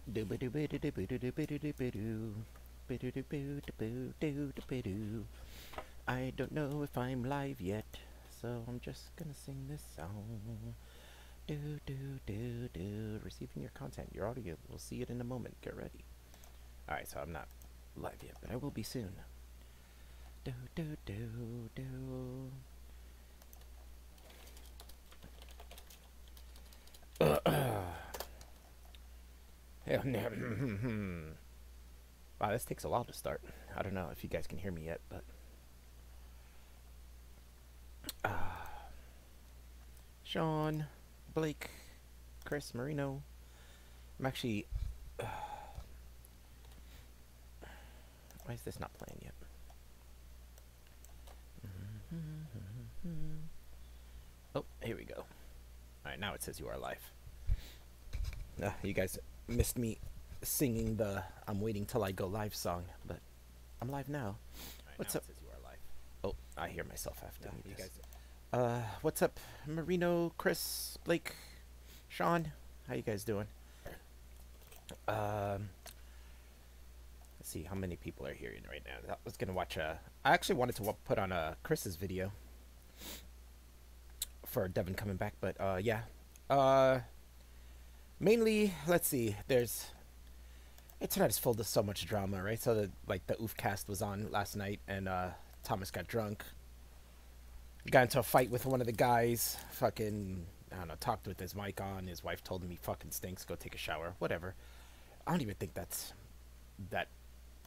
I don't know if I'm live yet, so I'm just gonna sing this song. Do do do do. Receiving your content, your audio. We'll see it in a moment. Get ready. Alright, so I'm not live yet, but I will be soon. Do do do do. Wow, this takes a while to start. I don't know if you guys can hear me yet, but Sean, Blake, Chris, Marino. I'm actually. Why is this not playing yet? Oh, here we go. Alright, now it says you are live. You guys missed me singing the I'm waiting till I go live song, but I'm live now. What's up? It says you are live. Oh, I hear myself after you guys. What's up, Marino, Chris, Blake, Sean? How you guys doing? Let's see how many people are here right now. I was gonna watch I actually wanted to put on Chris's video for Devin coming back, but yeah. Mainly, let's see. Internet is filled with so much drama, right? So the Oofcast was on last night, and Thomas got drunk. Got into a fight with one of the guys. Fucking, I don't know, talked with his mic on. His wife told him he fucking stinks. Go take a shower. Whatever. I don't even think that's that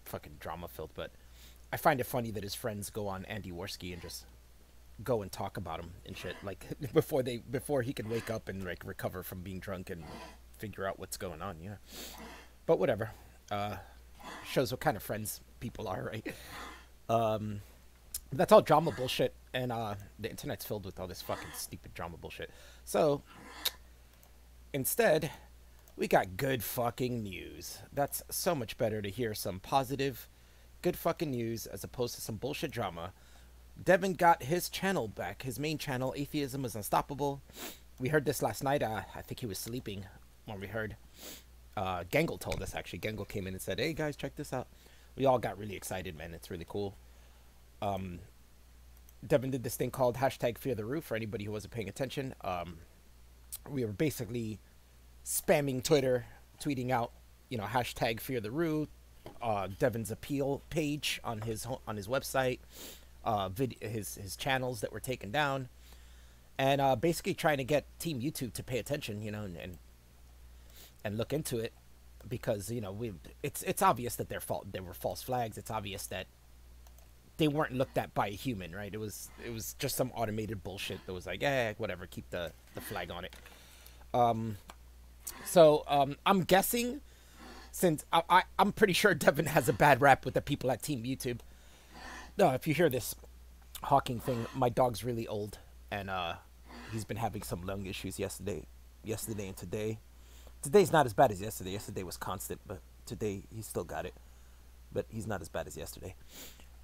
fucking drama filled, but I find it funny that his friends go on Andy Worski and just go and talk about him and shit, like before he can wake up and like recover from being drunk and figure out what's going on. Yeah, but whatever. Shows what kind of friends people are, right? That's all drama bullshit, and the internet's filled with all this fucking stupid drama bullshit. So instead, we got good fucking news. That's so much better to hear some positive, good fucking news as opposed to some bullshit drama. Devin got his channel back, his main channel, Atheism Is Unstoppable. We heard this last night. I think he was sleeping when we heard. Gangle told us, actually. Gangle came in and said, hey, guys, check this out. We all got really excited, man. It's really cool. Devin did this thing called hashtag Fear the Roof for anybody who wasn't paying attention. We were basically spamming Twitter, tweeting out, hashtag Fear the Roof, Devin's appeal page on his website, his channels that were taken down, and basically trying to get Team YouTube to pay attention, and look into it, because it's obvious that there were false flags. It's obvious that they weren't looked at by a human, right? It was just some automated bullshit that was like, whatever, keep the flag on it. So I'm guessing, since I'm pretty sure Devin has a bad rap with the people at Team YouTube. No, if you hear this hawking thing, my dog's really old, and he's been having some lung issues yesterday and today. Today's not as bad as yesterday. Yesterday was constant, but today he's still got it. But he's not as bad as yesterday.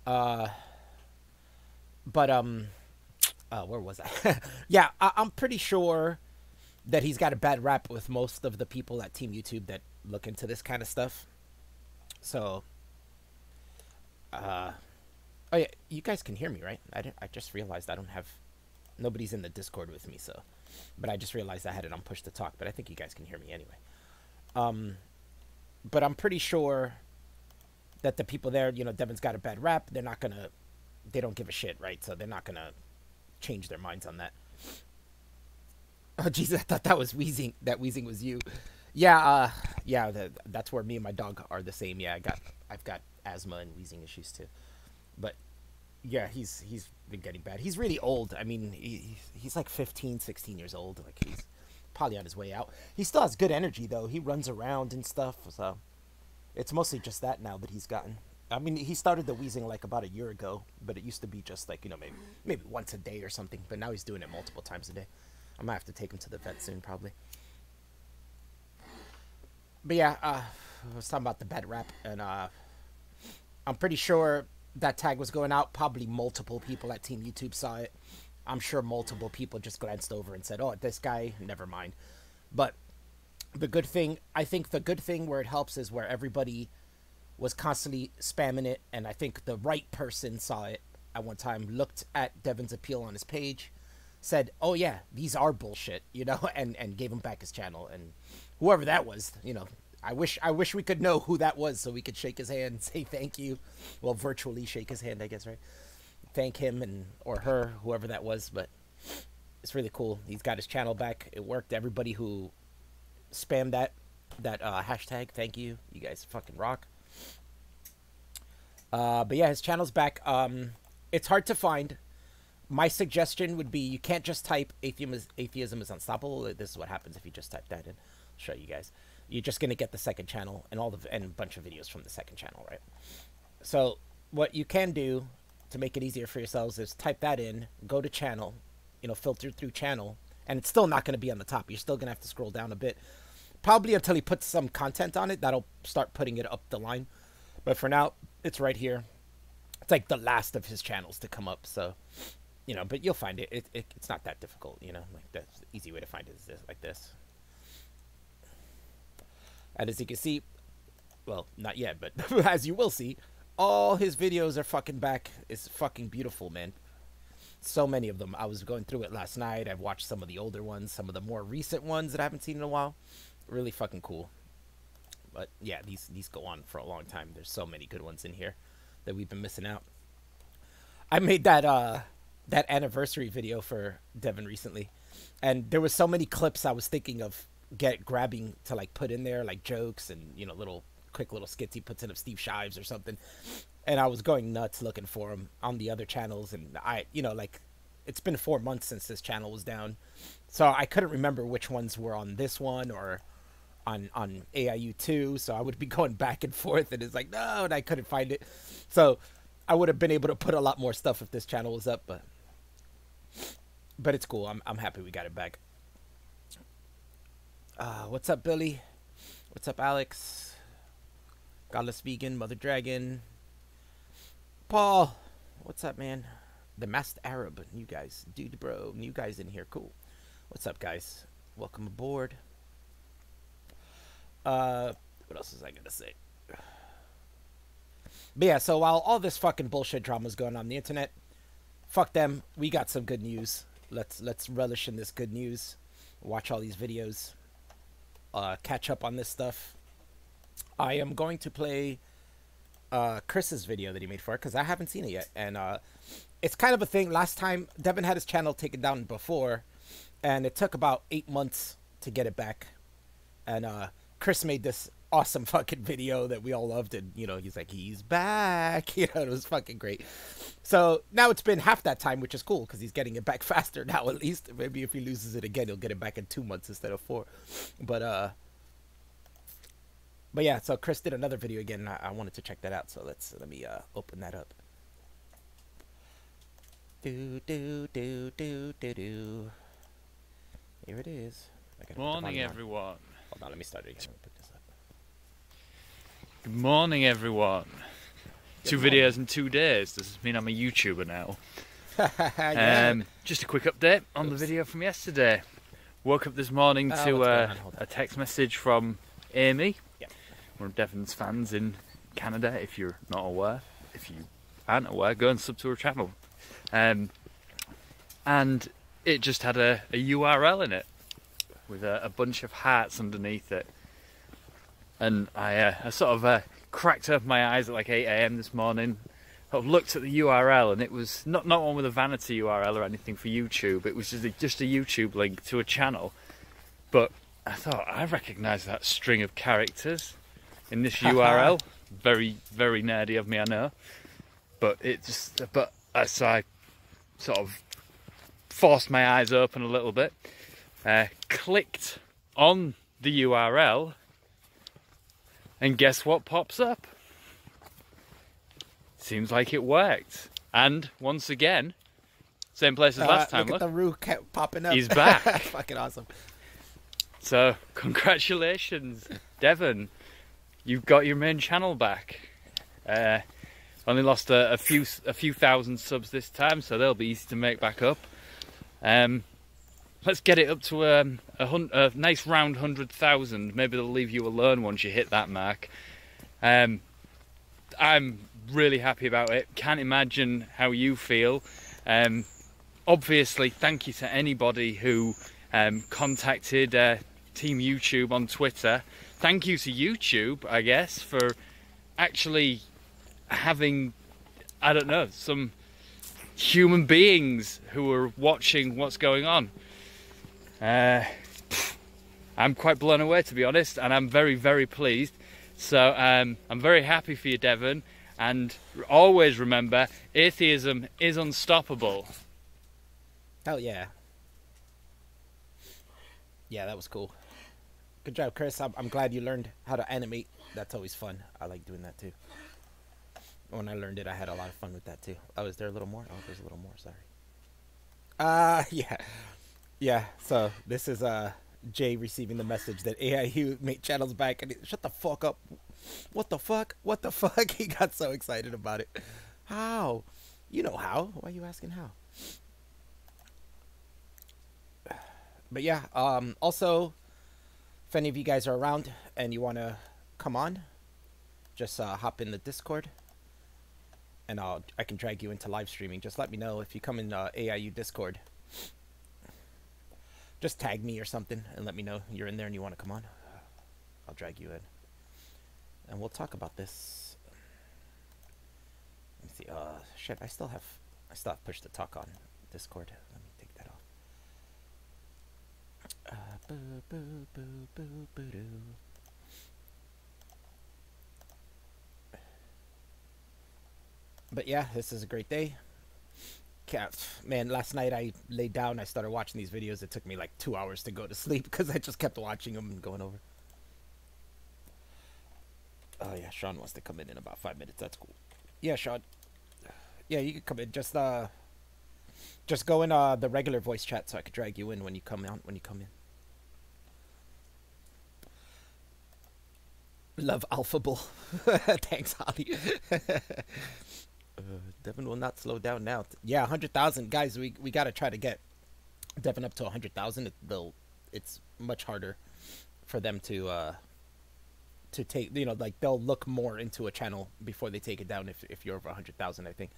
Where was I? Yeah, I'm pretty sure that he's got a bad rap with most of the people at Team YouTube that look into this kind of stuff. So, oh yeah, you guys can hear me, right? I just realized nobody's in the Discord with me, so, but I just realized I had it on push to talk, but I think you guys can hear me anyway. But I'm pretty sure that the people there, Devin's got a bad rap. They don't give a shit, right? So they're not gonna change their minds on that. Oh, Jesus, I thought that was wheezing. That wheezing was you. Yeah, that's where me and my dog are the same. Yeah, I've got asthma and wheezing issues too. But yeah, he's been getting bad. He's really old. I mean, he's like 15, 16 years old. Like, he's probably on his way out. He still has good energy, though. He runs around and stuff, so it's mostly just that now that he's gotten. I mean, he started the wheezing like about a year ago, but it used to be just like, maybe once a day or something. But now he's doing it multiple times a day. I might have to take him to the vet soon, probably. But yeah, I was talking about the bad rap, and I'm pretty sure that tag was going out. Probably multiple people at Team YouTube saw it. I'm sure multiple people just glanced over and said, oh, this guy, never mind. But The good thing, I think the good thing where it helps is where everybody was constantly spamming it, and I think the right person saw it at one time, looked at Devin's appeal on his page, said, "Oh yeah, these are bullshit," and gave him back his channel. And whoever that was, I wish we could know who that was so we could shake his hand and say thank you. Well, virtually shake his hand, I guess, right? Thank him or her, whoever that was. But it's really cool. He's got his channel back. It worked. Everybody who spammed that hashtag, thank you. You guys fucking rock. But yeah, his channel's back. It's hard to find. My suggestion would be you can't just type Atheism is Unstoppable. This is what happens if you just type that in. I'll show you guys. You're just gonna get the second channel and a bunch of videos from the second channel, right? So what you can do to make it easier for yourselves is type that in, go to channel, filter through channel, and it's still not going to be on the top. You're still going to have to scroll down a bit, probably until he puts some content on it. That'll start putting it up the line. But for now, it's right here. It's like the last of his channels to come up. So, but you'll find it. It's not that difficult, like that's the easy way to find it is like this. And as you can see, well, not yet, but as you will see, all his videos are fucking back. It's fucking beautiful, man. So many of them. I was going through it last night. I've watched some of the older ones, some of the more recent ones that I haven't seen in a while. Really fucking cool. But yeah, these go on for a long time. There's so many good ones in here that we've been missing out. I made that anniversary video for Devin recently, and there was so many clips I was thinking of grabbing to like put in there, like jokes and quick little skits he puts in of Steve Shives or something, and I was going nuts looking for him on the other channels. And like it's been 4 months since this channel was down, so I couldn't remember which ones were on this one or on AIU2, so I would be going back and forth, and it's like, no, and I couldn't find it. So I would have been able to put a lot more stuff if this channel was up, but it's cool. I'm happy we got it back. What's up, Billy? What's up, Alex? Godless Vegan, Mother Dragon. Paul, what's up, man? The Masked Arab, new guys. Dude, bro, new guys in here. Cool. What's up, guys? Welcome aboard. What else was I gonna say? But yeah, so while all this fucking bullshit drama is going on the internet, fuck them. We got some good news. Let's relish in this good news. Watch all these videos. Catch up on this stuff. I am going to play Chris's video that he made for it because I haven't seen it yet, and it's kind of a thing. Last time Devin had his channel taken down before, and it took about 8 months to get it back, and Chris made this awesome fucking video that we all loved, and he's like, he's back. It was fucking great. So now it's been half that time, which is cool because he's getting it back faster now. At least maybe if he loses it again, he'll get it back in 2 months instead of 4. But yeah, so Chris did another video again. I wanted to check that out, so let me open that up. Do do do do do do. Here it is. Morning, everyone. Hold on, let me start it again. Let me put this up. Good morning, everyone. Two videos in 2 days. Does this mean I'm a YouTuber now? Yeah. Just a quick update on the video from yesterday. Woke up this morning to a text message from Amy, one of Devin's fans in Canada. If you're not aware, if you aren't aware, go and sub to her channel. And it just had a URL in it with a bunch of hearts underneath it. And I sort of cracked up my eyes at like 8 AM this morning. I looked at the URL, and it was not one with a vanity URL or anything for YouTube. It was just a YouTube link to a channel. But I thought, I recognise that string of characters in this URL. Very, very nerdy of me, I know. But I sort of forced my eyes open a little bit, clicked on the URL, and guess what pops up? Seems like it worked. And once again, same place as last time. Look at the Roo kept popping up. He's back. Fucking awesome. So, congratulations, Devin. You've got your main channel back. Only lost a few thousand subs this time, so they'll be easy to make back up. let's get it up to a nice round 100,000. Maybe they'll leave you alone once you hit that mark. I'm really happy about it. Can't imagine how you feel. Obviously, thank you to anybody who contacted Team YouTube on Twitter. Thank you to YouTube, I guess, for actually having, I don't know, some human beings who are watching what's going on. I'm quite blown away, to be honest, and I'm very, very pleased. So I'm very happy for you, Devon, and always remember, atheism is unstoppable. Hell yeah. Yeah, that was cool. Good job, Chris. I'm glad you learned how to animate. That's always fun. I like doing that too. When I learned it, I had a lot of fun with that too. Oh, is there a little more? Oh, there's a little more. Sorry. Yeah. Yeah. So this is Jay receiving the message that AIU made channels back, and shut the fuck up. What the fuck? What the fuck? He got so excited about it. How? You know how? Why are you asking how? But yeah. Also, if any of you guys are around and you want to come on, just hop in the Discord, and I can drag you into live streaming. Just let me know if you come in AIU Discord. Just tag me or something and let me know you're in there and you want to come on. I'll drag you in, and we'll talk about this. Let me see. Shit. I still have push to talk on Discord. Let me take that off. Boo, boo, boo, boo, boo, doo. But yeah, this is a great day. Man, last night I laid down, I started watching these videos. It took me like 2 hours to go to sleep because I just kept watching them and going over. Oh yeah, Sean wants to come in about 5 minutes. That's cool. Yeah, Sean. Yeah, you can come in. Just go in the regular voice chat so I could drag you in when you come in. Love Alphable. Thanks, Holly. Devin will not slow down now. Yeah, 100,000 guys. We gotta try to get Devin up to 100,000. It's much harder for them to take. You know, like they'll look more into a channel before they take it down if you're over 100,000. I think.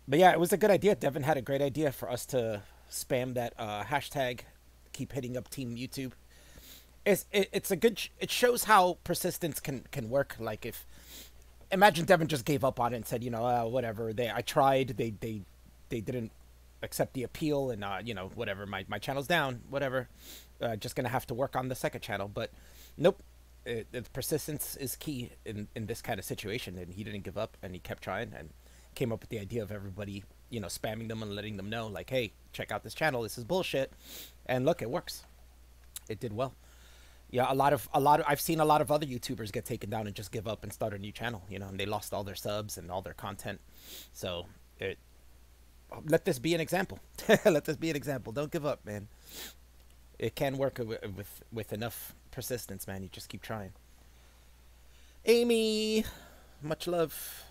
But yeah, it was a good idea. Devin had a great idea for us to spam that hashtag. Keep hitting up Team YouTube. It's a good. It shows how persistence can work. Like if. Imagine Devin just gave up on it and said, you know, whatever. I tried. They didn't accept the appeal, and you know, whatever. My channel's down. Whatever. Just gonna have to work on the second channel. But nope. Persistence is key in this kind of situation, and he didn't give up, and he kept trying, and came up with the idea of everybody, you know, spamming them and letting them know, like, hey, check out this channel. This is bullshit, and look, it works. It did well. Yeah, a lot of I've seen a lot of other YouTubers get taken down and just give up and start a new channel, you know, and they lost all their subs and all their content. So let this be an example. Let this be an example. Don't give up, man. It can work with enough persistence, man. You just keep trying. Amy, much love.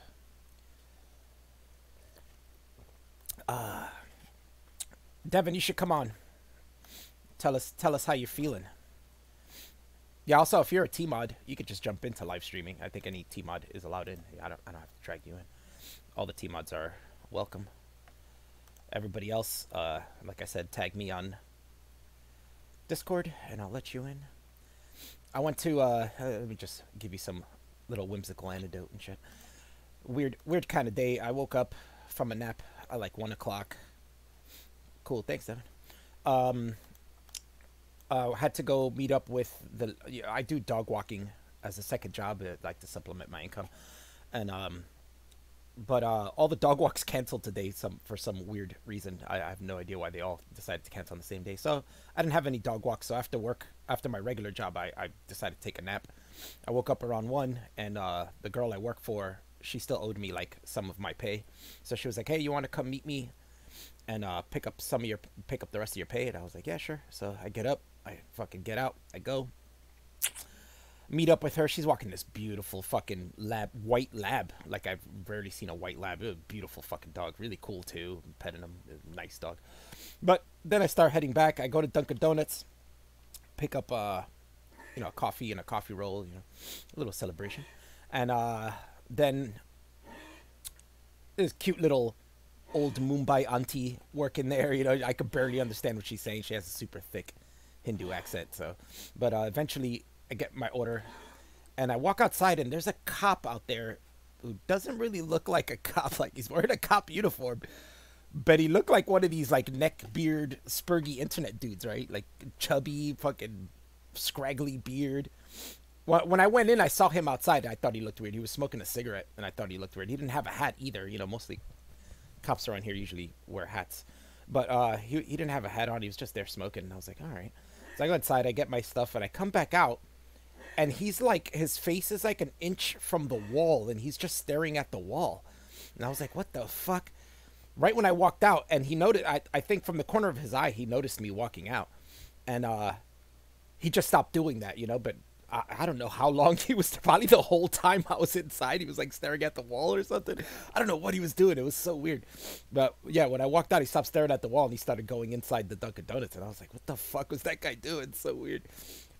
Devin, you should come on. Tell us how you're feeling. Yeah, also, if you're a T-Mod, you could just jump into live streaming. I think any T-Mod is allowed in. I don't have to drag you in. All the T-Mods are welcome. Everybody else, like I said, tag me on Discord, and I'll let you in. I went to, let me just give you some little whimsical anecdote and shit. Weird kind of day. I woke up from a nap at like 1 o'clock. Cool, thanks, Devin. Had to go meet up with I do dog walking as a second job, like to supplement my income, and but all the dog walks canceled today for some weird reason. I have no idea why they all decided to cancel on the same day. So I didn't have any dog walks. So after work, after my regular job, I decided to take a nap. I woke up around 1, and the girl I work for, she still owed me like some of my pay, so she was like, "Hey, you want to come meet me and pick up the rest of your pay?" And I was like, "Yeah, sure." So I get up. I fucking get out. I go. Meet up with her. She's walking this beautiful fucking white lab. Like I've rarely seen a white lab. It was a beautiful fucking dog. Really cool too. Petting him. Nice dog. But then I start heading back. I go to Dunkin' Donuts, pick up a coffee and a coffee roll. A little celebration, and then this cute little old Mumbai auntie working there. I could barely understand what she's saying. She has a super thick Hindu accent. So, but eventually I get my order, and I walk outside, and there's a cop out there who doesn't really look like a cop. Like he's wearing a cop uniform, but he looked like one of these like neck beard spurgy internet dudes, right? Like chubby, fucking scraggly beard. When I went in, I saw him outside. And I thought he looked weird. He was smoking a cigarette, and I thought he looked weird. He didn't have a hat either. Mostly cops around here usually wear hats, but he didn't have a hat on. He was just there smoking, and I was like, all right. So I go inside, I get my stuff, and I come back out, and he's like, his face is like an inch from the wall, and he's just staring at the wall. And I was like, what the fuck? Right when I walked out, and he noted, I think from the corner of his eye, he noticed me walking out, and he just stopped doing that, but I don't know how long he was, probably the whole time I was inside. He was like staring at the wall or something. I don't know what he was doing. It was so weird. But yeah, when I walked out, he stopped staring at the wall and he started going inside the Dunkin' Donuts. And I was like, what the fuck was that guy doing? So weird.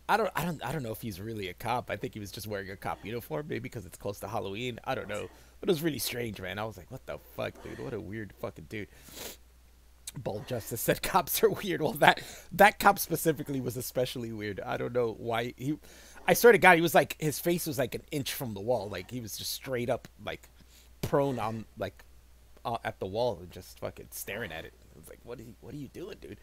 I don't know if he's really a cop. I think he was just wearing a cop uniform, maybe because it's close to Halloween. I don't know. But it was really strange, man. I was like, what the fuck, dude? What a weird fucking dude. Bald Justice said cops are weird. Well, that cop specifically was especially weird. I don't know why I swear to God, he was like, his face was like an inch from the wall. Like he was just straight up, like prone on, like at the wall and just fucking staring at it. I was like, what are you doing, dude?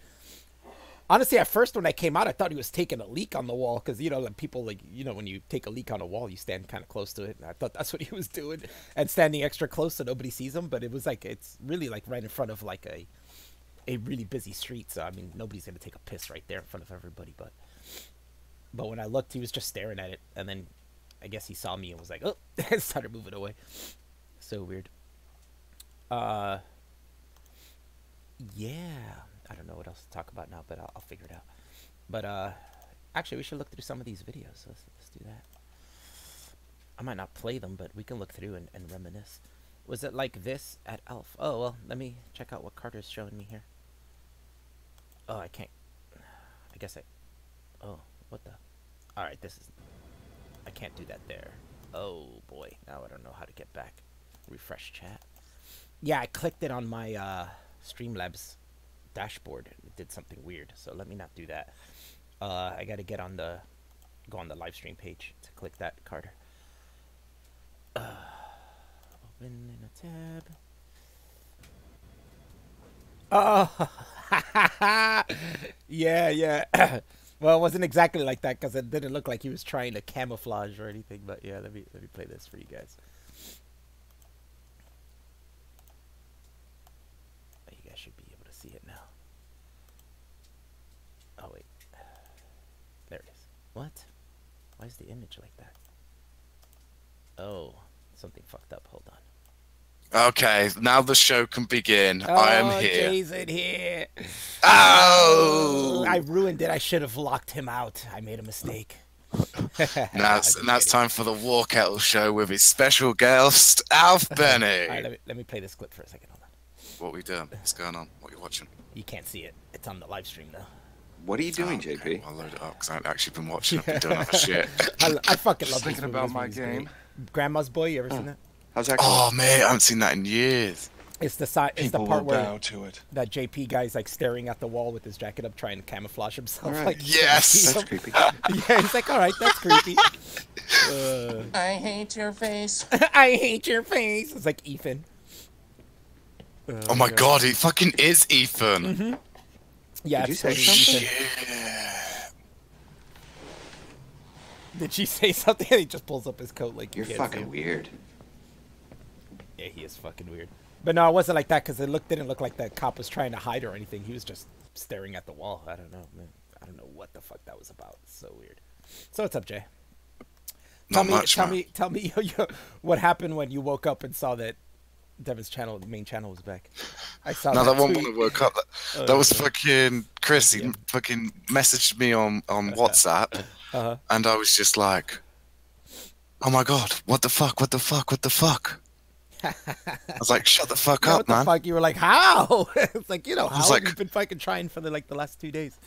Honestly, at first when I came out, I thought he was taking a leak on the wall because like people like when you take a leak on a wall, you stand kind of close to it. And I thought that's what he was doing and standing extra close so nobody sees him. But it was like it's really like right in front of like a really busy street. So I mean, nobody's gonna take a piss right there in front of everybody, but. But when I looked, he was just staring at it. And then I guess he saw me and was like, oh, and started moving away. So weird. Yeah. I don't know what else to talk about now, but I'll figure it out. But actually, we should look through some of these videos. Let's do that. I might not play them, but we can look through and reminisce. Was it like this at Elf? Oh, well, let me check out what Carter's showing me here. Oh, I can't. I guess oh, what the? Alright, I can't do that there. Oh boy, now I don't know how to get back. Refresh chat. Yeah, I clicked it on my Streamlabs dashboard. It did something weird, so let me not do that. I gotta go on the live stream page to click that, Carter. Open in a tab. Oh, yeah. Well, it wasn't exactly like that because it didn't look like he was trying to camouflage or anything. But yeah, let me play this for you guys. You guys should be able to see it now. Oh wait, there it is. What? Why is the image like that? Oh, something fucked up. Hold on. Okay, now the show can begin. Oh, I am here. Jay's in here. Oh! I ruined it. I should have locked him out. I made a mistake. Now it's time for the War Kettle Show with his special guest, Alf Benny. All right, let me play this clip for a second. Hold on. What are we doing? What's going on? What are you watching? You can't see it. It's on the live stream though. What are you doing, JP? Okay, well, I'll load it up because I haven't actually been watching. I've been doing other shit. I fucking love Thinking about my game. Grandma's Boy. You ever seen that? How's that going? Oh man, I haven't seen that in years. It's the side. It's the People part will where bow to it. that JP guy's like staring at the wall with his jacket up, trying to camouflage himself. All right. Like Yes! That's creepy. Yeah, he's like, all right, that's creepy. I hate your face. I hate your face. It's like Ethan. Oh my god, it fucking is Ethan. Mm-hmm. Yeah, Did you it's say totally something? Ethan. Yeah. Did she say something? He just pulls up his coat like You're you can't see fucking him. weird. Yeah, he is fucking weird. But no, it wasn't like that because it didn't look like that cop was trying to hide or anything. He was just staring at the wall. I don't know, man. I don't know what the fuck that was about. It's so weird. So what's up, Jay? Not much, man. Tell me what happened when you woke up and saw that Devin's channel, the main channel, was back. I saw No, that one tweet. when I woke up. That was fucking Chris. He fucking messaged me on WhatsApp, and I was just like, oh my god, what the fuck, what the fuck, what the fuck? I was like, shut the fuck Yeah, up, what the man. fuck? You were like, how? It's like, you know, I was how like, we've been fucking trying for the last 2 days.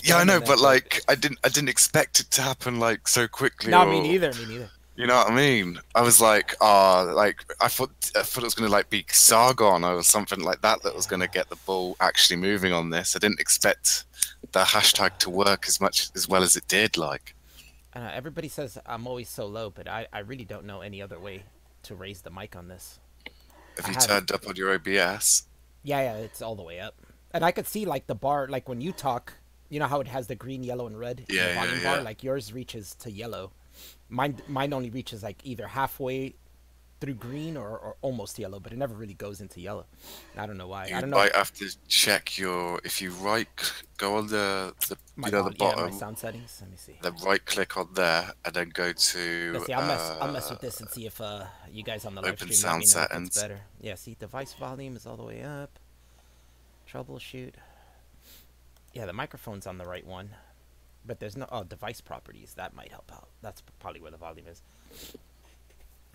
yeah, I Spamming know, that but shit. like, I didn't expect it to happen like so quickly, No, me or neither. Me neither. you know what I mean? I was like, like I thought it was gonna like be Sargon or something like that was gonna get the ball actually moving on this. I didn't expect the hashtag to work as well as it did. Like, Everybody says I'm always so low, but I really don't know any other way to raise the mic on this. have I you haven't. turned up on your OBS? Yeah, yeah, it's all the way up. And I could see like the bar, like when you talk, you know how it has the green, yellow, and red in the Yeah, volume yeah, bar. yeah. Like yours reaches to yellow. Mine only reaches like either halfway through green or almost yellow, but it never really goes into yellow. I don't know why. I You don't know. might have to check if you go on the My the my bottom, sound settings. Let me see. then right click on there, and then go to Let's see. I'll mess with this and see if you guys on the live open stream let me sound know if it's settings. better. Yeah. See, device volume is all the way up. Troubleshoot. Yeah, the microphone's on the right one, but there's no device properties. That might help out. That's probably where the volume is.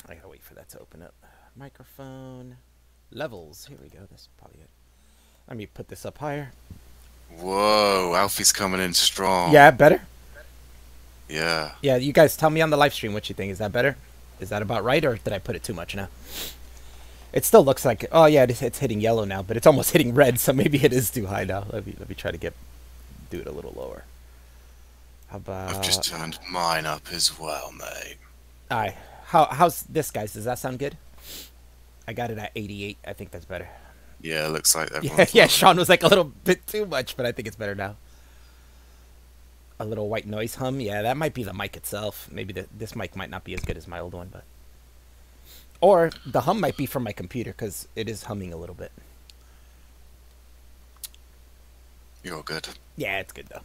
I gotta wait for that to open up. Microphone levels. Here we go. This is probably it. Let me put this up higher. Whoa, Alfie's coming in strong. Yeah, better. Yeah. Yeah, you guys tell me on the live stream what you think. Is that better? Is that about right, or did I put it too much now? It still looks like, oh yeah, it's hitting yellow now, but it's almost hitting red, so maybe it is too high now. Let me try to do it a little lower. How about? I've just turned mine up as well, mate. Alright, how's this, guys? Does that sound good? I got it at 88. I think that's better. Yeah, looks like Yeah, everyone's yeah. loving it. Sean was like a little bit too much, but I think it's better now. A little white noise hum. Yeah, that might be the mic itself. Maybe this mic might not be as good as my old one, but or the hum might be from my computer because it is humming a little bit. You're good. Yeah, it's good though.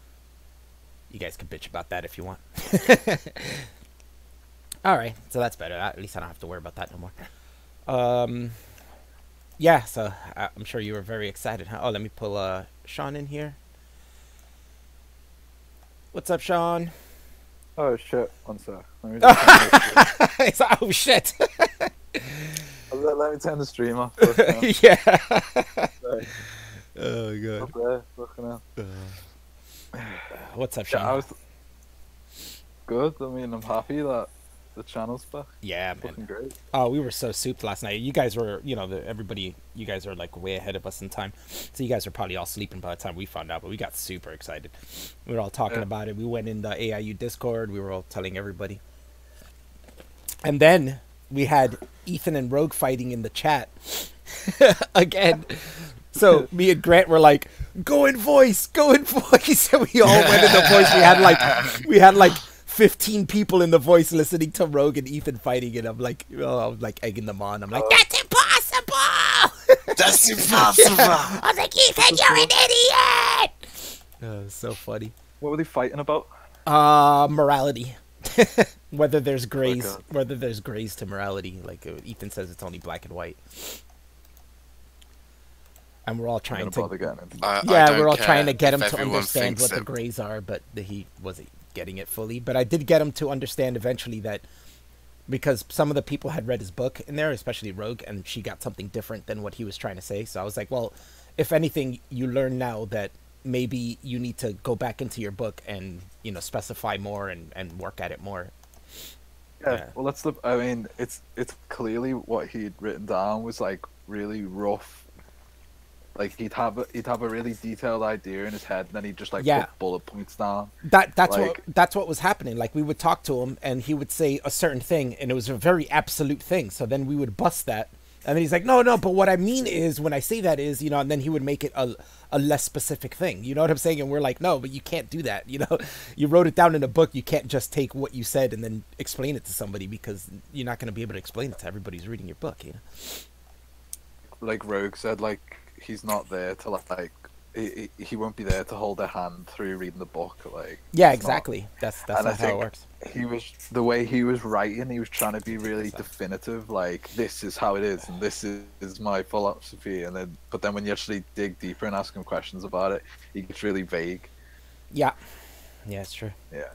You guys can bitch about that if you want. All right, so that's better. At least I don't have to worry about that no more. Yeah, so I'm sure you were very excited. Huh? Oh, let me pull Sean in here. What's up, Sean? Oh shit! One sec. Let me just It's, oh shit! let me turn the stream off. First, Yeah. Sorry. Oh god. Up there, looking out. What's up, Yeah, I Sean? was good. I mean, I'm happy that the channel's back. Yeah, Looking man. great. Oh, we were so souped last night. You guys were, everybody, you guys are like way ahead of us in time. So you guys were probably all sleeping by the time we found out, but we got super excited. We were all talking Yeah. about it. We went in the AIU Discord. We were all telling everybody. And then we had Ethan and Rogue fighting in the chat again. So me and Grant were like, go in voice. And we all went in the voice. We had like 15 people in the voice listening to Rogue and Ethan fighting, and I'm like, I was like egging them on. I'm like, that's impossible. That's impossible. I was like, Ethan, you're an idiot. It was so funny. What were they fighting about? Morality. Whether there's grays, God. whether there's grays to morality. Like Ethan says, it's only black and white. And we're all I'm trying gonna to. bother getting into I Yeah, don't we're all care trying to get him if to everyone understand thinks what the that- grays are, but he wasn't getting it fully. But I did get him to understand eventually that because some of the people had read his book in there, especially Rogue, and she got something different than what he was trying to say. So I was like, well, if anything, you learn now that maybe you need to go back into your book and, specify more and work at it more. Yeah, well, that's the. I mean, it's clearly what he'd written down was like really rough. Like he'd have a really detailed idea in his head, and then he'd just like Yeah. put bullet points down. That's what was happening. Like we would talk to him, and he would say a certain thing, and it was a very absolute thing. So then we would bust that, and then he's like, no, but what I mean is when I say that is, and then he would make it a less specific thing. You know what I'm saying? And we're like, no, but you can't do that. You wrote it down in a book. You can't just take what you said and then explain it to somebody because you're not going to be able to explain it to everybody who's reading your book. Like Rogue said, like he's not there to like he won't be there to hold their hand through reading the book. Like Yeah, it's not. exactly. That's And I not how it think works. He was the way he was writing. He was trying to be really definitive. Like this is how it is, and this is my philosophy. But then when you actually dig deeper and ask him questions about it, he gets really vague. Yeah, it's true. Yeah.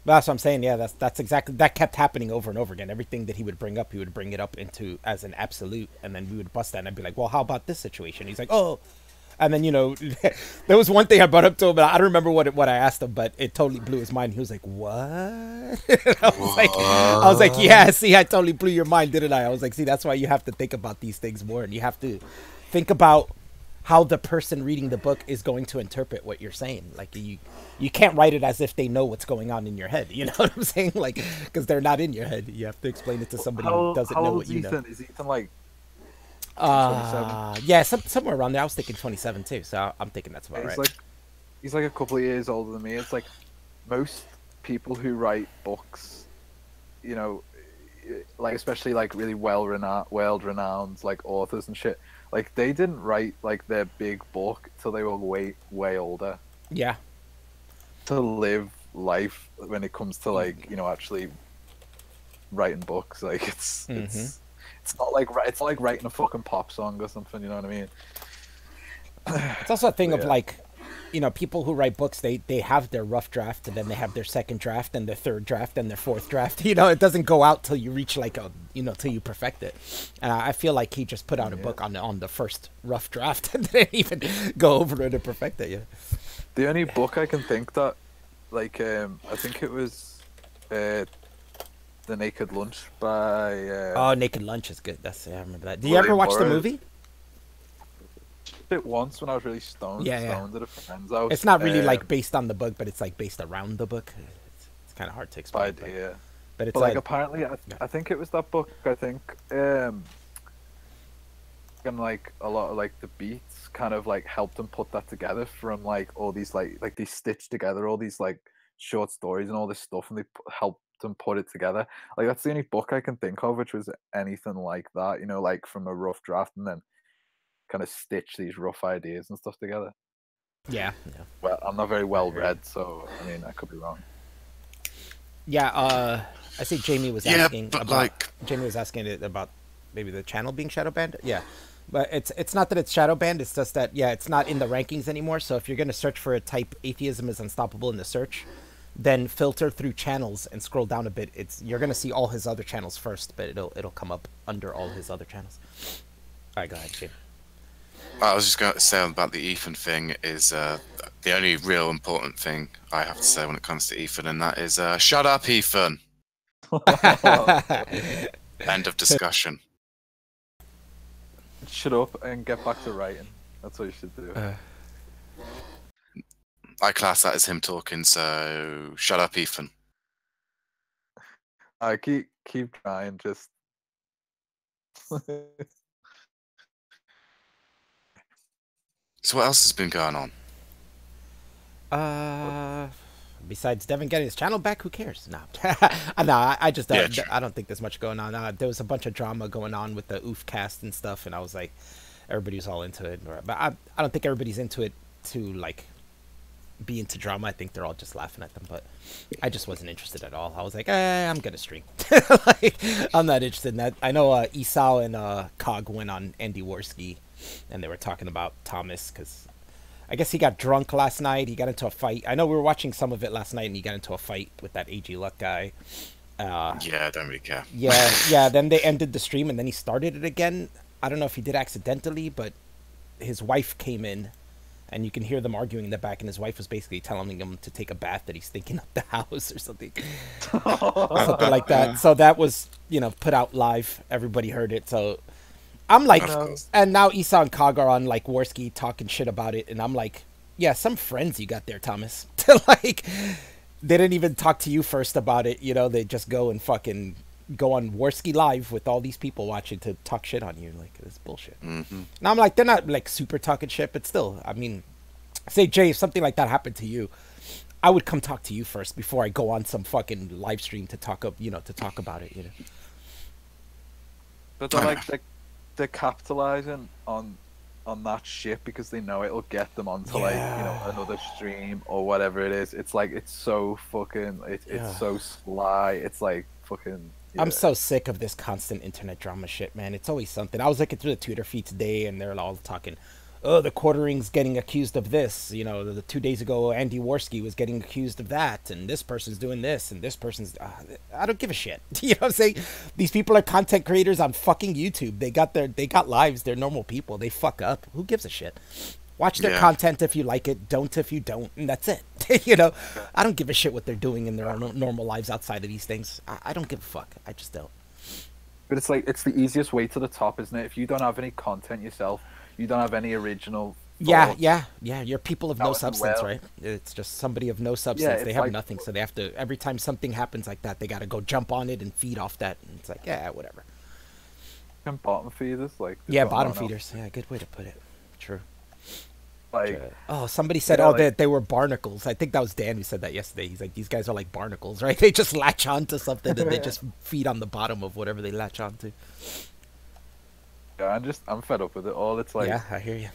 That's what I'm saying. Yeah, that's exactly that kept happening over and over again. Everything that he would bring up, he would bring it up into as an absolute, and then we would bust that, and I'd be like, "Well, how about this situation?" He's like, "Oh," and then there was one thing I brought up to him, but I don't remember what I asked him, but it totally blew his mind. He was like, "What?" I was like, "Yeah, see, I totally blew your mind, didn't I?" I was like, "See, that's why you have to think about these things more, and you have to think about how the person reading the book is going to interpret what you're saying. Like you can't write it as if they know what's going on in your head. You know what I'm saying? Like, because they're not in your head. You have to explain it to somebody who doesn't know what you know. Is Ethan like 27? Yeah, somewhere around there. I was thinking 27 too, so I'm thinking that's about right. He's like a couple of years older than me. It's like most people who write books, you know, like especially like really world-renowned like authors and shit. Like they didn't write like their big book till they were way older. Yeah. To live life when it comes to like, you know, actually writing books, like it's not like writing a fucking pop song or something. You know what I mean? It's also a thing of like, you know, people who write books, they have their rough draft, and then they have their second draft and their third draft and their fourth draft. You know, it doesn't go out till you reach like till you perfect it. And I feel like he just put out a book on the first rough draft and didn't even go over it and perfect it. Yeah. The only book I can think that, like, I think it was, The Naked Lunch by. Naked Lunch is good. I remember that. Do you ever watch the movie? It once when I was really stoned at a friend's house. It's not really like based on the book, but it's like based around the book. It's kind of hard to explain. But it's like apparently, I think it was that book. I think, and like a lot of like the beats kind of like helped them put that together from like all these like they stitched together all these like short stories and all this stuff, and they helped them put it together. Like that's the only book I can think of which was anything like that. You know, like from a rough draft and then kind of stitch these rough ideas and stuff together. Yeah. Well, I'm not very well read, so I mean, I could be wrong. Yeah, I think Jamie was asking about maybe the channel being shadow banned. Yeah, but it's not that it's shadow banned. It's just that it's not in the rankings anymore. So if you're gonna search for a type Atheism Is Unstoppable in the search, then filter through channels and scroll down a bit. You're gonna see all his other channels first, but it'll come up under all his other channels. All right, go ahead, Jamie. I was just going to say about the Ethan thing is the only real important thing I have to say when it comes to Ethan, and that is shut up, Ethan. End of discussion. Shut up and get back to writing. That's what you should do. I class that as him talking, so shut up, Ethan. I keep trying, just. So what else has been going on? Besides Devin getting his channel back, who cares? No, I just I don't think there's much going on. There was a bunch of drama going on with the oof cast and stuff, and I was like, everybody was all into it. But I don't think everybody's into it to like be into drama. I think they're all just laughing at them. But I just wasn't interested at all. I was like, I'm gonna stream. Like, I'm not interested in that. I know Esau and Cog went on Andy Worski, and they were talking about Thomas because I guess he got drunk last night. He got into a fight. I know we were watching some of it last night, and he got into a fight with that AG Luck guy. Yeah, I don't really care. Yeah. Then they ended the stream, and then he started it again. I don't know if he did accidentally, but his wife came in, and you can hear them arguing in the back, and his wife was basically telling him to take a bath, that he's stinking up the house or something. Something like that. So that was, put out live. Everybody heard it, so I'm like, and now Esau and Cog are on like Worski talking shit about it, and I'm like, yeah, some friends you got there, Thomas. Like, they didn't even talk to you first about it, they just go and fucking go on Worski live with all these people watching to talk shit on you. Like, it's bullshit. Now I'm like, they're not like super talking shit, but still, I mean, say Jay, if something like that happened to you, I would come talk to you first before I go on some fucking live stream to talk up, to talk about it, But they're capitalizing on that shit because they know it'll get them onto another stream or whatever it is. It's like, it's so fucking, it's so sly. It's like fucking. Yeah. I'm so sick of this constant internet drama shit, man. It's always something. I was looking through the Twitter feed today, and they're all talking, oh, the quartering's getting accused of this. You know, the 2 days ago, Andy Worski was getting accused of that, and this person's doing this, and this person's. I don't give a shit. You know what I'm saying? These people are content creators on fucking YouTube. They got lives. They're normal people. They fuck up. Who gives a shit? Watch their content if you like it. Don't if you don't, and that's it. You know, I don't give a shit what they're doing in their own normal lives outside of these things. I don't give a fuck. I just don't. But it's like, it's the easiest way to the top, isn't it? If you don't have any content yourself, you don't have any original thoughts. Yeah. You're people of no substance, right? It's just somebody of no substance. They have like, nothing, so they have to. Every time something happens like that, they got to go jump on it and feed off that. And it's like, yeah, whatever. And bottom feeders, like bottom feeders. Yeah, good way to put it. True. Like, oh, somebody said, that they were barnacles. I think that was Dan who said that yesterday. He's like, these guys are like barnacles, right? They just latch onto something and they just feed on the bottom of whatever they latch onto. Yeah, I'm fed up with it all. It's like, yeah, I hear you.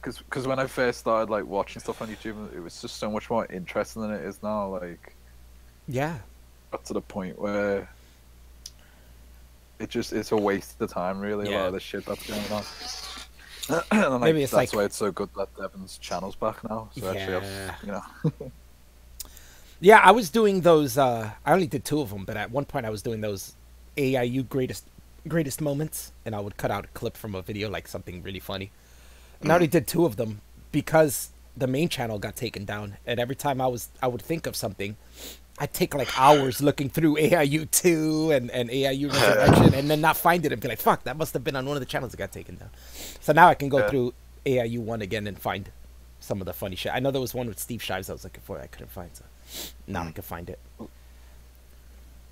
Because when I first started like watching stuff on YouTube, it was just so much more interesting than it is now. Like, yeah, got to the point where it's a waste of time, really. A lot of the shit that's going on. And maybe it's that's why it's so good that Devin's channel's back now. So actually, you know. Yeah, I was doing those. I only did 2 of them, but at one point I was doing those AIU greatest moments, and I would cut out a clip from a video, like something really funny. And I only did 2 of them because the main channel got taken down, and every time I would think of something, I'd take like hours looking through AIU 2 and AIU Resurrection and then not find it and be like, fuck, that must have been on one of the channels that got taken down. So now I can go through AIU 1 again and find some of the funny shit. I know there was one with Steve Shives I was looking for I couldn't find, so now I can find it.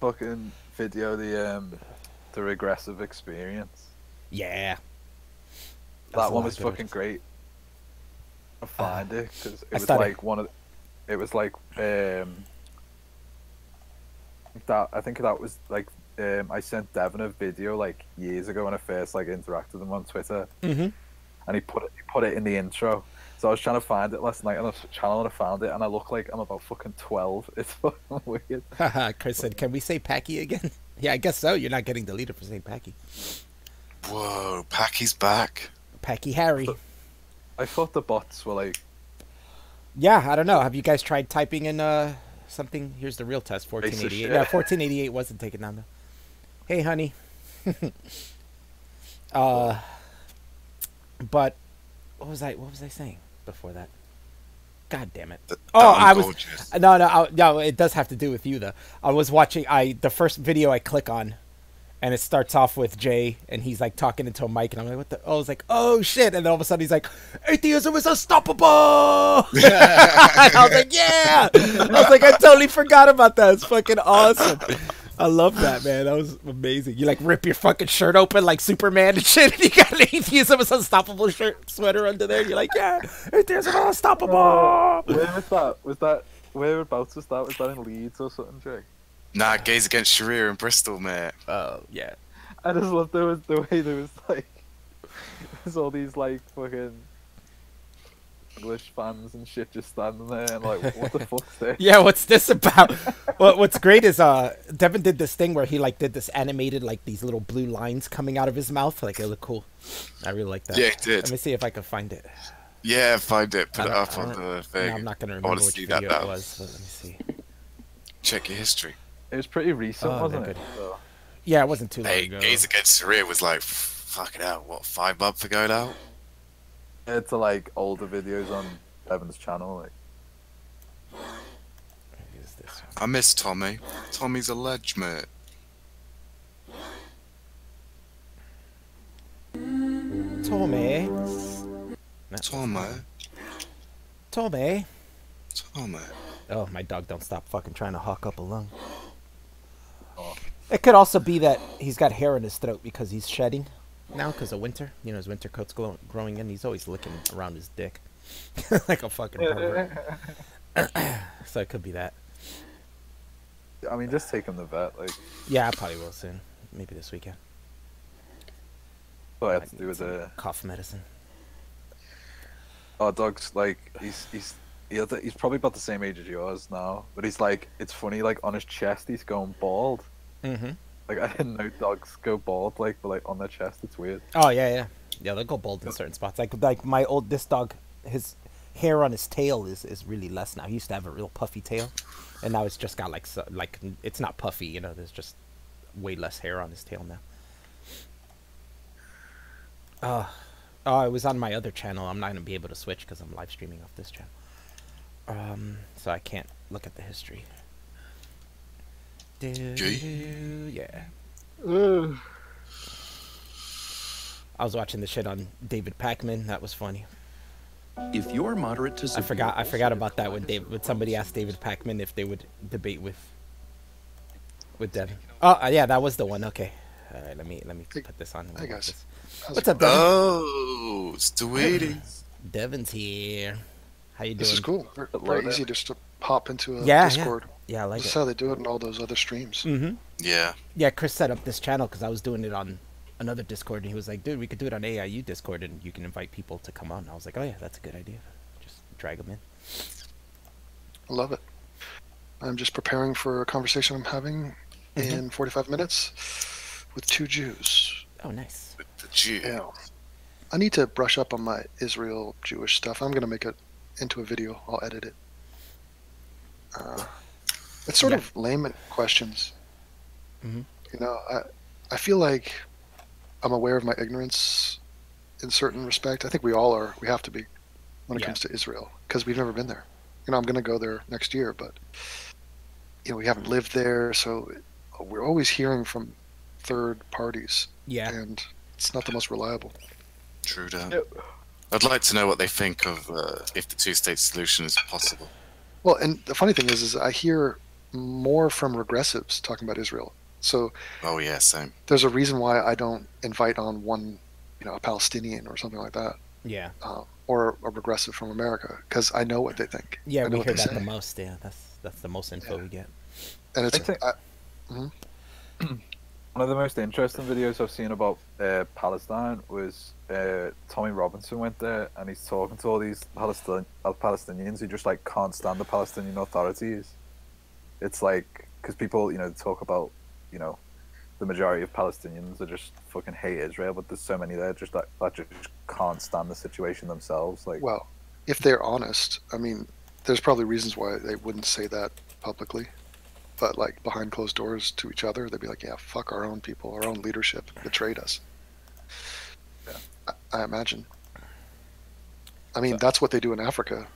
Fucking video, the regressive experience. Yeah. That one was fucking great. I find it, because it was like it was like, I think that was like I sent Devin a video like years ago when I first like interacted with him on Twitter, and he put it in the intro. So I was trying to find it last night on a channel and I found it, and I look like I'm about fucking 12. It's fucking weird. Chris said, "Can we say Packy again?" Yeah, I guess so. You're not getting deleted for saying Packy. Whoa, Packy's back. Packy Harry. I thought the bots were like. Yeah, I don't know. Have you guys tried typing in something? Here's the real test. 1488. Yeah, 1488 wasn't taken down though. Hey, honey. But what was I saying before that? God damn it! No. It does have to do with you though. I was watching the first video I click on, and it starts off with Jay, and he's like talking into a mic, and I'm like, what the? I was like, oh shit! And then all of a sudden he's like, atheism is unstoppable. And I was like, yeah! I was like, I totally forgot about that. It's fucking awesome. I love that, man. That was amazing. You like rip your fucking shirt open like Superman and shit, and you got an atheism is unstoppable sweater under there. You're like, yeah, atheism is unstoppable. Where was that? Was that whereabouts was that? Was that in Leeds or something, Jay? Nah, Gays Against Sharia in Bristol, mate. Oh yeah. I just love the way there was like there's all these like fucking English fans and shit just standing there and like, what the fuck's this? Yeah, what's this about? What's great is Devin did this thing where he like did this animated like these little blue lines coming out of his mouth, like it looked cool. I really like that. Yeah, it did. Let me see if I can find it. Yeah, find it. Put it up on the thing. No, I'm not gonna remember which video it was. But let me see. Check your history. It was pretty recent, wasn't it? So. Yeah, it wasn't too long ago. Gays Against Sharia was like, fucking hell, what, 5 months ago now? It's like older videos on Evan's channel. Like, I miss Tommy. Tommy's a ledge, mate. Tommy. Oh, my dog don't stop fucking trying to hawk up a lung. Oh. It could also be that he's got hair in his throat because he's shedding now because of winter. You know, his winter coat's growing in. He's always licking around his dick like a fucking pervert. So it could be that. I mean, just take him to the vet. Like, yeah, I probably will soon. Maybe this weekend. What I have to do with the cough medicine. Oh, dog's like he's probably about the same age as yours now, but he's like, it's funny, like on his chest he's going bald. Mm-hmm. Like I didn't know dogs go bald, like, but like on their chest, it's weird. Oh yeah. Yeah, they'll go bald in certain spots. Like my this dog, his hair on his tail is really less now. He used to have a real puffy tail, and now it's just got like it's not puffy. You know, there's just way less hair on his tail now. Oh, it was on my other channel. I'm not gonna be able to switch because I'm live streaming off this channel. So I can't look at the history. Yeah. I was watching the shit on David Pakman. That was funny. If you're moderate to severe, I forgot about that when somebody asked David Pakman if they would debate with Devin. Oh, yeah, that was the one. Okay. All right, let me put this on. Hey guys. What's up, Devin? Oh, it's the waiting. Devin's here. How you doing? This is cool. Very easy just to pop into a Yeah, Discord. Yeah, I like That's it. how they do it in all those other streams. Mm-hmm. Yeah. Yeah, Chris set up this channel because I was doing it on another Discord, and he was like, dude, we could do it on AIU Discord, and you can invite people to come on. And I was like, oh, yeah, that's a good idea. Just drag them in. I love it. I'm just preparing for a conversation I'm having in 45 minutes with two Jews. Oh, nice. With the Jew. Yeah. I need to brush up on my Israel Jewish stuff. I'm going to make it into a video. I'll edit it. It's sort of layman questions. Mm-hmm. You know, I feel like I'm aware of my ignorance in certain respect. I think we all are. We have to be when it comes to Israel because we've never been there. You know, I'm going to go there next year, but you know, we haven't lived there, so we're always hearing from third parties. Yeah, and it's not the most reliable. True that. I'd like to know what they think of if the two-state solution is possible. Well, and the funny thing is I hear more from regressives talking about Israel. So, oh yeah, same. There's a reason why I don't invite on one, you know, a Palestinian or something like that. Yeah. Or a regressive from America, because I know what they think. Yeah, we hear that the most. Yeah, that's the most info we get. And it's one of the most interesting videos I've seen about Palestine was Tommy Robinson went there and he's talking to all these Palestinians who just like can't stand the Palestinian authorities. It's like, because people, you know, talk about, you know, the majority of Palestinians are just fucking hate Israel, but there's so many there just that just can't stand the situation themselves. Like, well, if they're honest, I mean, there's probably reasons why they wouldn't say that publicly. But like behind closed doors to each other, they'd be like, "Yeah, fuck our own people, our own leadership betrayed us." Yeah, I imagine. I mean, that's what they do in Africa,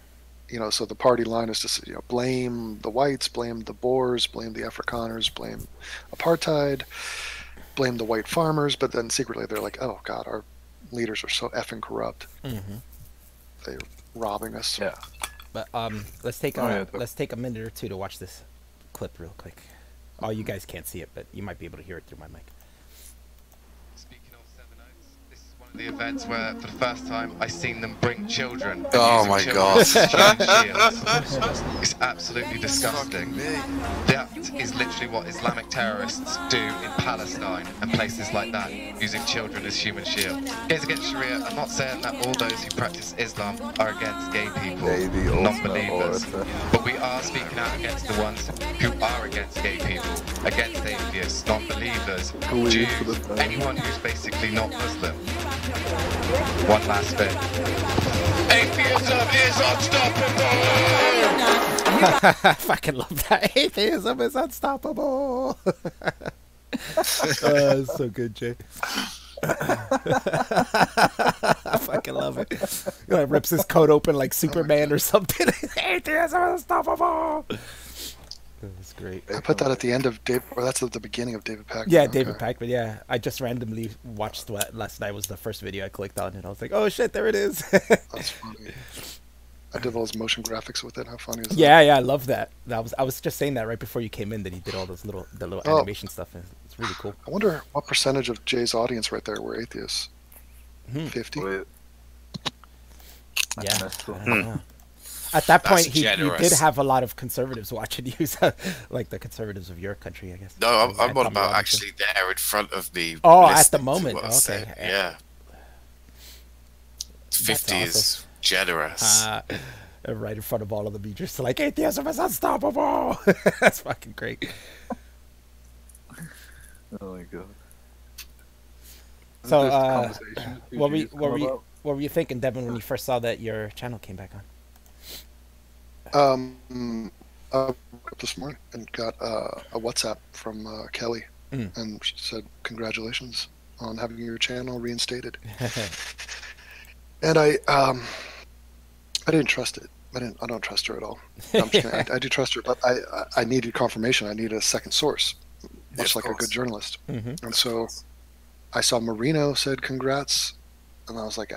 you know. So the party line is to, you know, blame the whites, blame the Boers, blame the Afrikaners, blame apartheid, blame the white farmers. But then secretly they're like, "Oh God, our leaders are so effing corrupt. They're robbing us." Yeah. But let's take a minute or two to watch this clip real quick. Oh, you guys can't see it, but you might be able to hear it through my mic. Speaking of Seven Oaks, this is one of the events where, for the first time, I seen them bring children. Oh my God! It's absolutely disgusting. That is literally what Islamic terrorists do in Palestine and places like that, using children as human shield. Gays against Sharia. I'm not saying that all those who practice Islam are against gay people, non-believers, but we are speaking out against the ones who are against gay people, against atheists, non-believers, Jews, anyone who's basically not Muslim. One last bit. Atheism is unstoppable! I fucking love that. Atheism is unstoppable. It's so good, Jay. I fucking love it. He like rips his coat open like Superman or something. Atheism is unstoppable. That's great. I put that at the end of Dave, or that's at the beginning of David Pakman. Yeah, David Pakman. Yeah, I just randomly watched what last night was the first video I clicked on, and I was like, "Oh shit, there it is." That's funny. I did all those motion graphics with it. How funny is that? Yeah, I love that. I was just saying that right before you came in that he did all those little animation stuff, and it's really cool. I wonder what percentage of Jay's audience right there were atheists. 50. Yeah, I don't know. At that point, he did have a lot of conservatives watching you, like the conservatives of your country, I guess. No, I'm on about actually there in front of me. Oh, at the moment. Okay. Yeah. 50 is generous. Right in front of all of them, you just like, atheism is unstoppable. That's fucking great. Oh my God. So, this conversation. what were you thinking, Devin, when you first saw that your channel came back I woke up this morning and got a WhatsApp from Kelly, and she said, "Congratulations on having your channel reinstated." And I didn't trust it. I don't trust her at all. No, I'm just kidding. I do trust her, but I needed confirmation. I needed a second source, much like a good journalist. And so I saw Marino said congrats, and I was like,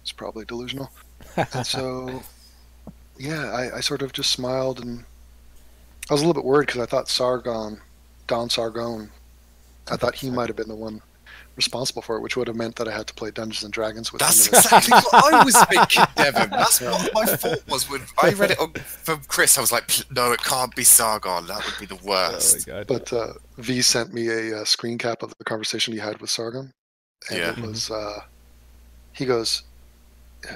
it's probably delusional. And so, yeah, I sort of just smiled, and I was a little bit worried because I thought Don Sargon, I thought he might have been the one responsible for it, which would have meant that I had to play Dungeons and Dragons with him. That's exactly what I was thinking, Devin. That's what my thought was when I read it from Chris. I was like, no, it can't be Sargon. That would be the worst. Oh, but V sent me a screen cap of the conversation he had with Sargon. And it was,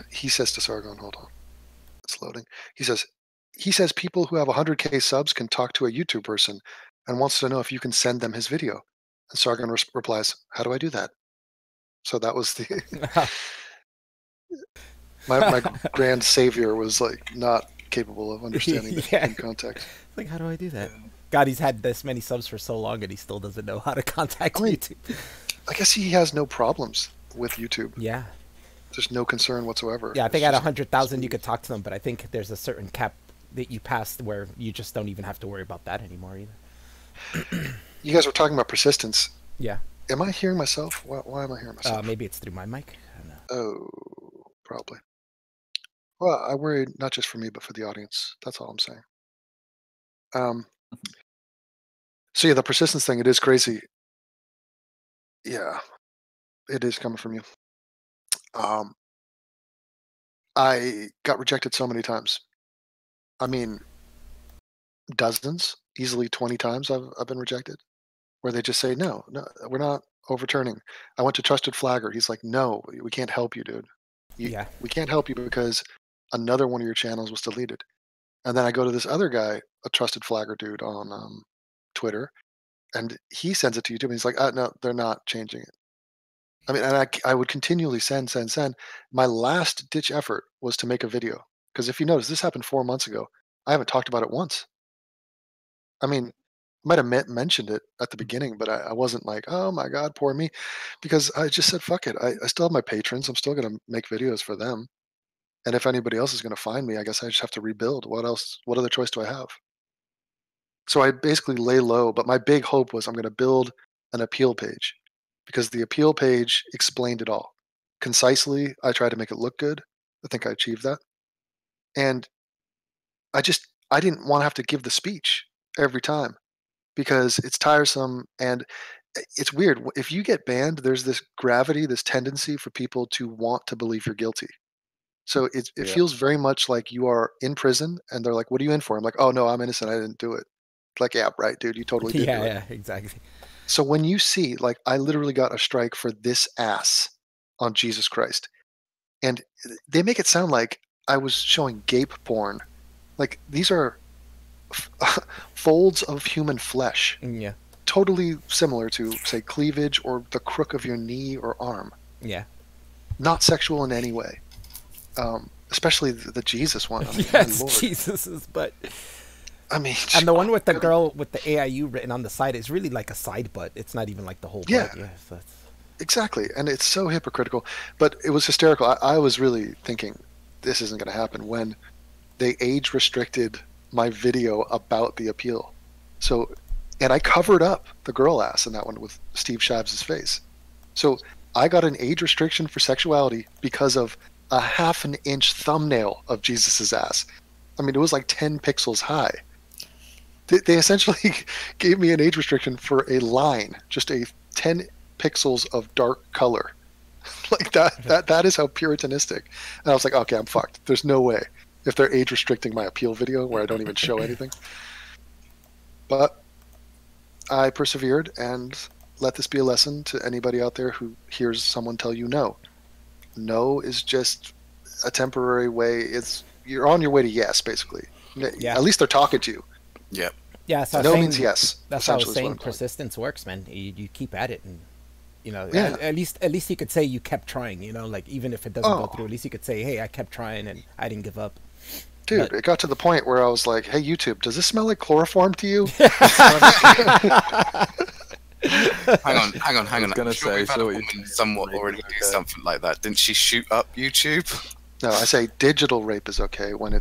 he says to Sargon, hold on, it's loading. He says people who have 100K subs can talk to a YouTube person and wants to know if you can send them his video. And Sargon replies, how do I do that? So that was the my grand savior was like not capable of understanding in context. Like, how do I do that? God, he's had this many subs for so long and he still doesn't know how to contact YouTube. I guess he has no problems with YouTube. Yeah. There's no concern whatsoever. Yeah, I think at 100,000 you could talk to them, but I think there's a certain cap that you passed where you just don't even have to worry about that anymore either. You guys were talking about persistence. Yeah. Am I hearing myself? Why am I hearing myself? Maybe it's through my mic. I don't know. Oh, probably. Well, I worry not just for me, but for the audience. That's all I'm saying. So yeah, the persistence thing, it is crazy. Yeah, it is coming from you. I got rejected so many times. I mean, dozens, easily 20 times I've been rejected, where they just say, no, we're not overturning. I went to Trusted Flagger. He's like, no, we can't help you, dude. We can't help you because another one of your channels was deleted. And then I go to this other guy, a Trusted Flagger dude on Twitter, and he sends it to YouTube, and he's like, no, they're not changing it. I mean, and I would continually send. My last ditch effort was to make a video. Because if you notice, this happened 4 months ago. I haven't talked about it once. I mean, I might have mentioned it at the beginning, but I wasn't like, oh my God, poor me. Because I just said, fuck it. I still have my patrons. I'm still going to make videos for them. And if anybody else is going to find me, I guess I just have to rebuild. What else? What other choice do I have? So I basically lay low. But my big hope was I'm going to build an appeal page. Because the appeal page explained it all. Concisely, I tried to make it look good. I think I achieved that. And I didn't want to have to give the speech every time because it's tiresome and it's weird. If you get banned, there's this gravity, this tendency for people to want to believe you're guilty. So it feels very much like you are in prison and they're like, what are you in for? I'm like, oh no, I'm innocent. I didn't do it. Like, yeah, right, dude, you totally did do it. Yeah, exactly. So when you see, like, I literally got a strike for this ass on Jesus Christ. And they make it sound like I was showing gape porn. Like, these are folds of human flesh. Yeah. Totally similar to, say, cleavage or the crook of your knee or arm. Yeah. Not sexual in any way. Especially the Jesus one. I mean, yes, Jesus's butt. I mean, and the one with the girl with the AIU written on the side is really like a side butt. It's not even like the whole butt. Yeah, so exactly. And it's so hypocritical. But it was hysterical. I was really thinking this isn't going to happen when they age restricted my video about the appeal. So, and I covered up the girl ass in that one with Steve Shabs' face. So I got an age restriction for sexuality because of a 1/2 inch thumbnail of Jesus's ass. I mean, it was like 10 pixels high. They essentially gave me an age restriction for a line, just a 10 pixels of dark color. Like that is how puritanistic. And I was like, okay, I'm fucked. There's no way if they're age restricting my appeal video where I don't even show anything. But I persevered and let this be a lesson to anybody out there who hears someone tell you no. No is just a temporary way. You're on your way to yes, basically. Yeah. At least they're talking to you. Yep. Yeah, so no means yes. That's how I was saying persistence works, man. You keep at it, and You know, Yeah. at least he could say you kept trying. You know, like even if it doesn't go through, at least he could say, hey, I kept trying and I didn't give up. Dude, it got to the point where I was like, hey, YouTube, does this smell like chloroform to you? Hang on. I was gonna say, we've had so a what woman you- somewhat already do something like that. Didn't she shoot up YouTube? No, I say digital rape is okay when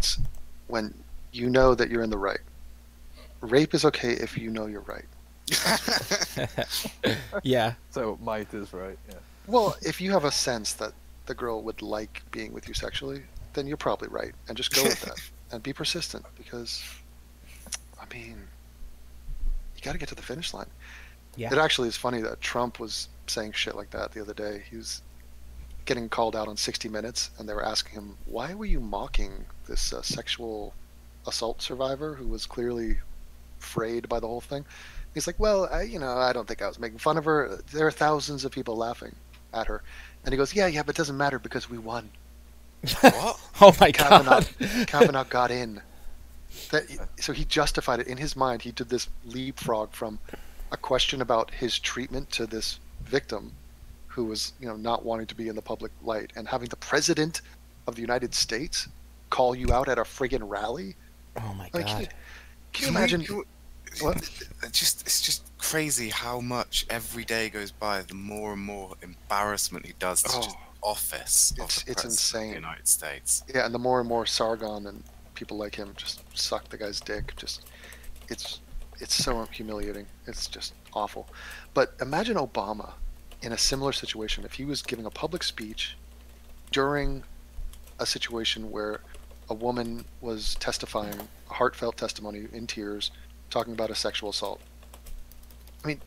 you know that you're in the right. Rape is okay if you know you're right. Yeah. So might is right. Yeah. Well, if you have a sense that the girl would like being with you sexually, then you're probably right, and just go with that and be persistent because, I mean, you got to get to the finish line. Yeah. It actually is funny that Trump was saying shit like that the other day. He was getting called out on 60 Minutes, and they were asking him, why were you mocking this sexual assault survivor who was clearly frayed by the whole thing? He's like, well, I don't think I was making fun of her. There are thousands of people laughing at her. And he goes, yeah, but it doesn't matter because we won. What? Oh my God. Kavanaugh got in. So he justified it in his mind. He did this leapfrog from a question about his treatment to this victim who was, not wanting to be in the public light, and having the president of the United States call you out at a friggin' rally. Oh my Like, God. can you imagine? What? It's just crazy how much every day goes by, the more and more embarrassment he does to just office of the It's President insane. of the United States. Yeah, and the more and more Sargon and people like him just suck the guy's dick. It's so humiliating. It's just awful. But imagine Obama in a similar situation if he was giving a public speech during a situation where a woman was testifying, a heartfelt testimony in tears, talking about a sexual assault. I mean,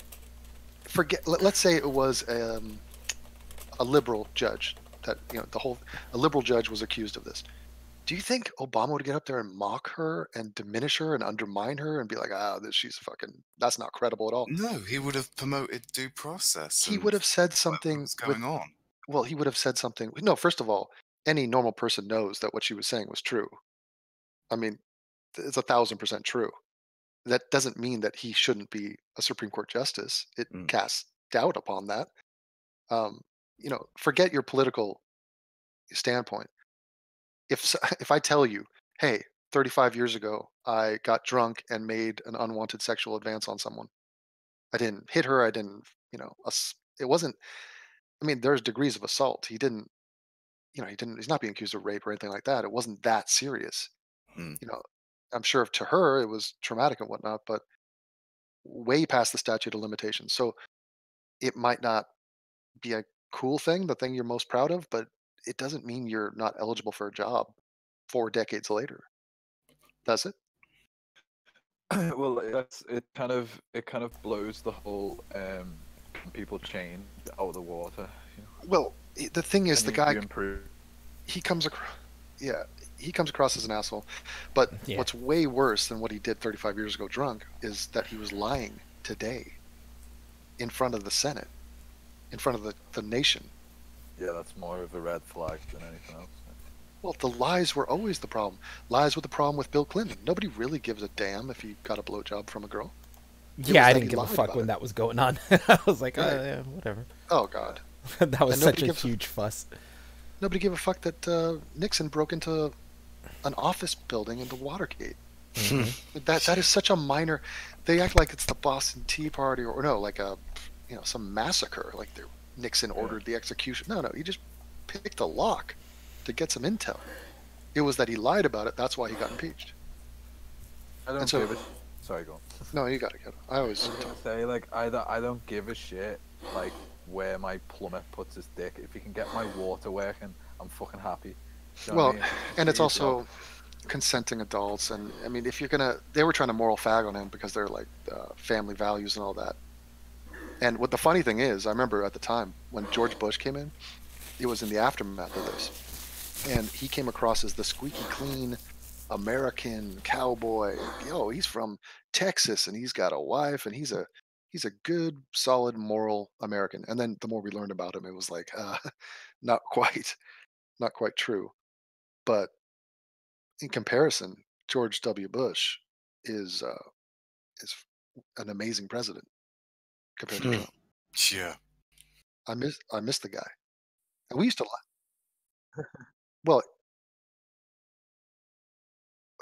let's say it was a liberal judge that a liberal judge was accused of this. Do you think Obama would get up there and mock her and diminish her and undermine her and be like, that's not credible at all? No, he would have promoted due process. He would have said something. What's going on? Well, he would have said something. No, first of all, any normal person knows that what she was saying was true. I mean, it's 1,000% true. That doesn't mean that he shouldn't be a Supreme Court justice. It casts doubt upon that. Forget your political standpoint. If I tell you, hey, 35 years ago, I got drunk and made an unwanted sexual advance on someone. I didn't hit her. I didn't, it wasn't, I mean, there's degrees of assault. He's not being accused of rape or anything like that. It wasn't that serious. I'm sure to her it was traumatic and whatnot, but way past the statute of limitations. So it might not be a cool thing, the thing you're most proud of, but it doesn't mean you're not eligible for a job 4 decades later. Does it? Well, it kind of blows the whole people change out of the water. Well, the thing is, the guy improve. He comes across as an asshole. But what's way worse than what he did 35 years ago drunk is that he was lying today in front of the Senate, in front of the nation. Yeah, that's more of a red flag than anything else. Well, the lies were always the problem. Lies were the problem with Bill Clinton. Nobody really gives a damn if he got a blowjob from a girl. Yeah, I didn't give a fuck when that was going on. I was like, Right. yeah, whatever. Oh, God. That was such a huge fuss. Nobody gave a fuck that Nixon broke into an office building into Watergate. Mm-hmm. That is such a minor. They act like it's the Boston Tea Party or no, like some massacre. Like Nixon ordered the execution. No, he just picked a lock to get some intel. It was that he lied about it. That's why he got impeached. I don't give a. Sorry, go on. No, you gotta get it. I was gonna say I don't give a shit where my plumber puts his dick. If he can get my water working, I'm fucking happy. You know what I mean? And it's also consenting adults. And I mean, if you're gonna, they were trying to moral fag on him because they're like family values and all that. And what the funny thing is, I remember at the time when George Bush came in, it was in the aftermath of this. And he came across as the squeaky clean American cowboy. He's from Texas and he's got a wife and he's a good, solid, moral American. And then the more we learned about him, it was like, not quite true. But in comparison, George W. Bush is an amazing president compared to Trump. Yeah. I miss the guy. And we used to laugh. Well,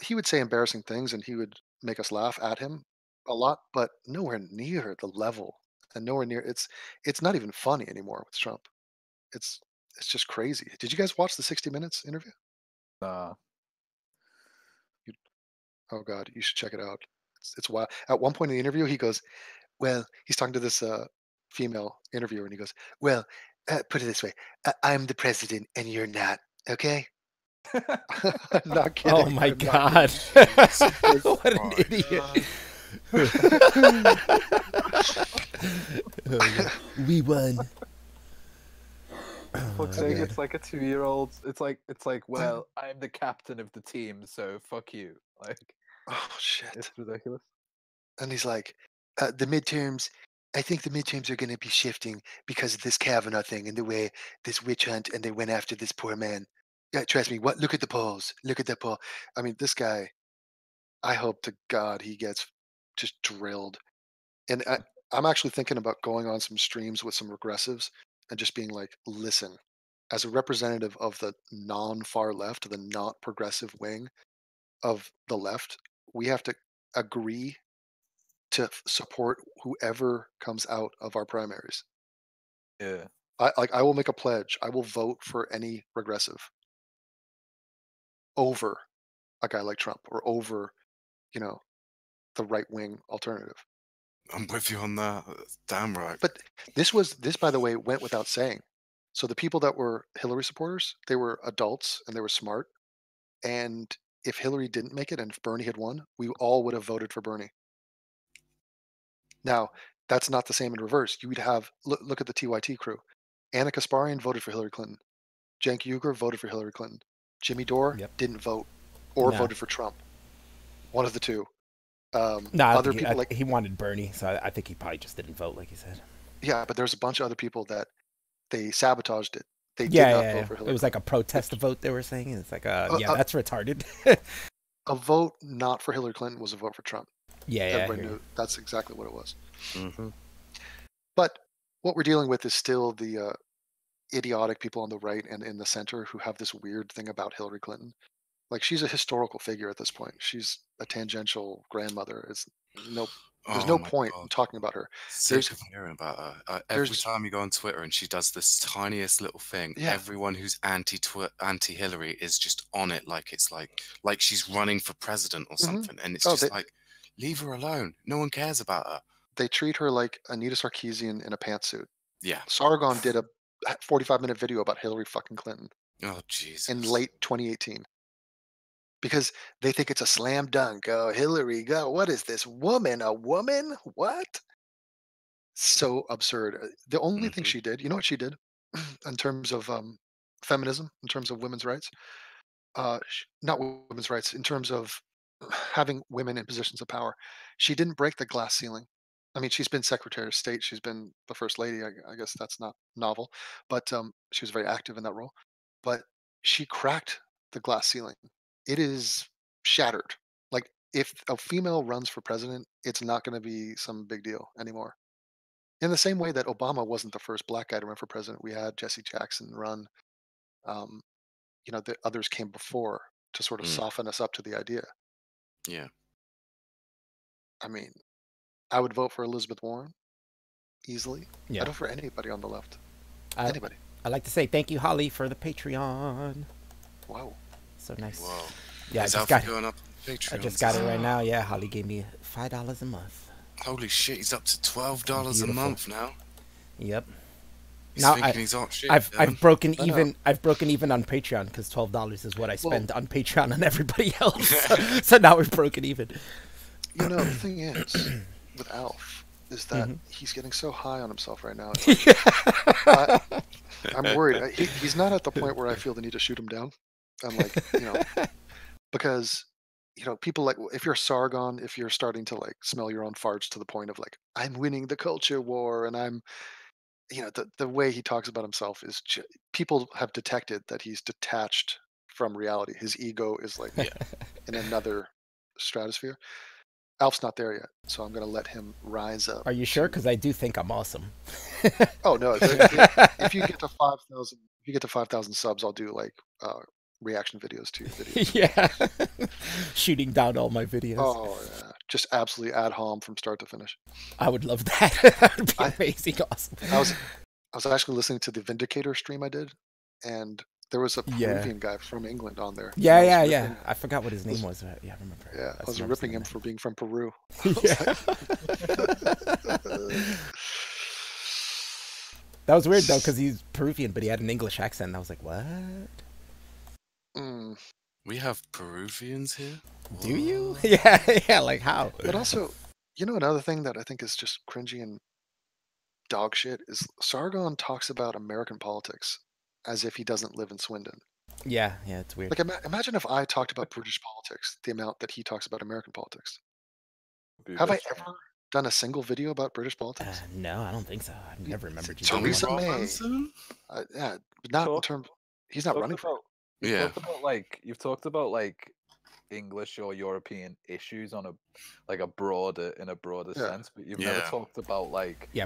he would say embarrassing things and he would make us laugh at him a lot, but nowhere near the level and nowhere near it's not even funny anymore with Trump. It's it's just crazy. Did you guys watch the 60 Minutes interview? Nah. Oh God, you should check it out. It's wild. At one point in the interview, he goes, "Well," he's talking to this female interviewer, and he goes, "Well, put it this way: I'm the president, and you're not. Okay?" I'm not kidding. Oh my I'm God! What an idiot! We won. Fuck's sake, it's like a 2-year-old. It's like, well, I'm the captain of the team, so fuck you. Like, Oh shit! it's ridiculous. And he's like, "The midterms. I think the midterms are going to be shifting because of this Kavanaugh thing and the way this witch hunt, and they went after this poor man. Yeah, trust me. What? Look at the polls. Look at the poll. I mean, this guy. I hope to God he gets just drilled. And I'm actually thinking about going on some streams with some regressives and just being like, listen, as a representative of the non-far left, the not progressive wing of the left, we have to agree to support whoever comes out of our primaries. Yeah. I will make a pledge. I will vote for any progressive over a guy like Trump or over, you know, the right wing alternative. I'm with you on that. That's damn right. But this, by the way, went without saying. So the people that were Hillary supporters, they were adults and they were smart. And if Hillary didn't make it and if Bernie had won, we all would have voted for Bernie. Now, that's not the same in reverse. You would have, look at the TYT crew. Anna Kasparian voted for Hillary Clinton. Cenk Uygur voted for Hillary Clinton. Jimmy Dore didn't vote or voted for Trump. One of the two. Other people he wanted Bernie, so I think he probably just didn't vote, like he said. Yeah, but there's a bunch of other people that they sabotaged it. They did not vote for Hillary. It was like a protest vote, they were saying. It's like, that's retarded. A vote not for Hillary Clinton was a vote for Trump. Yeah, everybody knew that's exactly what it was. Mm-hmm. But what we're dealing with is still the idiotic people on the right and in the center who have this weird thing about Hillary Clinton. Like, she's a historical figure at this point. She's a tangential grandmother. There's no point in talking about her. Sick of hearing about her. Every time you go on Twitter and she does this tiniest little thing, everyone who's anti-Hillary is just on it like it's like she's running for president or something. And it's just like, leave her alone. No one cares about her. They treat her like Anita Sarkeesian in a pantsuit. Yeah. Sargon did a 45-minute video about Hillary fucking Clinton. Oh, Jesus. In late 2018. Because they think it's a slam dunk. Oh, Hillary, go. What is this? Woman? A woman? What? So absurd. The only thing she did, you know what she did in terms of feminism, in terms of women's rights? Not women's rights, in terms of having women in positions of power. She didn't break the glass ceiling. I mean, she's been Secretary of State. She's been the First Lady. I guess that's not novel. But she was very active in that role. But she cracked the glass ceiling. It is shattered. Like, if a female runs for president, it's not going to be some big deal anymore. In the same way that Obama wasn't the first black guy to run for president. We had Jesse Jackson run. The others came before to sort of soften us up to the idea. Yeah. I mean, I would vote for Elizabeth Warren easily. Yeah. I'd vote for anybody on the left. Anybody. I'd like to say thank you, Holly, for the Patreon. Wow. So nice. Wow. Yeah, I just got it right now. Yeah, Holly gave me $5 a month. Holy shit, he's up to $12 a month now. Yep. He's thinking he's hot shit. I've broken even on Patreon because $12 is what I spend on Patreon on everybody else. So now we've broken even. You know, the thing is with Alf is that he's getting so high on himself right now. I'm worried. He's not at the point where I feel the need to shoot him down. I'm like, because, people like, if you're Sargon, if you're starting to like smell your own farts to the point of like, I'm winning the culture war and I'm, the way he talks about himself is people have detected that he's detached from reality. His ego is like in another stratosphere. Alf's not there yet, so I'm gonna let him rise up. Are you sure? Because I do think I'm awesome. Oh no! If you get to 5,000 subs, I'll do like reaction videos to your videos. Yeah, shooting down all my videos. Oh yeah, just absolutely ad hom from start to finish. I would love that. That would be amazing, awesome. I was actually listening to the Vindicator stream I did, and there was a Peruvian guy from England on there. Yeah. I forgot what his name was. Yeah, I remember. Yeah, I was ripping him for being from Peru. Yeah. That was weird though, because he's Peruvian, but he had an English accent. And I was like, what? We have Peruvians here? Do you? Yeah, like how? But also, another thing that I think is just cringy and dog shit is Sargon talks about American politics as if he doesn't live in Swindon. Yeah, it's weird. Like, imagine if I talked about British politics, the amount that he talks about American politics. Have I ever done a single video about British politics? No, I don't think so. I never remembered you. Theresa May. Yeah, not in terms. He's not running for it. You've talked about English or European issues on in a broader sense, but you've never talked about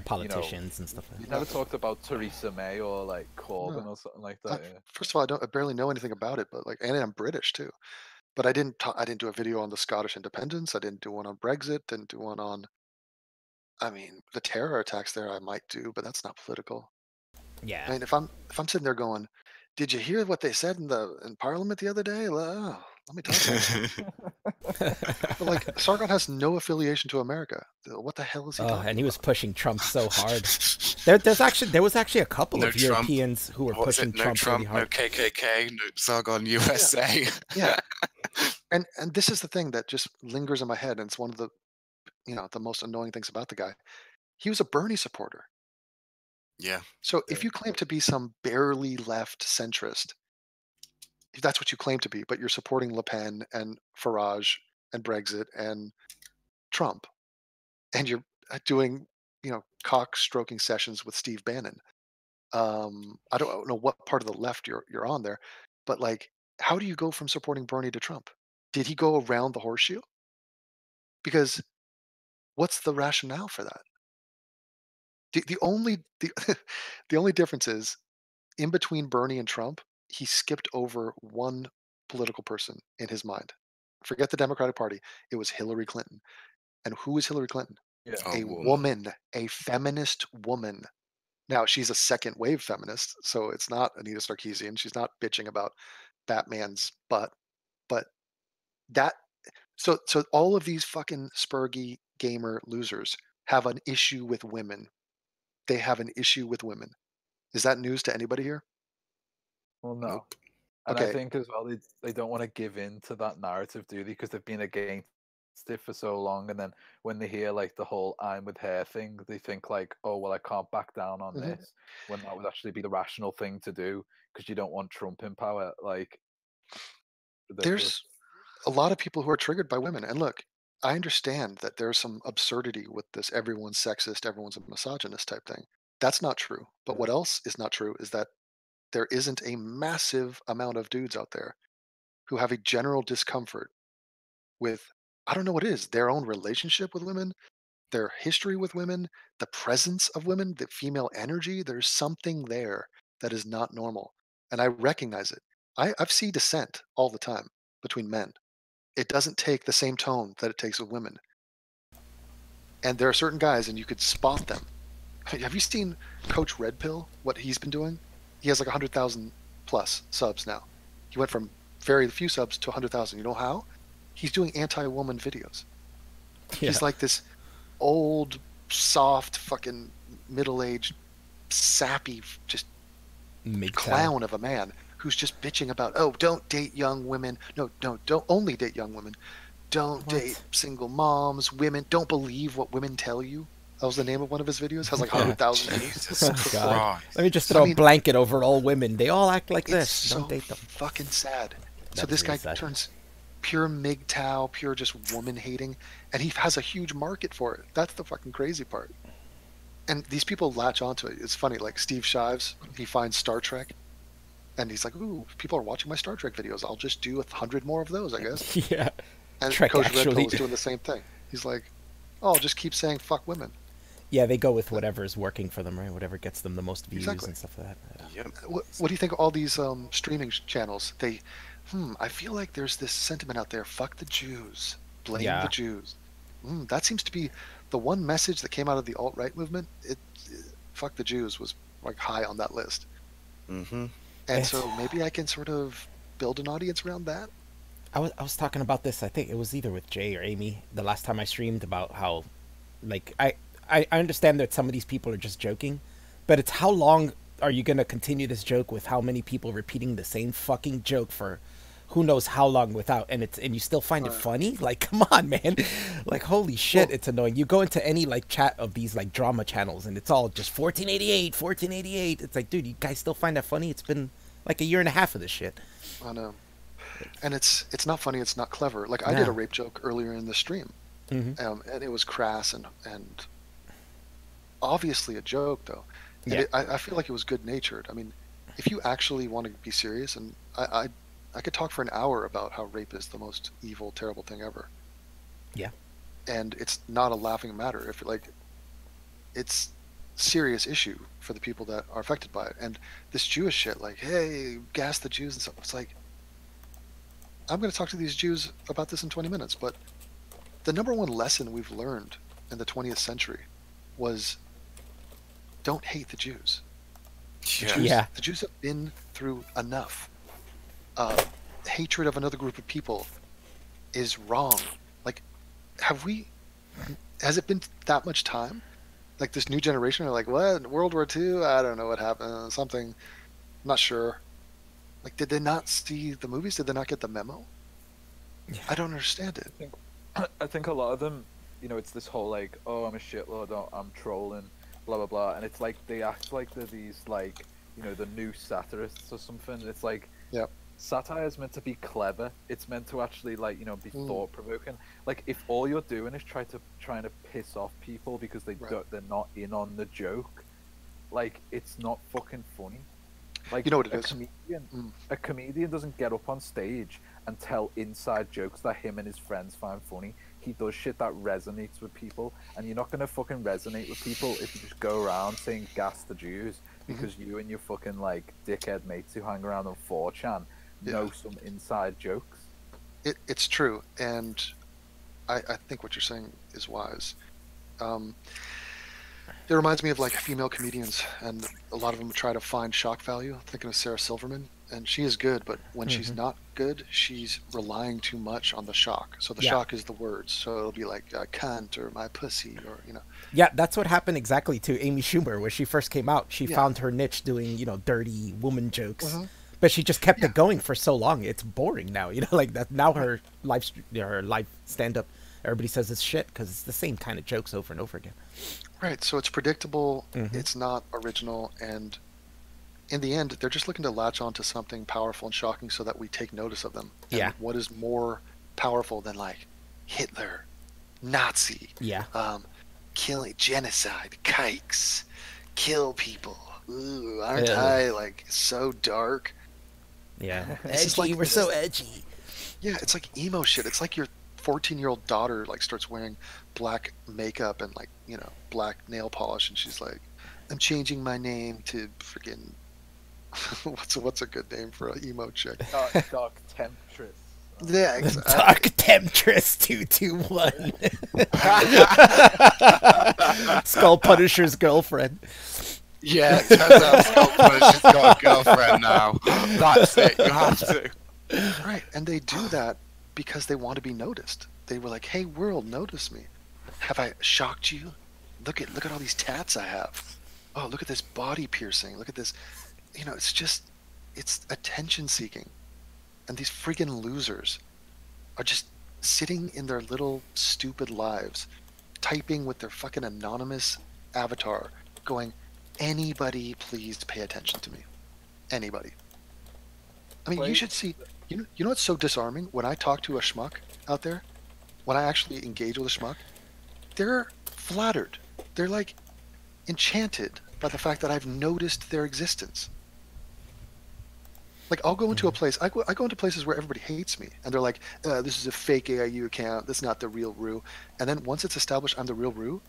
politicians and stuff like that. You've never talked about Theresa May or Corbyn or something like that. First of all, I barely know anything about it, but and I'm British too. But I didn't do a video on the Scottish independence. I didn't do one on Brexit. Didn't do one on. I mean, the terror attacks there I might do, but that's not political. Yeah. I mean, if I'm sitting there going, "Did you hear what they said in Parliament the other day?" Let me talk about it. But Sargon has no affiliation to America. What the hell is he talking and he was about? pushing Trump so hard. There was actually a couple of Europeans who were pushing Trump really hard. No KKK, no Sargon USA. Yeah. And this is the thing that just lingers in my head, and it's one of the the most annoying things about the guy. He was a Bernie supporter. Yeah. So if you claim to be some barely left centrist, if that's what you claim to be, but you're supporting Le Pen and Farage and Brexit and Trump, and you're doing cock stroking sessions with Steve Bannon. I don't know what part of the left you're on there, but how do you go from supporting Bernie to Trump? Did he go around the horseshoe? Because what's the rationale for that? The only difference is, in between Bernie and Trump, he skipped over one political person in his mind. Forget the Democratic Party. It was Hillary Clinton. And who is Hillary Clinton? Yeah. A woman, a feminist woman. Now, she's a second wave feminist, so it's not Anita Sarkeesian. She's not bitching about Batman's butt. But so all of these fucking spurgy gamer losers have an issue with women. They have an issue with women. Is that news to anybody here? Well, no. And I think as well, they don't want to give in to that narrative, do they? Because they've been against it for so long, and then when they hear the whole "I'm with her" thing, they think oh well, I can't back down on this, when that would actually be the rational thing to do, because you don't want Trump in power. There's a lot of people who are triggered by women, and look, I understand that there's some absurdity with this everyone's sexist, everyone's a misogynist type thing. That's not true. But what else is not true is that there isn't a massive amount of dudes out there who have a general discomfort with, I don't know what it is, their own relationship with women, their history with women, the presence of women, the female energy. There's something there that is not normal. And I recognize it. I've seen dissent all the time between men. It doesn't take the same tone that it takes with women. And there are certain guys, and you could spot them. Have you seen Coach Red Pill, what he's been doing? He has 100,000 plus subs now. He went from very few subs to 100,000. You know how? He's doing anti-woman videos. Yeah. He's like this old, soft, fucking middle-aged, sappy, just clown of a man who's just bitching about, don't date young women. No, don't only date young women. Don't date single moms, women. Don't believe what women tell you. That was the name of one of his videos. Has 100,000 views. God. Let me just throw a blanket over all women. They all act like this. Don't date them. Fucking sad. So this guy turns pure MGTOW, pure just woman hating, and he has a huge market for it. That's the fucking crazy part. And these people latch onto it. It's funny, Steve Shives, he finds Star Trek, and he's like, "Ooh, people are watching my Star Trek videos. I'll just do 100 more of those, I guess." Yeah. And Coach Red Pill is doing the same thing. He's like, oh, I'll just keep saying fuck women. Yeah, they go with whatever's working for them, right? Whatever gets them the most views Exactly. and stuff like that. Yeah. Yep. What do you think of all these streaming channels? I feel like there's this sentiment out there, fuck the Jews, blame the Jews. That seems to be the one message that came out of the alt-right movement. Fuck the Jews was like high on that list. Mm-hmm. And so maybe I can sort of build an audience around that. I was talking about this, I think it was either with Jay or Amy, the last time I streamed, about how, like, I understand that some of these people are just joking, but it's how long are you going to continue this joke with how many people repeating the same fucking joke for who knows how long without, and you still find it funny? Like, come on, man. Like, holy shit, it's annoying. You go into any, like, chat of these, like, drama channels, and it's all just 1488. It's like, dude, you guys still find that funny? It's been, like, a year and a half of this shit. I know. And it's not funny, it's not clever. Like, I did a rape joke earlier in the stream, and it was crass and obviously a joke, though. And I feel like it was good-natured. I mean, if you actually want to be serious, and I could talk for an hour about how rape is the most evil, terrible thing ever. Yeah. And it's not a laughing matter. If like, it's serious issue for the people that are affected by it. And this Jewish shit, like, hey, gas the Jews and stuff. It's like, I'm going to talk to these Jews about this in 20 minutes. But the number one lesson we've learned in the 20th century was don't hate the Jews. The Jews have been through enough. Hatred of another group of people is wrong. Like, has it been that much time? Like, this new generation are like, what? World War II? I don't know what happened. Something. I'm not sure. Like, did they not see the movies? Did they not get the memo? Yeah. I don't understand it. I think a lot of them, you know, it's this whole like, oh, I'm a shitlord, I'm trolling, blah, blah, blah. And it's like, they act like they're these, like, you know, the new satirists or something. It's like, satire is meant to be clever. It's meant to actually, like, you know, be thought-provoking. Like, if all you're doing is trying to piss off people because they're not in on the joke, like, it's not fucking funny. Like, you know what it is? A comedian doesn't get up on stage and tell inside jokes that him and his friends find funny. He does shit that resonates with people, and you're not gonna fucking resonate with people if you just go around saying gas the Jews because you and your fucking, like, dickhead mates who hang around on 4chan know some inside jokes. It's true, and I think what you're saying is wise. It reminds me of, like, female comedians, and a lot of them try to find shock value. I'm thinking of Sarah Silverman, and she is good, but when she's not good, she's relying too much on the shock. So the shock is the words, so it'll be like cunt or my pussy or, you know. Yeah, that's what happened exactly to Amy Schumer when she first came out. She found her niche doing, you know, dirty woman jokes. But she just kept it going for so long. It's boring now, you know, like that. Now her live stand-up, everybody says it's shit because it's the same kind of jokes over and over again. Right, so it's predictable, it's not original, and in the end, they're just looking to latch onto something powerful and shocking so that we take notice of them. And what is more powerful than, like, Hitler, Nazi, killing, genocide, kikes, kill people. Ooh, aren't I, like, so dark? Yeah. Edgy, like, we're so edgy. Yeah, it's like emo shit. It's like your 14-year-old daughter, like, starts wearing black makeup and, like, you know, black nail polish, and she's like, I'm changing my name to freaking what's a good name for an emo chick? Dark Temptress. Yeah, exactly. Dark Temptress 221. Skull Punisher's girlfriend. Yeah, it turns out Skull Punisher's got a girlfriend now. That's it, you have to. Right, and they do that because they want to be noticed. They were like, hey, world, notice me. Have I shocked you? Look at all these tats I have. Oh, look at this body piercing. Look at this. You know, it's attention seeking. And these friggin' losers are just sitting in their little stupid lives, typing with their fucking anonymous avatar, going, anybody please pay attention to me. Anybody. I mean, you should see, you know what's so disarming? When I talk to a schmuck out there, when I actually engage with a schmuck, they're flattered. They're, like, enchanted by the fact that I've noticed their existence. Like, I'll go into a place. I go into places where everybody hates me, and they're like, "This is a fake AIU account. This is not the real Rue." And then once it's established I'm the real Rue,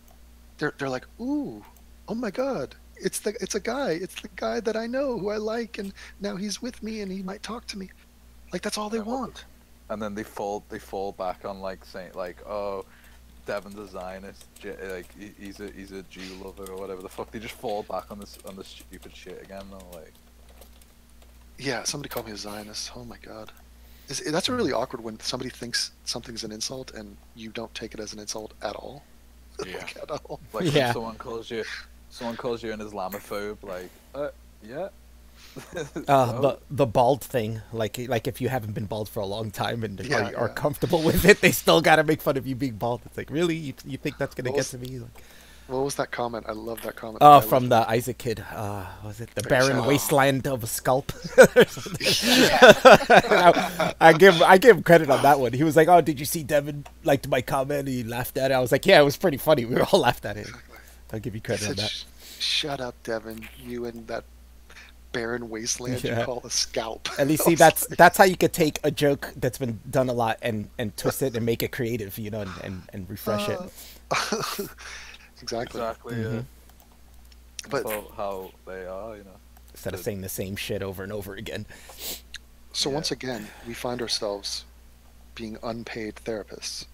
they're like, "Ooh, oh my God, it's a guy. It's the guy that I know, who I like, and now he's with me, and he might talk to me." Like, that's all they want. And then they fall back on like saying like, "Oh, Devin's a Zionist, like he's a Jew lover or whatever the fuck." They just fall back on this stupid shit again. Though, like. Yeah, somebody called me a Zionist. Oh my God. That's really awkward when somebody thinks something's an insult and you don't take it as an insult at all. Yeah. Like, at all. Like Yeah. when someone calls you an Islamophobe, like, yeah. The bald thing, like if you haven't been bald for a long time and Yeah, are yeah. comfortable with it, they still gotta make fun of you being bald. It's like, really, you think that's gonna get to me? Like, What was that comment? I love that comment. oh, I from the Isaac kid. Was it the barren wasteland of a scalp? I give him credit on that one. He was like, "Oh, did you see Devin liked my comment?" And he laughed at it. I was like, "Yeah, it was pretty funny. We all laughed at it." I'll give you credit on that. Shut up, Devin. You and that barren wasteland Yeah. you call a scalp. At least see, that's how you could take a joke that's been done a lot and twist it and make it creative, you know, and refresh it. Exactly. Yeah. But That's how they are, you know. Instead of saying the same shit over and over again. so once again, we find ourselves being unpaid therapists.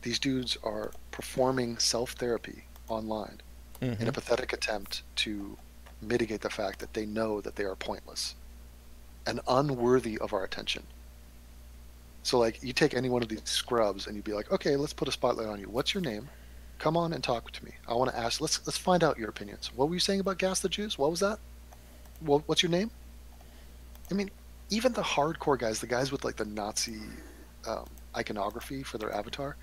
These dudes are performing self-therapy online in a pathetic attempt to mitigate the fact that they know that they are pointless and unworthy of our attention. So, like, you take any one of these scrubs and you'd be like, "Okay, let's put a spotlight on you. What's your name? Come on and talk to me. I want to ask. Let's find out your opinions. What were you saying about gas the Jews? What was that? What's your name?" I mean, even the hardcore guys, the guys with like the Nazi iconography for their avatar,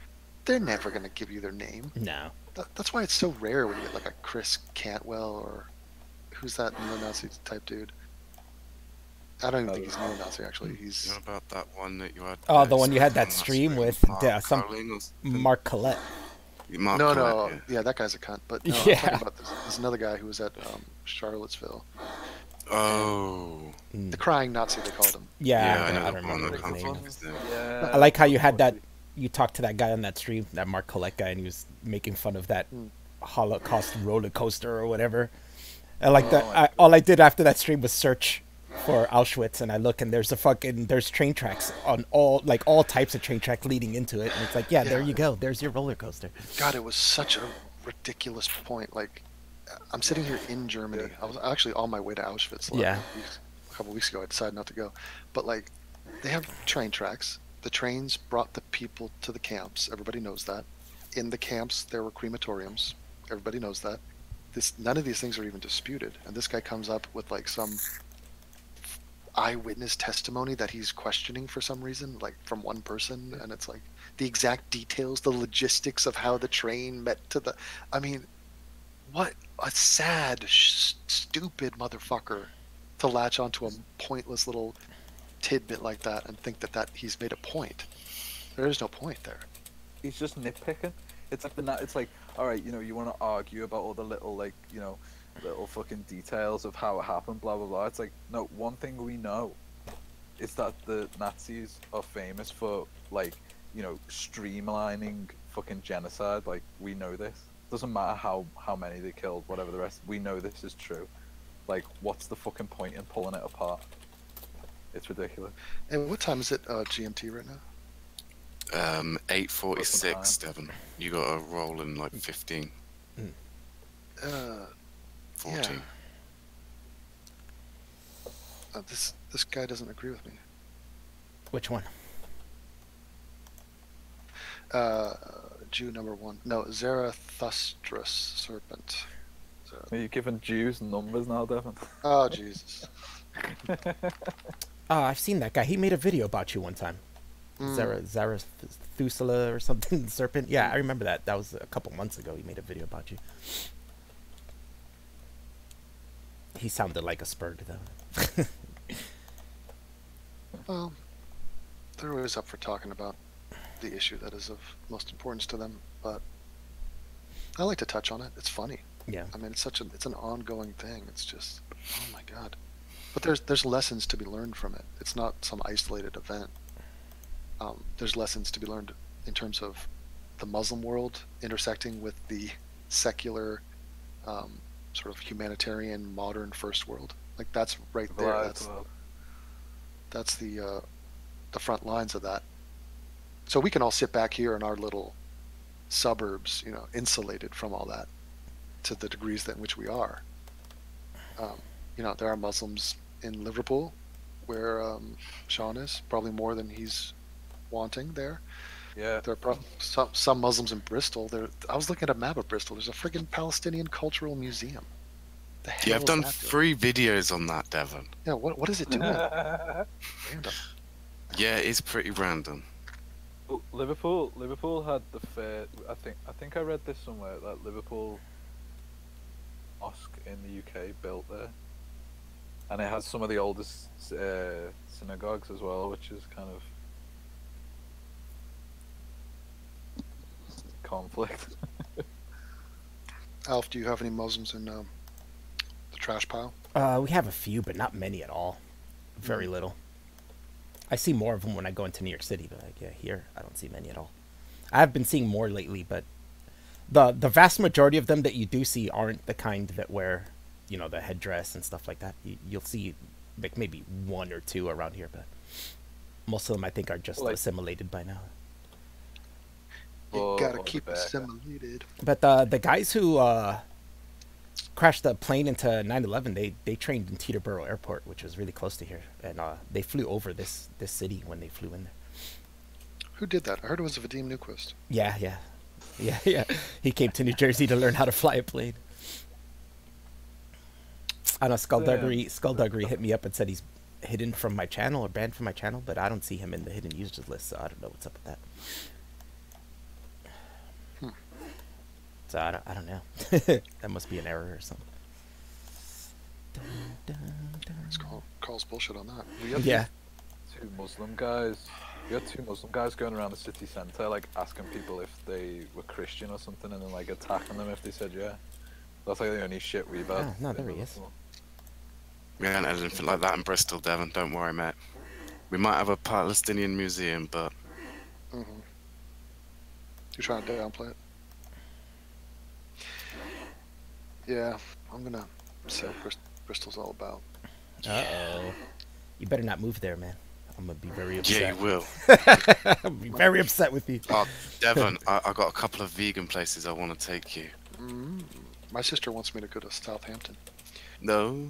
they're never gonna give you their name. No. That's why it's so rare when you get like a Chris Cantwell or who's that neo-Nazi type dude. I don't even think he's neo-Nazi actually. He's You know about that one that you had? Oh, the one you had that stream with Mark Collette. Mark no, Collette, yeah, that guy's a cunt. But no, Yeah. I'm talking about there's another guy who was at Charlottesville. Oh. The crying Nazi, they called him. Yeah, I know I the don't one remember that comes his from name. his name. Yeah. I like how you had that. You talked to that guy on that stream, that Mark Collette guy, and he was making fun of that Holocaust roller coaster or whatever. And like all I did after that stream was search for Auschwitz, and I look, and there's train tracks on all types of train tracks leading into it, and it's like, yeah, there you go, there's your roller coaster. God, it was such a ridiculous point. Like, I'm sitting here in Germany. I was actually on my way to Auschwitz a couple weeks ago. I decided not to go, but like, they have train tracks. The trains brought the people to the camps. Everybody knows that. In the camps, there were crematoriums. Everybody knows that. None of these things are even disputed. And this guy comes up with like some eyewitness testimony that he's questioning for some reason, like from one person, and it's like the exact details, the logistics of how the train met to the. I mean, what a sad, stupid motherfucker to latch onto a pointless little tidbit like that and think that he's made a point. There is no point there. He's just nitpicking. It's like all right, you know, you want to argue about all the little little fucking details of how it happened, blah blah blah. It's like, no, one thing we know is that the Nazis are famous for streamlining fucking genocide. Like, we know this. Doesn't matter how many they killed, whatever the rest. We know this is true. Like, what's the fucking point in pulling it apart? It's ridiculous. And what time is it GMT right now? 8:46, Devon. You got a roll in like 15. 14. Yeah. This guy doesn't agree with me. Which one? Jew number 1. No, Zarathustra's serpent. Are you giving Jews numbers now, Devin? Oh, Jesus. I've seen that guy. He made a video about you one time. Zarathusala or something, serpent. Yeah, I remember that. That was a couple months ago. He made a video about you. He sounded like a Spurg, though. Well, they're always up for talking about the issue that is of most importance to them, but I like to touch on it. It's funny. Yeah. I mean, it's an ongoing thing. It's just, oh my God. But there's lessons to be learned from it. It's not some isolated event. There's lessons to be learned in terms of the Muslim world intersecting with the secular, sort of humanitarian, modern first world. Like that's right there. That's the front lines of that. So we can all sit back here in our little suburbs, insulated from all that, to the degrees that in which we are. There are Muslims in Liverpool, where Sean is, probably more than he's wanting there. Yeah. There are some Muslims in Bristol. I was looking at a map of Bristol. There's a friggin' Palestinian Cultural Museum. The hell Yeah, I've is done that 3 videos on that, Devon. Yeah, what is it doing? Random. Yeah, it is pretty random. Liverpool had the fair. I think I read this somewhere that Liverpool mosque in the UK built there, and it has some of the oldest synagogues as well, which is kind of conflict. Alf, do you have any Muslims in the trash pile? We have a few, but not many at all. Very little. I see more of them when I go into New York City, but here I don't see many at all. I have been seeing more lately, but the vast majority of them that you do see aren't the kind that wear, the headdress and stuff like that. You'll see like maybe 1 or 2 around here, but most of them I think are just assimilated by now. You gotta keep assimilated. But the guys who crashed the plane into 9/11, they trained in Teterboro Airport, which was really close to here, and they flew over this city when they flew in there. Who did that? I heard it was Vadim Newquist. Yeah. He came to New Jersey to learn how to fly a plane. I know Skullduggery hit me up and said he's hidden from my channel or banned from my channel, but I don't see him in the hidden users list, so I don't know what's up with that. So I don't know. That must be an error or something. Calls bullshit on that. Yeah. Two Muslim guys. We had 2 Muslim guys going around the city centre, like asking people if they were Christian or something, and then like attacking them if they said yeah. That's like the only shit we've had. Oh, no, there he is. We haven't had anything like that in Bristol, Devon. Don't worry, mate. We might have a Palestinian museum, but... You're trying to downplay it? Yeah, I'm gonna say what Bristol's all about. Uh-oh. You better not move there, man. I'm gonna be very upset. Yeah, you will. I'll be very upset with you. Oh, Devon, I got a couple of vegan places I want to take you. My sister wants me to go to Southampton. No.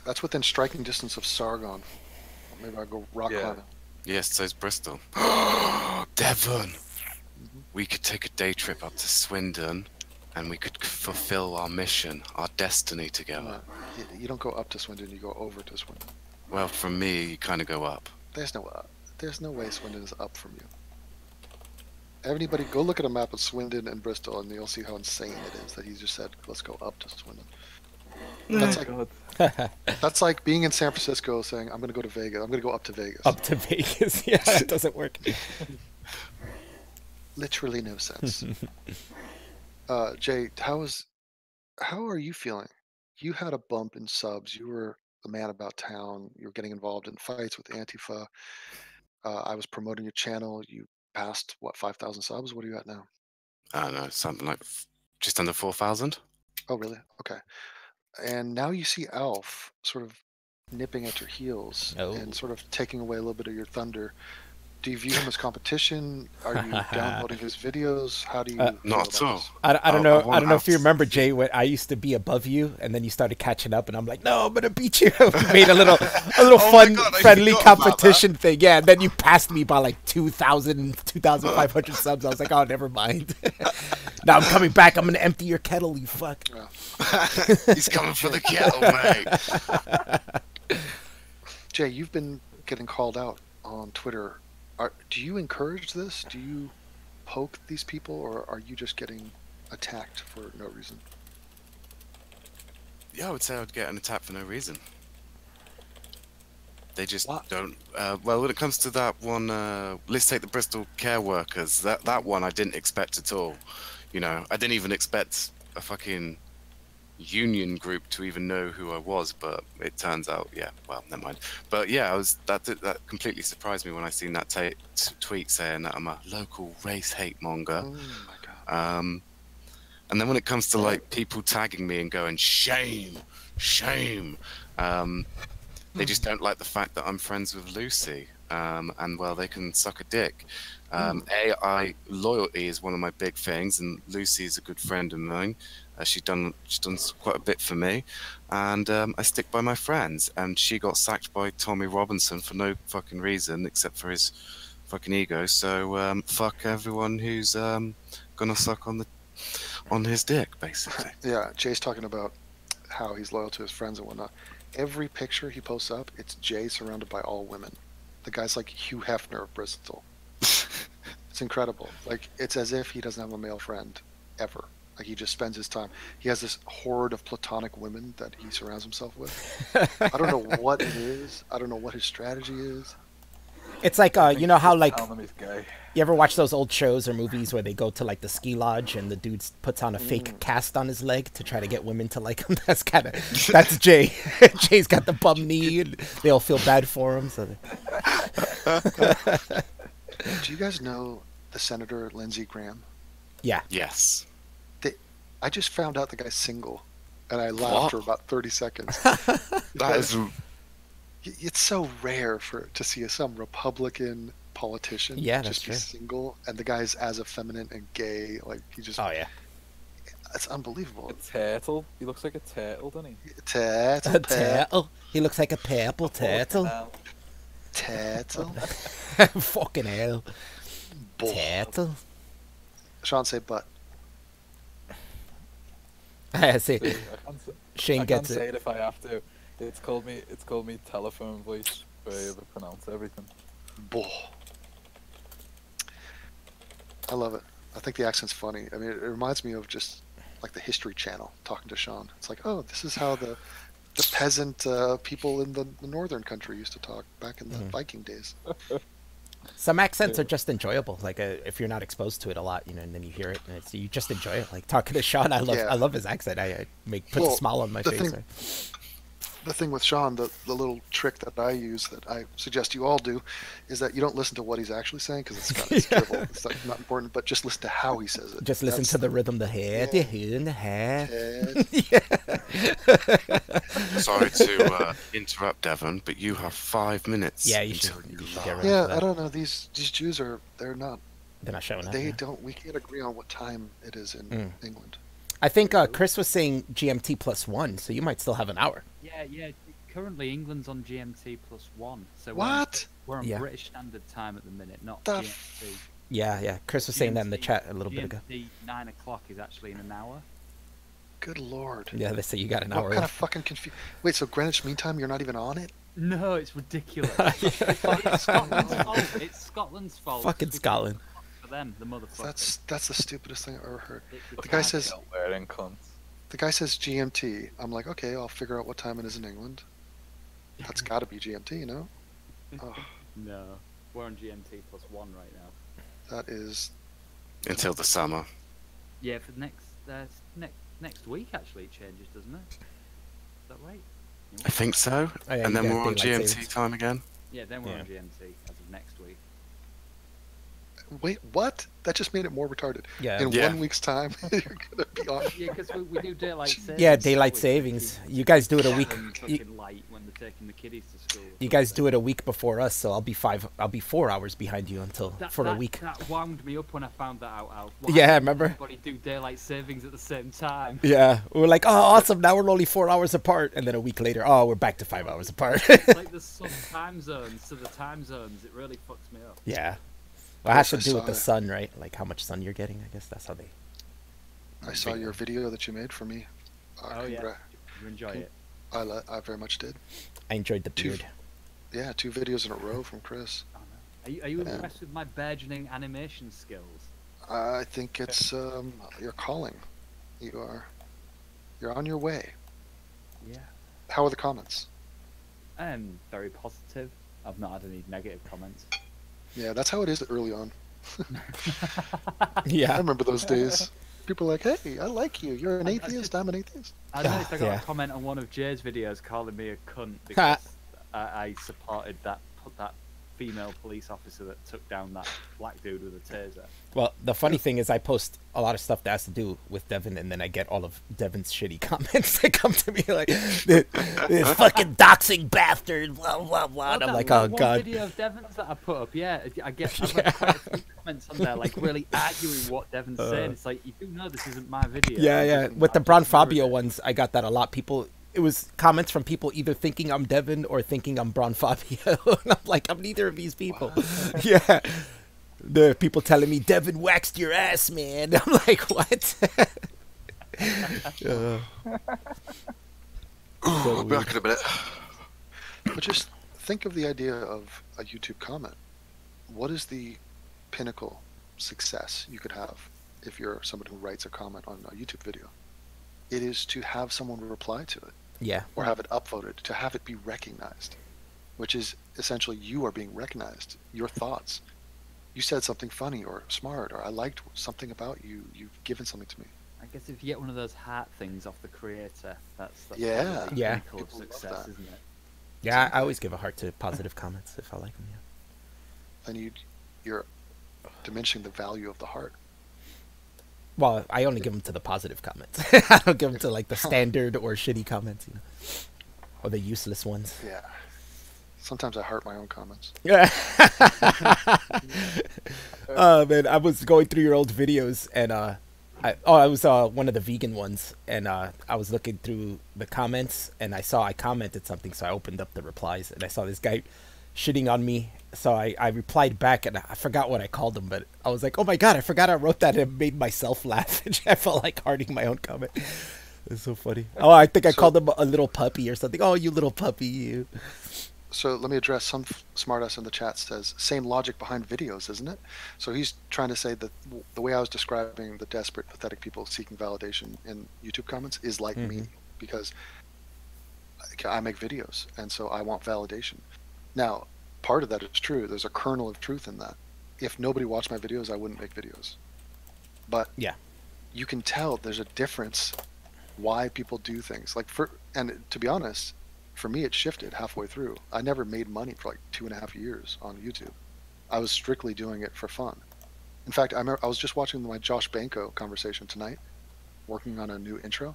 That's within striking distance of Sargon. Maybe I'll go rock climbing. Yes, so's Bristol. Devon! We could take a day trip up to Swindon, and we could fulfill our mission, our destiny together. You don't go up to Swindon, you go over to Swindon. Well, from me, you kind of go up. There's no way Swindon is up from you. Anybody, go look at a map of Swindon and Bristol, and you'll see how insane it is that he just said, let's go up to Swindon. That's like being in San Francisco saying, I'm going to go to Vegas. I'm going to go up to Vegas. Up to Vegas? Yeah, that doesn't work. Literally no sense. Jay, how are you feeling? You had a bump in subs. You were the man about town. You were getting involved in fights with Antifa. I was promoting your channel. You passed, 5,000 subs? What are you at now? I don't know, something like just under 4,000. Oh, really? Okay. And now you see Alf sort of nipping at your heels and sort of taking away a little bit of your thunder. Do you view him as competition? Are you downloading his videos? How do you? Not at all. I don't know. I don't know if you remember, Jay. When I used to be above you, and then you started catching up, and I'm like, "No, I'm gonna beat you." We made a little fun, friendly competition thing. Yeah, and then you passed me by like 2,000, 2,500 subs. I was like, "Oh, never mind." Now I'm coming back. I'm gonna empty your kettle. You fuck. Yeah. He's coming for the kettle, mate. Jay, you've been getting called out on Twitter. Do you encourage this? Do you poke these people, or are you just getting attacked for no reason? Yeah, I would say I'd get an attack for no reason. They just don't. Well, when it comes to that one, let's take the Bristol care workers. That one I didn't expect at all. You know, I didn't even expect a fucking union group to even know who I was, but it turns out, yeah, well, never mind. But yeah, that completely surprised me when I seen that tweet saying that I'm a local race hate monger. Oh my god. And then when it comes to like people tagging me and going shame, they just don't like the fact that I'm friends with Lucy, and well, they can suck a dick. Loyalty is one of my big things, and Lucy is a good friend of mine. She's done quite a bit for me, and I stick by my friends. And she got sacked by Tommy Robinson for no fucking reason except for his fucking ego. So fuck everyone who's gonna suck on his dick, basically. Yeah, Jay's talking about how he's loyal to his friends and whatnot. Every picture he posts up, it's Jay surrounded by all women. The guy's like Hugh Hefner of Bristol. It's incredible. Like, it's as if he doesn't have a male friend ever. Like, he just spends his time. He has this horde of platonic women that he surrounds himself with. I don't know what it is. I don't know what his strategy is. It's like, you know how, like, Guy. you ever watch those old shows or movies where they go to, like, the ski lodge and the dude puts on a fake cast on his leg to try to get women to like him? That's Jay. Jay's got the bum knee, and they all feel bad for him. So Do you guys know the Senator Lindsey Graham? Yeah. Yes. I just found out the guy's single, and I laughed for about 30 seconds. That is... It's so rare to see some Republican politician just be single, and the guy's as effeminate and gay. Like, he just... Oh, yeah. It's unbelievable. A turtle. He looks like a turtle, doesn't he? A turtle. He looks like a purple turtle. Turtle. Fucking hell. Turtle. Sean, say butt. I see. Shane gets I can't say it if I have to. It's called me telephone voice for you to pronounce everything. Boh. I love it. I think the accent's funny. I mean, it reminds me of just like the History Channel talking to Sean. It's like, oh, this is how the peasant people in the northern country used to talk back in the Viking days. Some accents are just enjoyable. Like if you're not exposed to it a lot, you know, and then you hear it, and you just enjoy it. Like talking to Sean, I love his accent. I puts a smile on my face. The thing with Sean, the little trick that I use that I suggest you all do, is that you don't listen to what he's actually saying because it's trivial. It's not important, but just listen to how he says it. Just listen to the rhythm, the head, the hoon, the head. Sorry to interrupt, Devon, but you have 5 minutes. Yeah, you should get ready Yeah, for that. I don't know. These Jews they're not showing up. We can't agree on what time it is in England. I think Chris was saying GMT +1, so you might still have an hour. Yeah. Currently, England's on GMT +1. So what? We're on British Standard Time at the minute, not the GMT. Yeah. Chris was saying that in the chat a little bit ago. GMT 9 o'clock is actually in an hour. Good lord. Yeah, they say you got an hour. What kind of fucking confused? Wait, so Greenwich Mean Time, you're not even on it? No, it's ridiculous. It's Scotland's fault. It's Scotland's fault. Fucking Scotland. For them, the motherfuckers. That's the stupidest thing I've ever heard. The guy says GMT. I'm like, okay, I'll figure out what time it is in England. That's got to be GMT, no? Oh. No, we're on GMT +1 right now. That is until the summer. Yeah, for next week actually it changes, doesn't it? Is that right? I think so. Oh, yeah, and then we're on GMT savings. time again. Yeah, then we're on GMT as of next week. Wait, what? That just made it more retarded. Yeah. In 1 week's time, you're gonna be on. Yeah, because we do daylight savings. Yeah, daylight savings. You guys do it a week. Light when they're taking the kiddies to school. You guys do it a week before us, so I'll be 4 hours behind you for a week. That wound me up when I found that out. Why yeah, remember? Everybody do daylight savings at the same time. Yeah, we were like, oh, awesome! Now we're only 4 hours apart, and then a week later, oh, we're back to 5 hours apart. It's like there's some time zones to the time zones. It really fucks me up. Yeah. Well, it has to do with the sun, right? Like how much sun you're getting. I guess that's how they. I saw your video that you made for me. Oh yeah. You enjoy it? I very much did. I enjoyed the beard. 2 videos in a row from Chris. Oh, no. Are you impressed with my burgeoning animation skills? I think it's your calling. You're on your way. Yeah. How are the comments? Very positive. I've not had any negative comments. Yeah, that's how it is early on. Yeah. I remember those days. people are like, hey, I like you. You're an atheist. I'm an atheist. I noticed I got Yeah. a comment on one of Jay's videos calling me a cunt because I supported that female police officer that took down that black dude with a taser. Well, the funny thing is I post a lot of stuff that has to do with Devin, and then I get all of Devin's shitty comments that come to me like, this fucking doxing bastard, blah, blah, blah. And I'm like, oh, one God. video of Devin's that I put up, I've had quite a few comments on there, like, really arguing what Devin's saying. It's like, you do know this isn't my video. Yeah. With the Bron Fabio ones, I got that a lot. It was comments from people either thinking I'm Devin or thinking I'm Bron Fabio. And I'm like, I'm neither of these people. Wow. Yeah. The people telling me, Devin waxed your ass, man. I'm like, what? So back in a minute. But just think of the idea of a YouTube comment. What is the pinnacle success you could have if you're somebody who writes a comment on a YouTube video? It is to have someone reply to it. Yeah. Or have it upvoted, to have it be recognized, which is essentially you are being recognized. Your thoughts. You said something funny or smart, or I liked something about you. You've given something to me. I guess if you get one of those heart things off the creator, that's yeah. The pinnacle of success, isn't it? Yeah, I always give a heart to positive comments if I like them. Yeah. Then you're diminishing the value of the heart. Well, I only give them to the positive comments. I don't give them to like the standard or shitty comments, or the useless ones. Yeah. Sometimes I heart my own comments. Yeah. Man, I was going through your old videos, and I was one of the vegan ones, and I was looking through the comments, and I commented something, so I opened up the replies, and I saw this guy shitting on me. So I replied back, and I forgot what I called him, but I was like, oh my God, I forgot I wrote that, and it made myself laugh. And I felt like hearting my own comment. It's so funny. Oh, I think I called him a little puppy or something. Oh, you little puppy, you. So let me address some smartass in the chat says, same logic behind videos, isn't it? So he's trying to say that the way I was describing the desperate, pathetic people seeking validation in YouTube comments is like me, because I make videos, and so I want validation. Now, part of that is true. There's a kernel of truth in that. If nobody watched my videos, I wouldn't make videos. But yeah, you can tell there's a difference why people do things. And to be honest, for me, it shifted halfway through. I never made money for like 2.5 years on YouTube. I was strictly doing it for fun. In fact, I was just watching my Josh Banco conversation tonight, working on a new intro.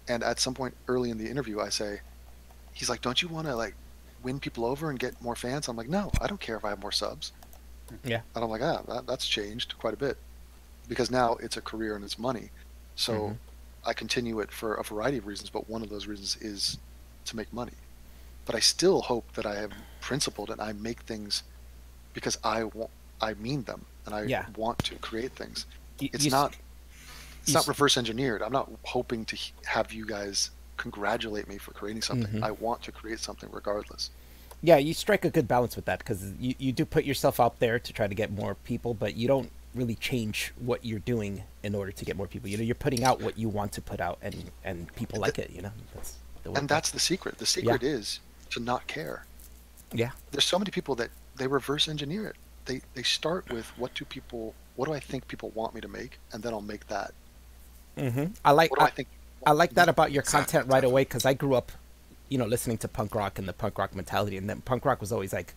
And at some point early in the interview, I say, he's like, don't you want to like win people over and get more fans? I'm like, no, I don't care if I have more subs. Yeah. And I'm like, that's changed quite a bit, because now it's a career and it's money. So I continue it for a variety of reasons, but one of those reasons is to make money. But I still hope that I am principled and I make things because I mean them, and I want to create things. It's not reverse engineered. I'm not hoping to have you guys congratulate me for creating something. I want to create something regardless. Yeah, you strike a good balance with that, because you do put yourself out there to try to get more people, but you don't really change what you're doing in order to get more people. You're putting out what you want to put out, and people like it. That's the secret. The secret is to not care. Yeah. There's so many people that they reverse engineer it. They start with what do I think people want me to make, and then I'll make that. I like that about your content right away, because I grew up, listening to punk rock and the punk rock mentality, and then punk rock was always like,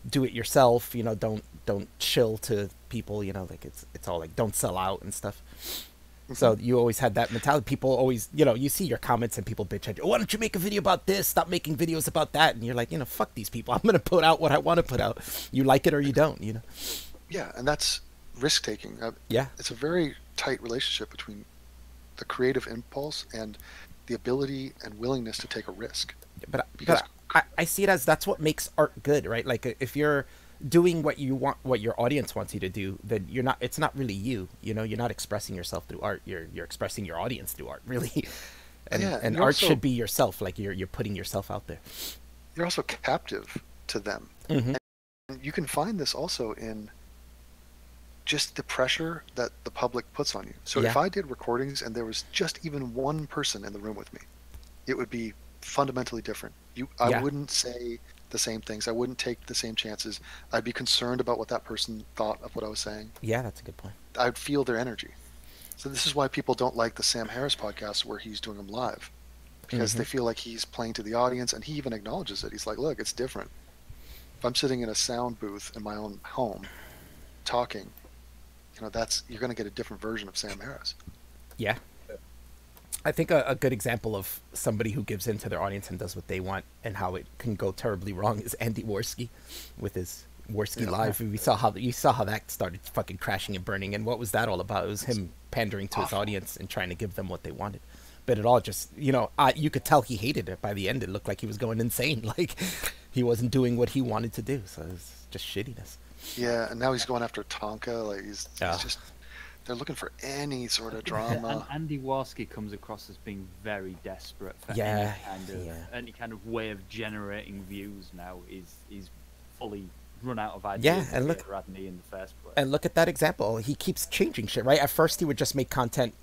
do it yourself, don't chill to people, like it's all like, don't sell out and stuff. So you always had that mentality. People always, you see your comments and people bitch at you. Why don't you make a video about this? Stop making videos about that. And you're like, fuck these people. I'm going to put out what I want to put out. You like it or you don't, Yeah, and that's risk taking. Yeah. It's a very tight relationship between the creative impulse and the ability and willingness to take a risk. But I see it as that's what makes art good, right? Like if you're doing what you want, what your audience wants you to do, then it's not really you, you're not expressing yourself through art. You're expressing your audience through art, really. And art should be yourself. Like you're putting yourself out there. You're also captive to them. And you can find this also in just the pressure that the public puts on you. So if I did recordings and there was just even one person in the room with me, it would be fundamentally different. I wouldn't say the same things. I wouldn't take the same chances. I'd be concerned about what that person thought of what I was saying. Yeah, that's a good point. I'd feel their energy. So this is why people don't like the Sam Harris podcast where he's doing them live, because they feel like he's playing to the audience, and he even acknowledges it. He's like, look, it's different. If I'm sitting in a sound booth in my own home talking, you're going to get a different version of Sam Harris. Yeah. I think a good example of somebody who gives in to their audience and does what they want and how it can go terribly wrong is Andy Worski with his Worski Live. You saw how that started fucking crashing and burning. And what was that all about? It was him pandering to his audience and trying to give them what they wanted. But it all just, you could tell he hated it. By the end, it looked like he was going insane. Like he wasn't doing what he wanted to do. So it was just shittiness. Yeah, and now he's going after Tonka. Like he's just, they're looking for any sort of drama. And Andy Warski comes across as being very desperate for any kind of way of generating views. Now he's fully run out of ideas. Yeah, and look, Radney in the first place. And look at that example. He keeps changing shit, right? At first, he would just make content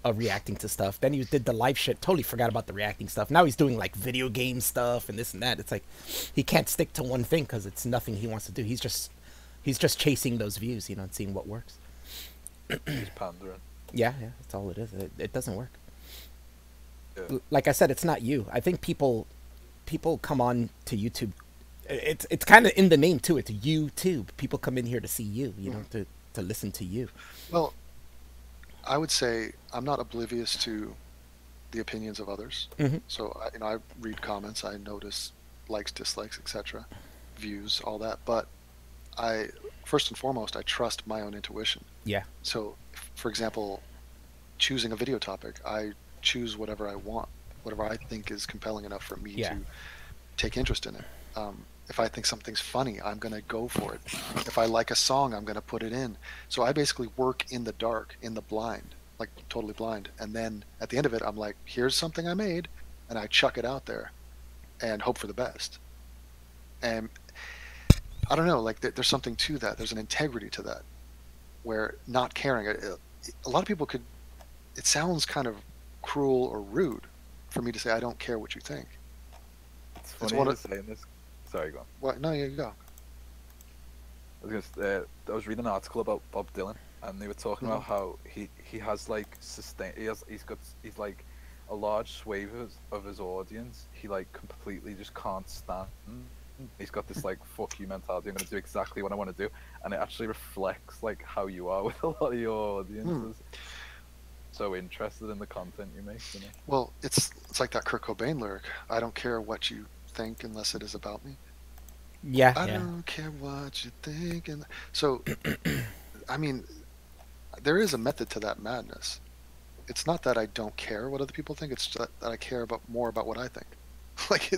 reacting to stuff. Then he did the live shit. Totally forgot about the reacting stuff. Now he's doing like video game stuff and this and that. It's like he can't stick to one thing because it's nothing he wants to do. He's just chasing those views, and seeing what works. He's pandering. Yeah, that's all it is. It doesn't work. Yeah. Like I said, it's not you. I think people come on to YouTube. It's kind of in the name too. It's YouTube. People come in here to see you, to listen to you. Well, I would say I'm not oblivious to the opinions of others. So I read comments, I notice likes, dislikes, etc., views, all that. But first and foremost, I trust my own intuition. Yeah. So, for example, choosing a video topic, I choose whatever I want, whatever I think is compelling enough for me to take interest in it. If I think something's funny, I'm going to go for it. If I like a song, I'm going to put it in. So I basically work in the dark, in the blind, like totally blind. And then at the end of it, I'm like, here's something I made, and I chuck it out there and hope for the best. And I don't know, like there's something to that. There's an integrity to that, where not caring. A lot of people it sounds kind of cruel or rude for me to say I don't care what you think. It's funny you're saying this. Sorry, go on. What? No, you go. I was reading an article about Bob Dylan, and they were talking about how he has like he's like a large swathe of his audience. He like completely just can't stand. He's got this like fuck you mentality. I'm gonna do exactly what I want to do, and it actually reflects like how you are with a lot of your audiences. So interested in the content you make. Well, it's like that Kurt Cobain lyric. I don't care what you think unless it is about me. Yeah. I don't care what you think. And so, I mean, there is a method to that madness. It's not that I don't care what other people think. It's that I care more about what I think. Like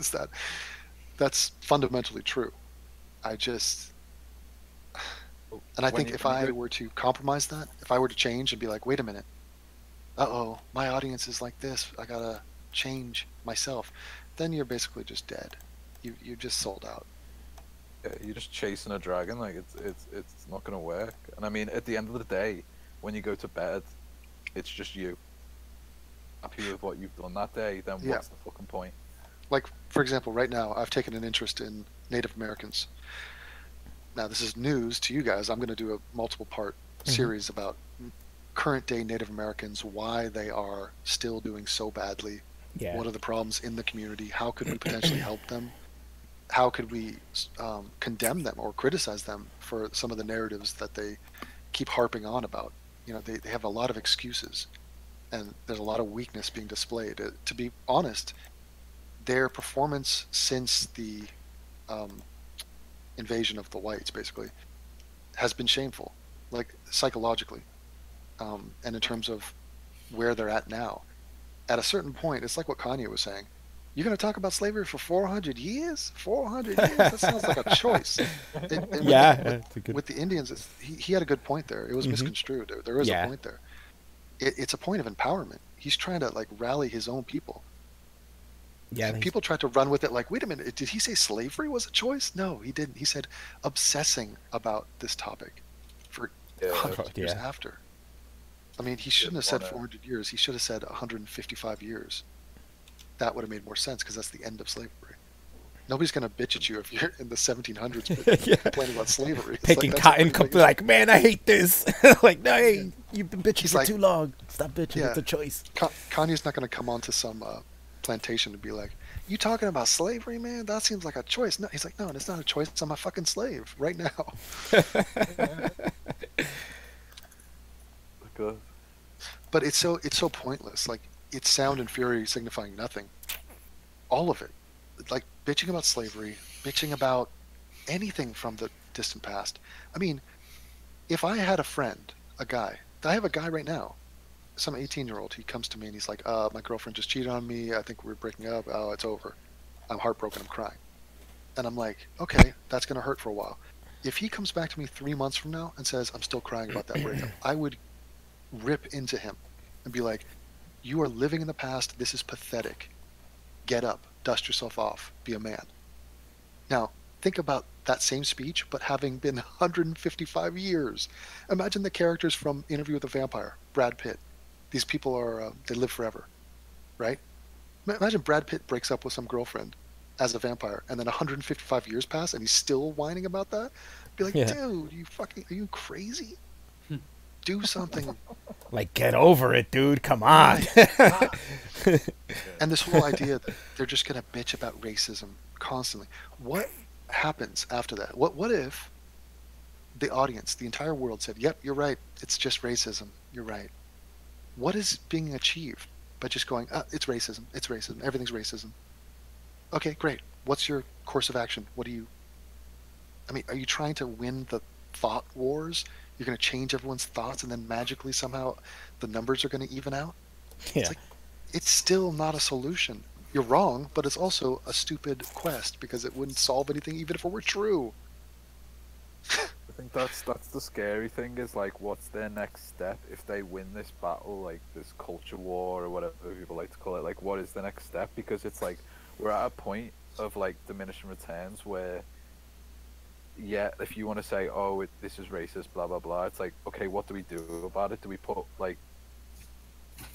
that's fundamentally true. And I think if I were to compromise that, if I were to change and be like, wait a minute, my audience is like this, I gotta change myself, then you're basically just dead. You just sold out. Yeah, you're just chasing a dragon. Like it's not gonna work. And I mean, at the end of the day, when you go to bed, it's just you. Happy with what you've done that day, then what's the fucking point? Like, for example, right now, I've taken an interest in Native Americans. Now, this is news to you guys. I'm going to do a multiple-part series about current-day Native Americans, why they are still doing so badly, what are the problems in the community, how could we potentially help them, how could we condemn them or criticize them for some of the narratives that they keep harping on about. They have a lot of excuses, and there's a lot of weakness being displayed. To be honest, their performance since the invasion of the whites, basically, has been shameful, like psychologically, and in terms of where they're at now. At a certain point, it's like what Kanye was saying. You're going to talk about slavery for 400 years? 400 years? That sounds like a choice. With the Indians, he had a good point there. It was misconstrued. There is a point there. It's a point of empowerment. He's trying to like rally his own people. Yeah, people tried to run with it like, wait a minute, did he say slavery was a choice? No, he didn't. He said obsessing about this topic for 100 years after. I mean, he shouldn't have said 400 years. He should have said 155 years. That would have made more sense because that's the end of slavery. Nobody's gonna bitch at you if you're in the 1700s Yeah. complaining about slavery. It's Picking like, that's cotton, a pretty big like, man, I hate this. Like, no, hey, you've been bitching He's for like- too long. Stop bitching. Yeah. It's a choice. Kanye's not gonna come onto some plantation and be like, "You talking about slavery, man? That seems like a choice." No, he's like, "No, it's not a choice. I'm a fucking slave right now." Good. But it's so pointless. Like, it's sound and fury signifying nothing. All of it, like bitching about slavery, bitching about anything from the distant past. I mean, if I had a friend, a guy, I have a guy right now, some 18-year-old. He comes to me and he's like, "My girlfriend just cheated on me. I think we're breaking up. Oh, it's over. I'm heartbroken. I'm crying." And I'm like, "Okay, that's gonna hurt for a while." If he comes back to me 3 months from now and says, "I'm still crying about that breakup," I would rip into him and be like, "You are living in the past. This is pathetic. Get up, dust yourself off, be a man." Now, think about that same speech, but having been 155 years. Imagine the characters from Interview with a Vampire, Brad Pitt. These people are, they live forever, right? Imagine Brad Pitt breaks up with some girlfriend as a vampire, and then 155 years pass, and he's still whining about that. Be like, Yeah. dude, are you crazy? Do something. Like, get over it, dude. Come on. And this whole idea that they're just going to bitch about racism constantly. What happens after that? What if the audience, the entire world said, "Yep, you're right. It's just racism. You're right." What is being achieved by just going, "It's racism. It's racism. Everything's racism." Okay, great. What's your course of action? Are you trying to win the thought wars? You're going to change everyone's thoughts and then magically somehow the numbers are going to even out? Yeah. It's still not a solution. You're wrong, but it's also a stupid quest because it wouldn't solve anything even if it were true. I think that's the scary thing is like, what's their next step if they win this battle, like this culture war or whatever people like to call it? Like, what is the next step? Because it's like we're at a point of like diminishing returns where, yeah, if you want to say, "Oh, this is racist," blah blah blah, it's like, okay, what do we do about it? Do we put like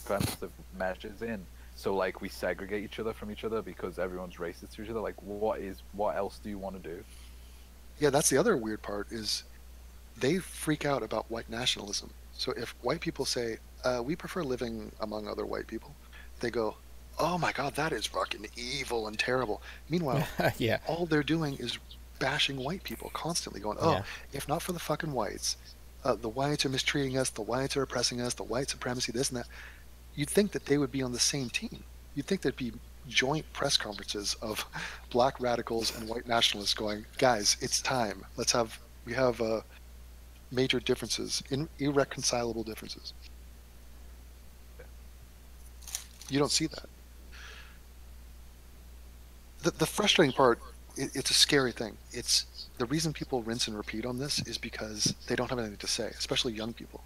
preventive measures in? So like we segregate each other from each other because everyone's racist to each other? Like, what else do you want to do? Yeah, that's the other weird part is they freak out about white nationalism. So if white people say, "We prefer living among other white people," they go, "Oh my God, that is fucking evil and terrible." Meanwhile, Yeah. all they're doing is bashing white people constantly, going, "Oh, Yeah. if not for the fucking whites, the whites are mistreating us, the whites are oppressing us, the white supremacy, this and that." You'd think that they would be on the same team. You'd think there'd be joint press conferences of black radicals and white nationalists going, "Guys, it's time. We have major differences, irreconcilable differences." You don't see that. The frustrating part, it's a scary thing. It's the reason people rinse and repeat on this is because they don't have anything to say, especially young people.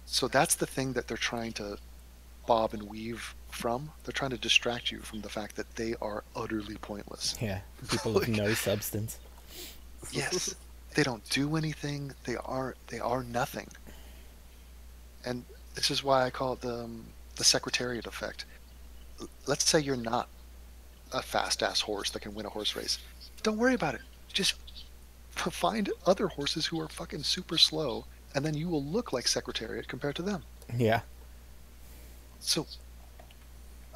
So that's the thing that they're trying to bob and weave from. They're trying to distract you from the fact that they are utterly pointless. Yeah. People of no substance. Yes, they don't do anything. They are nothing. And this is why I call it the secretariat effect. Let's say you're not a fast ass horse that can win a horse race. Don't worry about it. Just find other horses who are fucking super slow, and then you will look like secretariat compared to them. Yeah. So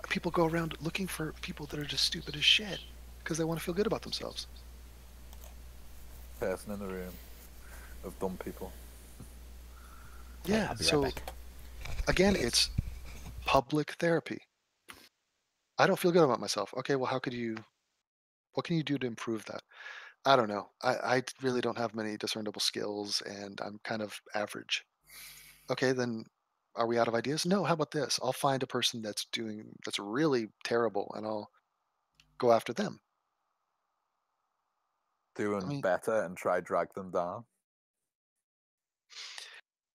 people go around looking for people that are just stupid as shit because they want to feel good about themselves. Person in the room of dumb people. Yeah, I'll be so right back. again, it's public therapy. I don't feel good about myself. Okay, well, what can you do to improve that? I don't know. I really don't have many discernible skills and I'm kind of average. Okay, then are we out of ideas? No, how about this? I'll find a person that's really terrible and I'll go after them. Doing better and try drag them down.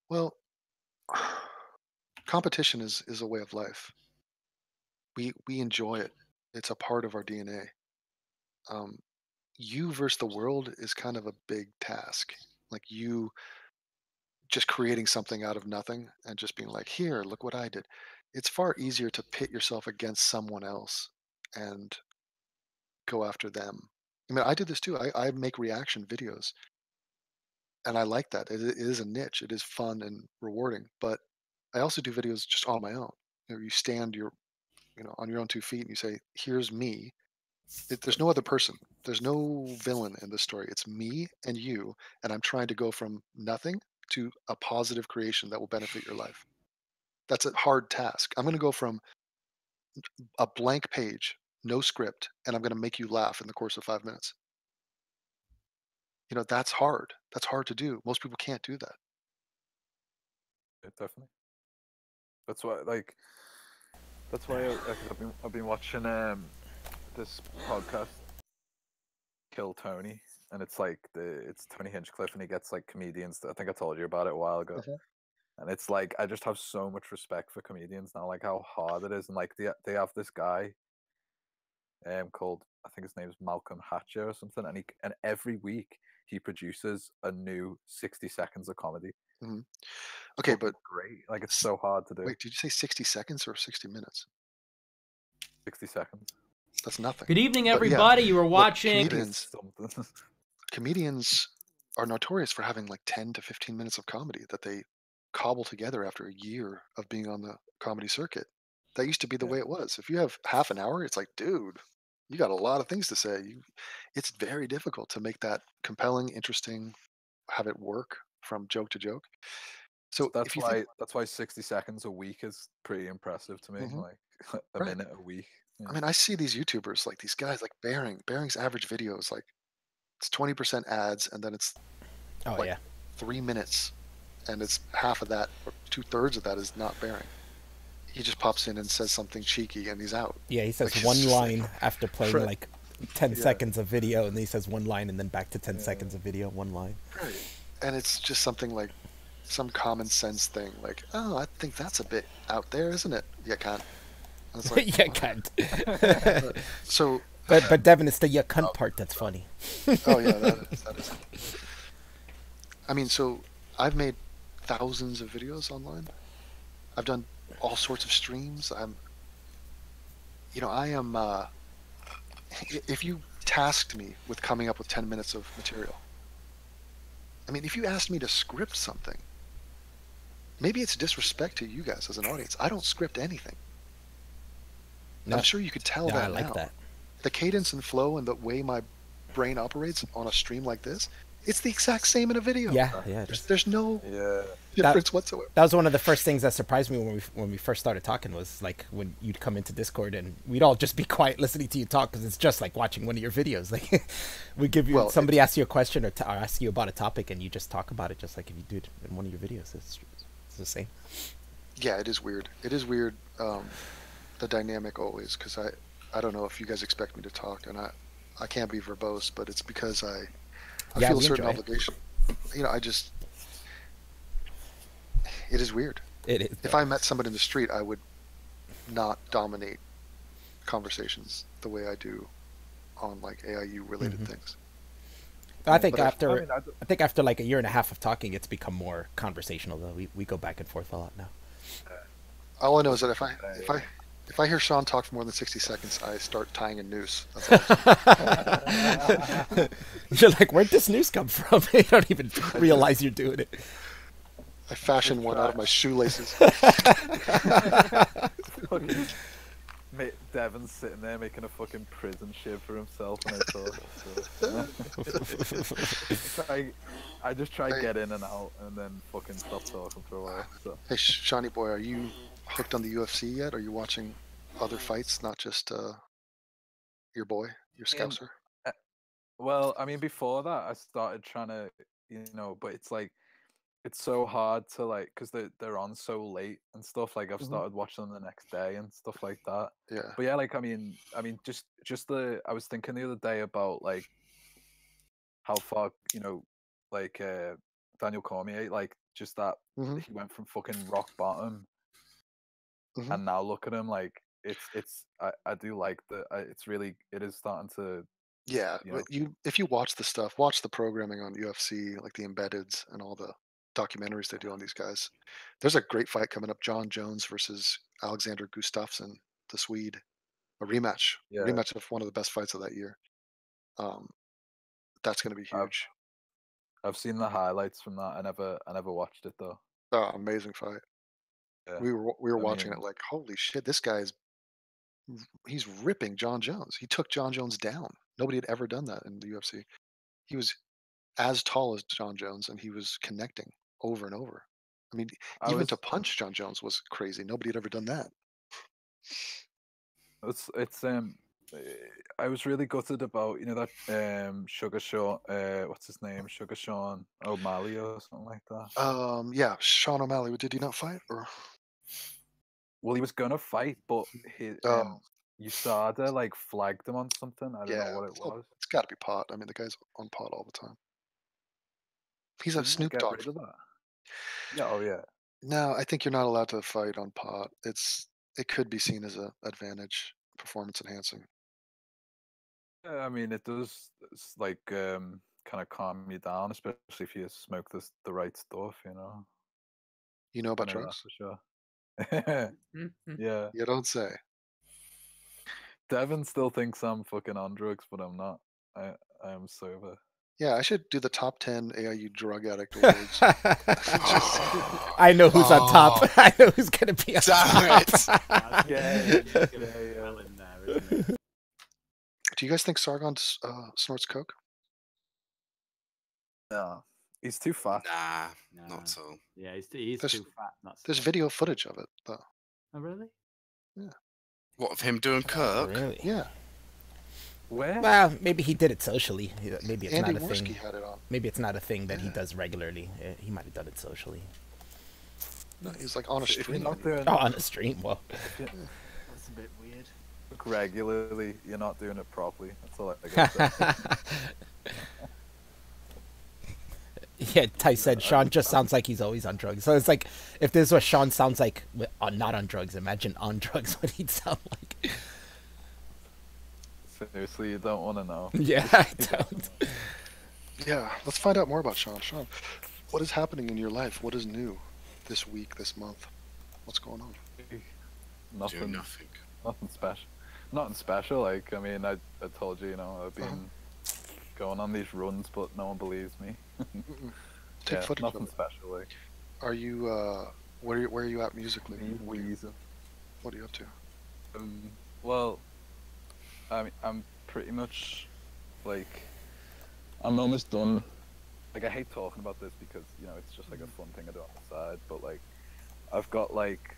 Well, competition is a way of life. We enjoy it. It's a part of our DNA. You versus the world is kind of a big task. Like you just creating something out of nothing and just being like, "Here, look what I did." It's far easier to pit yourself against someone else and go after them. I mean, I do this too. I make reaction videos, and I like that. It is a niche. It is fun and rewarding. But I also do videos just on my own. You stand on your own 2 feet and you say, "Here's me." There's no other person. There's no villain in this story. It's me and you, and I'm trying to go from nothing to a positive creation that will benefit your life. That's a hard task. I'm going to go from a blank page, no script, and I'm going to make you laugh in the course of 5 minutes. That's hard. That's hard to do. Most people can't do that. Definitely. That's why, I've been watching this podcast, Kill Tony, and it's Tony Hinchcliffe, and he gets like comedians. I think I told you about it a while ago. And it's like I just have so much respect for comedians now, like how hard it is, and like they have this guy, called, I think his name is Malcolm Hatcher or something, and every week he produces a new 60 seconds of comedy. Mm-hmm. Okay, but great, like it's so hard to do. Wait, did you say 60 seconds or 60 minutes? 60 seconds. That's nothing. Good evening, everybody. You were watching. Comedians are notorious for having like 10 to 15 minutes of comedy that they cobble together after a year of being on the comedy circuit. That used to be the way it was. If you have half an hour, it's like, dude, you got a lot of things to say. It's very difficult to make that compelling, interesting, have it work from joke to joke. So that's why 60 seconds a week is pretty impressive to me. Mm-hmm. Like a minute a week. I mean, I see these YouTubers, like these guys, like Bearing's average video is like, it's 20% ads, and then it's 3 minutes, and it's half of that, or 2/3 of that is not Bearing. He just pops in and says something cheeky, and he's out. Yeah, he says one line after playing like 10 seconds of video, and then he says one line, and then back to 10 seconds of video, one line. Right. And it's just something like some common sense thing, like, oh, I think that's a bit out there, isn't it? You can't. Like, you can't. So, but Devin, it's the "you cunt" part that's funny. Oh yeah, that is. I mean, so I've made thousands of videos online. I've done all sorts of streams. I am. If you tasked me with coming up with 10 minutes of material, I mean, if you asked me to script something, maybe it's disrespect to you guys as an audience. I don't script anything. No. I'm sure you could tell that. I like now. that. The cadence and flow and the way my brain operates on a stream like this, it's the exact same in a video. Yeah. There's no difference whatsoever. That was one of the first things that surprised me when we first started talking, was like when you'd come into Discord and we'd all just be quiet listening to you talk, because it's just like watching one of your videos. Like we give you somebody asks you a question or ask you about a topic, and you just talk about it just like if you do it in one of your videos. It's the same. Yeah, it is weird. It is weird. The dynamic always, because I don't know if you guys expect me to talk, and I can't be verbose, but it's because I feel a certain obligation. It is weird. It is. If I met somebody in the street, I would not dominate conversations the way I do on like AIU related things. I think after like a year and a half of talking, it's become more conversational, though. We go back and forth a lot now. All I know is that if I hear Sean talk for more than 60 seconds, I start tying a noose. That's all. You're like, where'd this noose come from? You don't even realize you're doing it. I fashion one out of my shoelaces. Devin's sitting there making a fucking prison ship for himself when I just try to get in and out and then fucking stop talking for a while. So. Hey, Shawnee boy, are you hooked on the UFC yet? Are you watching other fights, not just your boy, your Scouser? Well, I mean, before that, I started trying to, but it's like, it's so hard to like, because they're on so late and stuff. Like I've started watching them the next day and stuff like that. Yeah. But yeah, like I mean, just I was thinking the other day about like how far like Daniel Cormier, like just that he went from fucking rock bottom, and now look at him. Like I do like it is starting to. Yeah, but if you watch the stuff, watch the programming on UFC, like the embeddeds and all the documentaries they do on these guys. There's a great fight coming up: John Jones versus Alexander Gustafsson, the Swede. a rematch, Yeah. rematch of one of the best fights of that year. That's going to be huge. I've seen the highlights from that. I never watched it though. Oh, amazing fight. Yeah. We were watching it like, holy shit, he's ripping John Jones. He took John Jones down. Nobody had ever done that in the UFC. He was as tall as John Jones, and he was connecting over and over. I mean, even to punch John Jones was crazy. Nobody had ever done that. I was really gutted about that Sugar Sean, what's his name, Sugar Sean O'Malley or something like that. Yeah, Sean O'Malley. Did he not fight? Or well, he was gonna fight, but USADA like flagged him on something. I don't know what it was. It's got to be pot. I mean, the guy's on pot all the time. He's a Snoop Dogg. Rid of that? Yeah. Oh yeah. No, I think you're not allowed to fight on pot. It could be seen as an advantage, performance enhancing. I mean, it does. It's like kind of calm you down, especially if you smoke the right stuff. You know about drugs? For sure. Yeah. You don't say. Devin still thinks I'm fucking on drugs, but I'm not. I am sober. Yeah, I should do the top 10 AIU drug addict awards. I know who's on top. I know who's gonna be on top. Do you guys think Sargon snorts coke? No, he's too fat. Nah, not so. Yeah, he's too fat. There's video footage of it, though. Oh, really? Yeah. What, of him doing coke? Really? Yeah. Where? Well, maybe he did it socially. Maybe it's Andy not a Worski thing. had it on. Maybe it's not a thing that he does regularly. He might have done it socially. No, he's like on a stream. On a stream. Well, that's a bit weird. Regularly, you're not doing it properly. That's all I gotta say. Yeah, Ty said Sean just sounds like he's always on drugs. So it's like, if this is what Sean sounds like not on drugs, imagine on drugs what he'd sound like. Seriously, you don't want to know. Yeah, I don't. Yeah, let's find out more about Sean. Sean, what is happening in your life? What is new this week, this month? What's going on? Nothing. Nothing special. Nothing special. Like, I mean, I told you, I've been going on these runs, but no one believes me. Take footage nothing of it. special. Like, are you where are you at musically? What are you up to? Well, I mean, I'm pretty much like, I'm almost done. Like, I hate talking about this because it's just like a fun thing I do on the side. But like, I've got like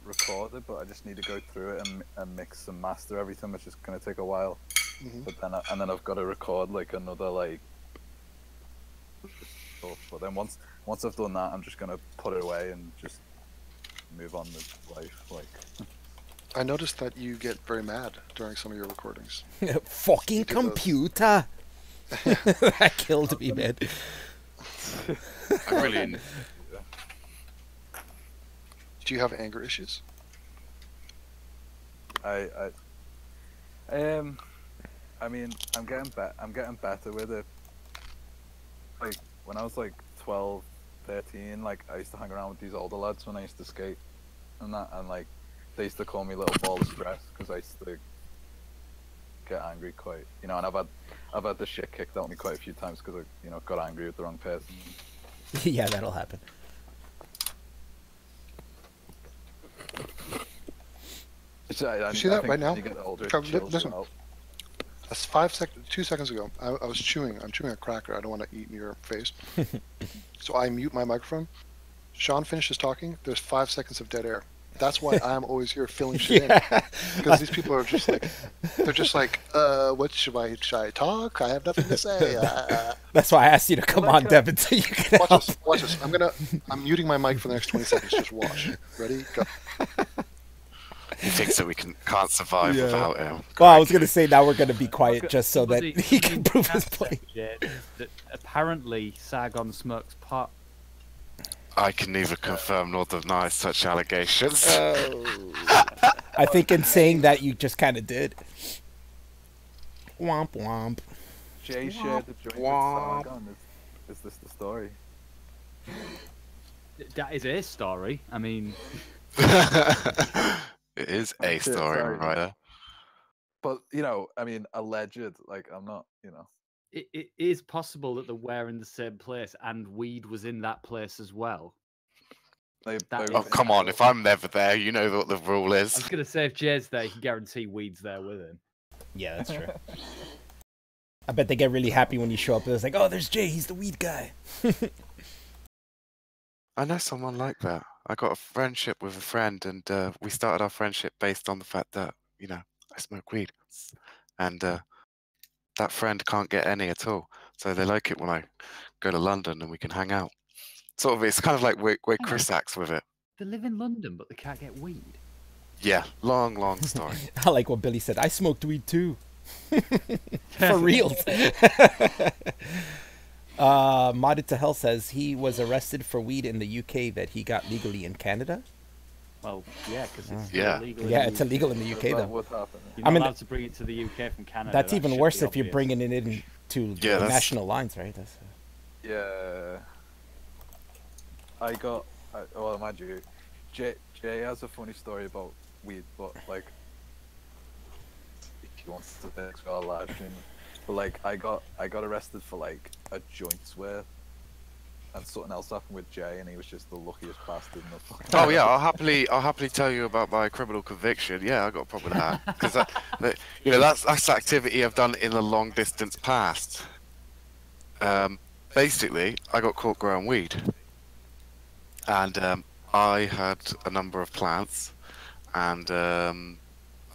recorded, but I just need to go through it and mix and master everything, which is gonna take a while. But then I've got to record like another like stuff. But then once I've done that, I'm just gonna put it away and just move on with life. Like, I noticed that you get very mad during some of your recordings. Fucking computer! That killed me, man. I really. Do you have anger issues? I mean, I'm getting better with it. Like, when I was like 12, 13, like, I used to hang around with these older lads when I used to skate and that, and like, they used to call me Little Ball of Stress because I used to get angry quite, and I've had the shit kicked out of me quite a few times because I, got angry with the wrong person. Yeah, that'll happen. You see that right now? Listen, that's 2 seconds ago. I'm chewing a cracker. I don't want to eat in your face. So I mute my microphone. Sean finishes talking. There's 5 seconds of dead air. That's why I'm always here filling shit in. Because these people are just like, what should I talk? I have nothing to say. That's why I asked you to come on, Devin, so you can help. Watch this. I'm muting my mic for the next 20 seconds. Just watch. Ready? Go. He thinks that we can't survive without him. Well, I was going to say now we're going to be quiet just so that he can prove his point. That apparently Sargon smokes pot. I can neither confirm nor deny such allegations. I think in saying that you just kind of did. Womp womp. Jay shared the joint with Sargon. Is this the story? That is a story. I mean, It is a story, right? But you know, I mean, alleged. Like, I'm not. You know, it is possible that they were in the same place and weed was in that place as well. Oh, come on. If I'm never there, you know what the rule is. I was going to say, if Jay's there, you can guarantee weed's there with him. Yeah, that's true. I bet they get really happy when you show up. It's like, oh, there's Jay. He's the weed guy. I know someone like that. I got a friendship with a friend, and we started our friendship based on the fact that, you know, I smoke weed. And that friend can't get any at all. So they like it when I go to London and we can hang out. Sort of, it's kind of like where Chris acts with it. They live in London, but they can't get weed. Yeah, long story. I like what Billy said. I smoked weed too. For real. Modded to Hell says he was arrested for weed in the UK that he got legally in Canada. Well, yeah, because it's illegal. Yeah, it's illegal in the UK though. What's happening? You're not allowed to bring it to the UK from Canada. That's even worse if you're bringing it in to the national lines, right? Yeah. Well, mind you, Jay has a funny story about weed, but like, if he wants to take a live stream, but like, I got arrested for like a joint swear, and something else happened with Jay, and he was just the luckiest bastard in the fucking. Oh yeah, I'll happily tell you about my criminal conviction. Yeah, I got a problem with that because you know, that's activity I've done in the long distance past. Basically, I got caught growing weed. And I had a number of plants, and I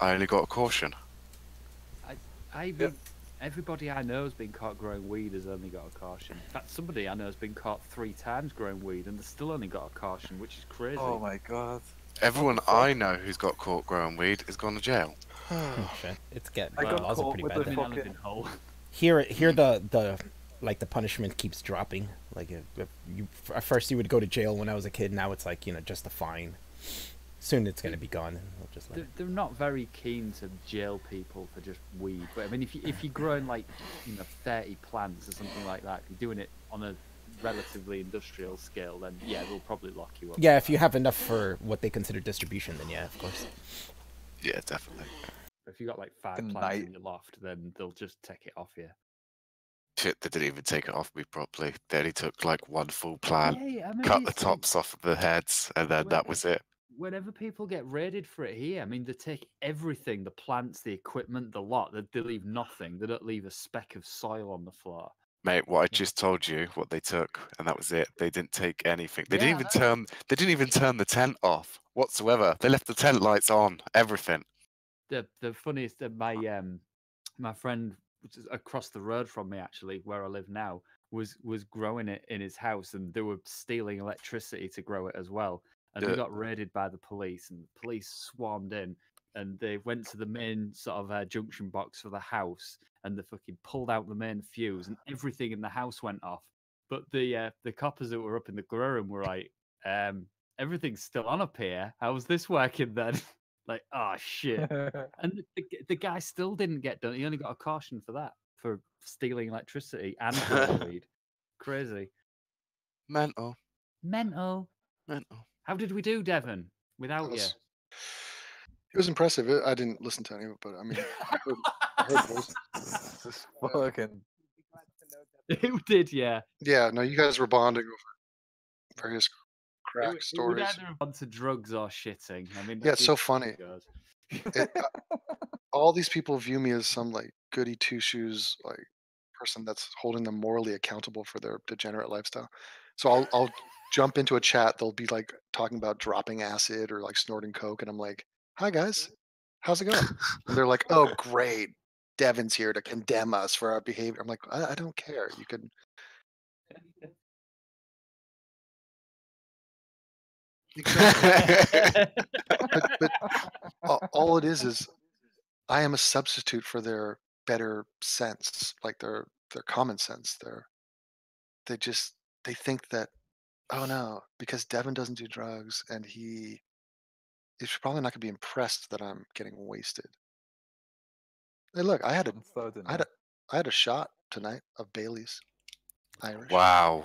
only got a caution. Everybody I know has been caught growing weed has only got a caution. In fact, somebody I know has been caught 3 times growing weed, and they still only got a caution, which is crazy. Oh my god! Everyone I know who's got caught growing weed has gone to jail. Oh shit! It's getting. I got laws are caught pretty with bad. the fucking hole. Here the like the punishment keeps dropping. Like if you at first you would go to jail when I was a kid. Now it's like, you know, just a fine. Soon it's gonna be gone. And they'll just they're not very keen to jail people for just weed. But I mean, if you're growing like, you know, 30 plants or something like that, if you're doing it on a relatively industrial scale, then yeah, they'll probably lock you up. Yeah, if you have enough for what they consider distribution, then yeah, of course. Yeah, definitely. If you got like 5 plants in your loft, then they'll just take it off you. Shit, they didn't even take it off me properly. They only took like one full plant, Yeah, I mean, cut the tops off of the heads, and then that was it. Whenever people get raided for it here, I mean, they take everything, the plants, the equipment, the lot. They leave nothing. They don't leave a speck of soil on the floor. Mate, what I just told you, what they took, and that was it. They didn't take anything. They didn't even turn the tent off whatsoever. They left the tent lights on, everything. The funniest, my friend, which is across the road from me actually, where I live now, was growing it in his house, and they were stealing electricity to grow it as well. And they got raided by the police, and the police swarmed in, and they went to the main sort of junction box for the house, and they fucking pulled out the main fuse, and everything in the house went off. But the coppers that were up in the grow room were like, everything's still on up here. How's this working then? Like, oh shit. And the guy still didn't get done. He only got a caution for that, for stealing electricity and weed. Crazy. Mental. How did we do, Devon, without you? It was impressive. I didn't listen to any of it, but I mean, I heard those. Just fucking. You did, yeah. Yeah, no, you guys were bonding over various crack stories. It would either have gone to drugs or shitting. I mean, yeah, it's so funny. All these people view me as some like goody two shoes like person that's holding them morally accountable for their degenerate lifestyle. So I'll jump into a chat. They'll be like talking about dropping acid or like snorting coke, and I'm like, "Hi guys, how's it going?" And they're like, "Oh great, Devon's here to condemn us for our behavior." I'm like, I don't care. You can. but all it is I am a substitute for their better sense, like their common sense. They think that, oh no, because Devon doesn't do drugs and he's probably not gonna be impressed that I'm getting wasted. Hey, look, I had a shot tonight of Bailey's Irish. Wow,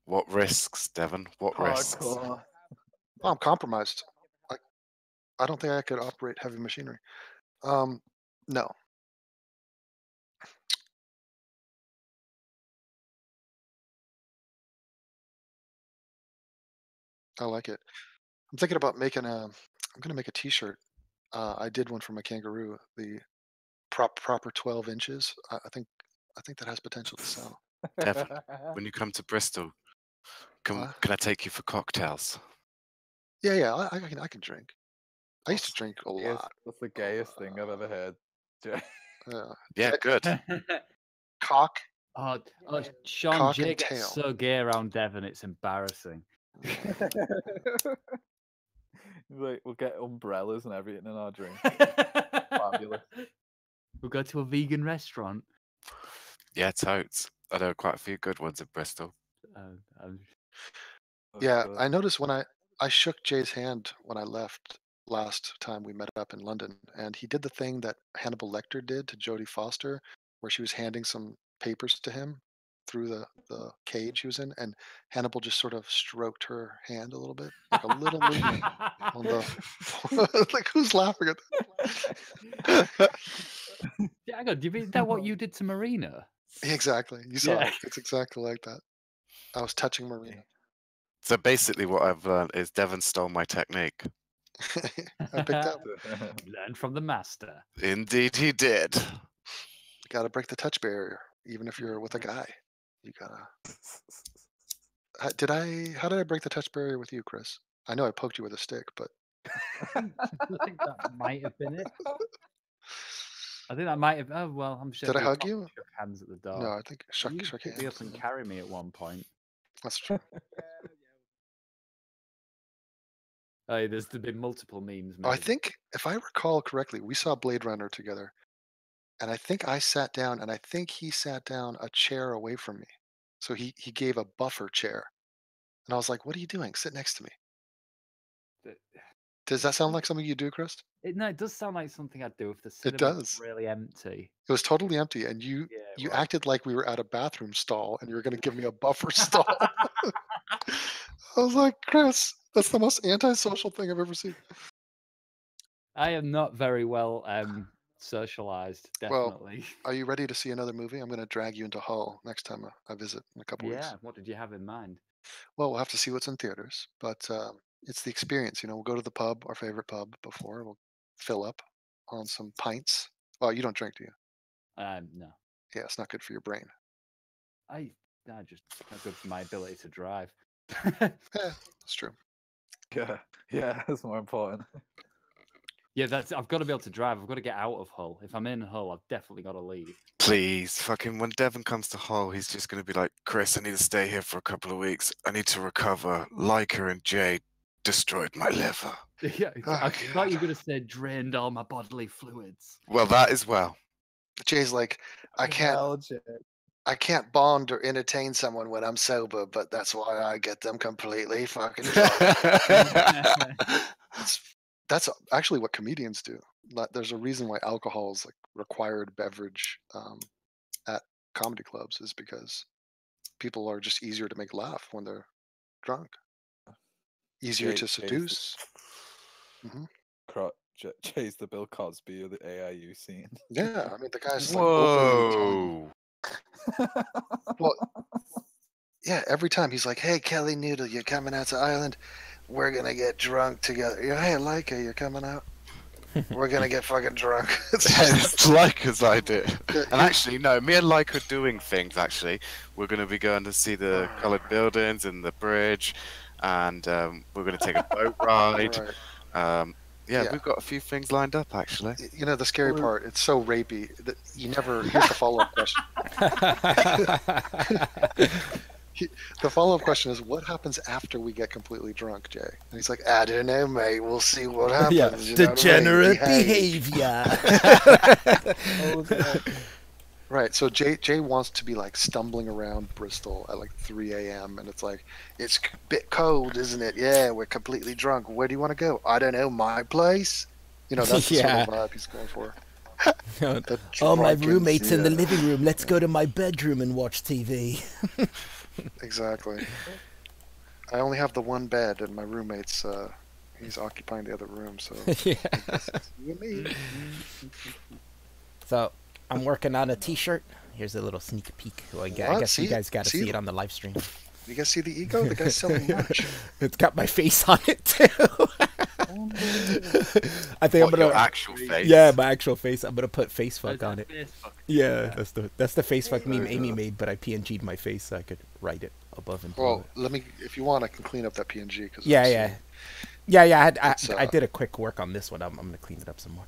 what risks, Devon? What risks? Well, I'm compromised. I don't think I could operate heavy machinery. No. I like it. I'm thinking about making a. I'm gonna make a T-shirt. I did one for my kangaroo. The proper 12 inches. I think that has potential to sell. Devon, when you come to Bristol, can I take you for cocktails? Yeah. I can drink. I used to drink a lot. That's the gayest thing I've ever heard. Yeah, good. Cock. Oh, Sean, Cock Jay and gets tail. so gay around Devon, it's embarrassing. Like, we'll get umbrellas and everything in our drink. Fabulous. We'll go to a vegan restaurant. Yeah, totes. I know quite a few good ones in Bristol. Yeah, I noticed when I shook Jay's hand when I left last time we met up in London, and he did the thing that Hannibal Lecter did to Jodie Foster, where she was handing some papers to him through the cage he was in, and Hannibal just sort of stroked her hand a little bit, like a little movement on the. Like, who's laughing at that? Yeah, do you mean that what you did to Marina? Exactly. You saw it. It's exactly like that. I was touching Marina. So basically, what I've learned is Devon stole my technique. I picked up. Learn from the master. Indeed, he did. You gotta break the touch barrier, even if you're with a guy. You gotta. How did I break the touch barrier with you, Chris? I know I poked you with a stick, but. I think that might have been it. I think that might have. Oh well, I'm sure. Did I hug you? Shook hands at the door. No, I think shook you hands. picked me up and carry me at one point. That's true. Oh, there's been multiple memes. I think, if I recall correctly, we saw Blade Runner together, and I think I sat down, and I think he sat down a chair away from me. So he gave a buffer chair, and I was like, "What are you doing? Sit next to me." Does that sound like something you do, Chris? No, it does sound like something I'd do if the It cinema was does. really empty. It was totally empty, and you acted like we were at a bathroom stall, and you were going to give me a buffer stall. I was like, Chris, that's the most antisocial thing I've ever seen. I am not very well socialized, definitely. Well, are you ready to see another movie? I'm going to drag you into Hull next time I visit in a couple weeks. Yeah, what did you have in mind? Well, we'll have to see what's in theaters, but it's the experience. You know, we'll go to the pub, our favorite pub, before. We'll fill up on some pints. Oh, you don't drink, do you? No. Yeah, it's not good for your brain. I just not good for my ability to drive. Yeah, that's true. Yeah, that's more important. Yeah, I've got to be able to drive. I've got to get out of Hull. If I'm in Hull, I've definitely got to leave. Please, fucking when Devon comes to Hull, he's just going to be like, Chris, I need to stay here for a couple of weeks. I need to recover. Leica and Jay destroyed my liver. Yeah, I thought you were going to say drained all my bodily fluids. Well, that as well. Jay's like, I can't bond or entertain someone when I'm sober, but that's why I get them completely fucking drunk. That's actually what comedians do. There's a reason why alcohol is like required beverage at comedy clubs, is because people are just easier to make laugh when they're drunk. Easier to seduce. Jay's the Bill Cosby of the AIU scene. Yeah, I mean the guy's Whoa. Well, yeah, every time he's like, "Hey, Kelly Noodle, you're coming out to Ireland. We're gonna get drunk together. Hey, Leica, you're coming out. We're gonna get fucking drunk." It's Leica's idea. And actually, no, me and Leica are doing things. Actually, we're gonna be going to see the coloured buildings and the bridge, and we're gonna take a boat ride. Right. Yeah, we've got a few things lined up, actually. You know, the scary part, it's so rapey that you never. Here's the follow-up question. The follow-up question is, what happens after we get completely drunk, Jay? And he's like, I don't know, mate. We'll see what happens. Yeah, you know degenerate what I mean? behavior. Right, so Jay wants to be like stumbling around Bristol at like 3 a.m. and it's like, it's a bit cold, isn't it? Yeah, we're completely drunk. Where do you want to go? I don't know, my place? You know, that's the sort of vibe he's going for. Oh, my roommate's in the living room. Let's go to my bedroom and watch TV. Exactly. I only have the one bed, and my roommate's He's occupying the other room, so Yeah. you and me. So I'm working on a T-shirt. Here's a little sneak peek. Well, I guess you guys got to see it on the live stream. You guys see the ego? The guy's selling merch. It's got my face on it too. I think I'm gonna your actual face. Yeah, my actual face. I'm gonna put face fuck Oh, on it. face fuck. Yeah, that's the face fuck meme Amy made, but I PNG'd my face so I could write it above and below. Well, let me. If you want, I can clean up that PNG. Cause Yeah. I did a quick work on this one. I'm gonna clean it up some more.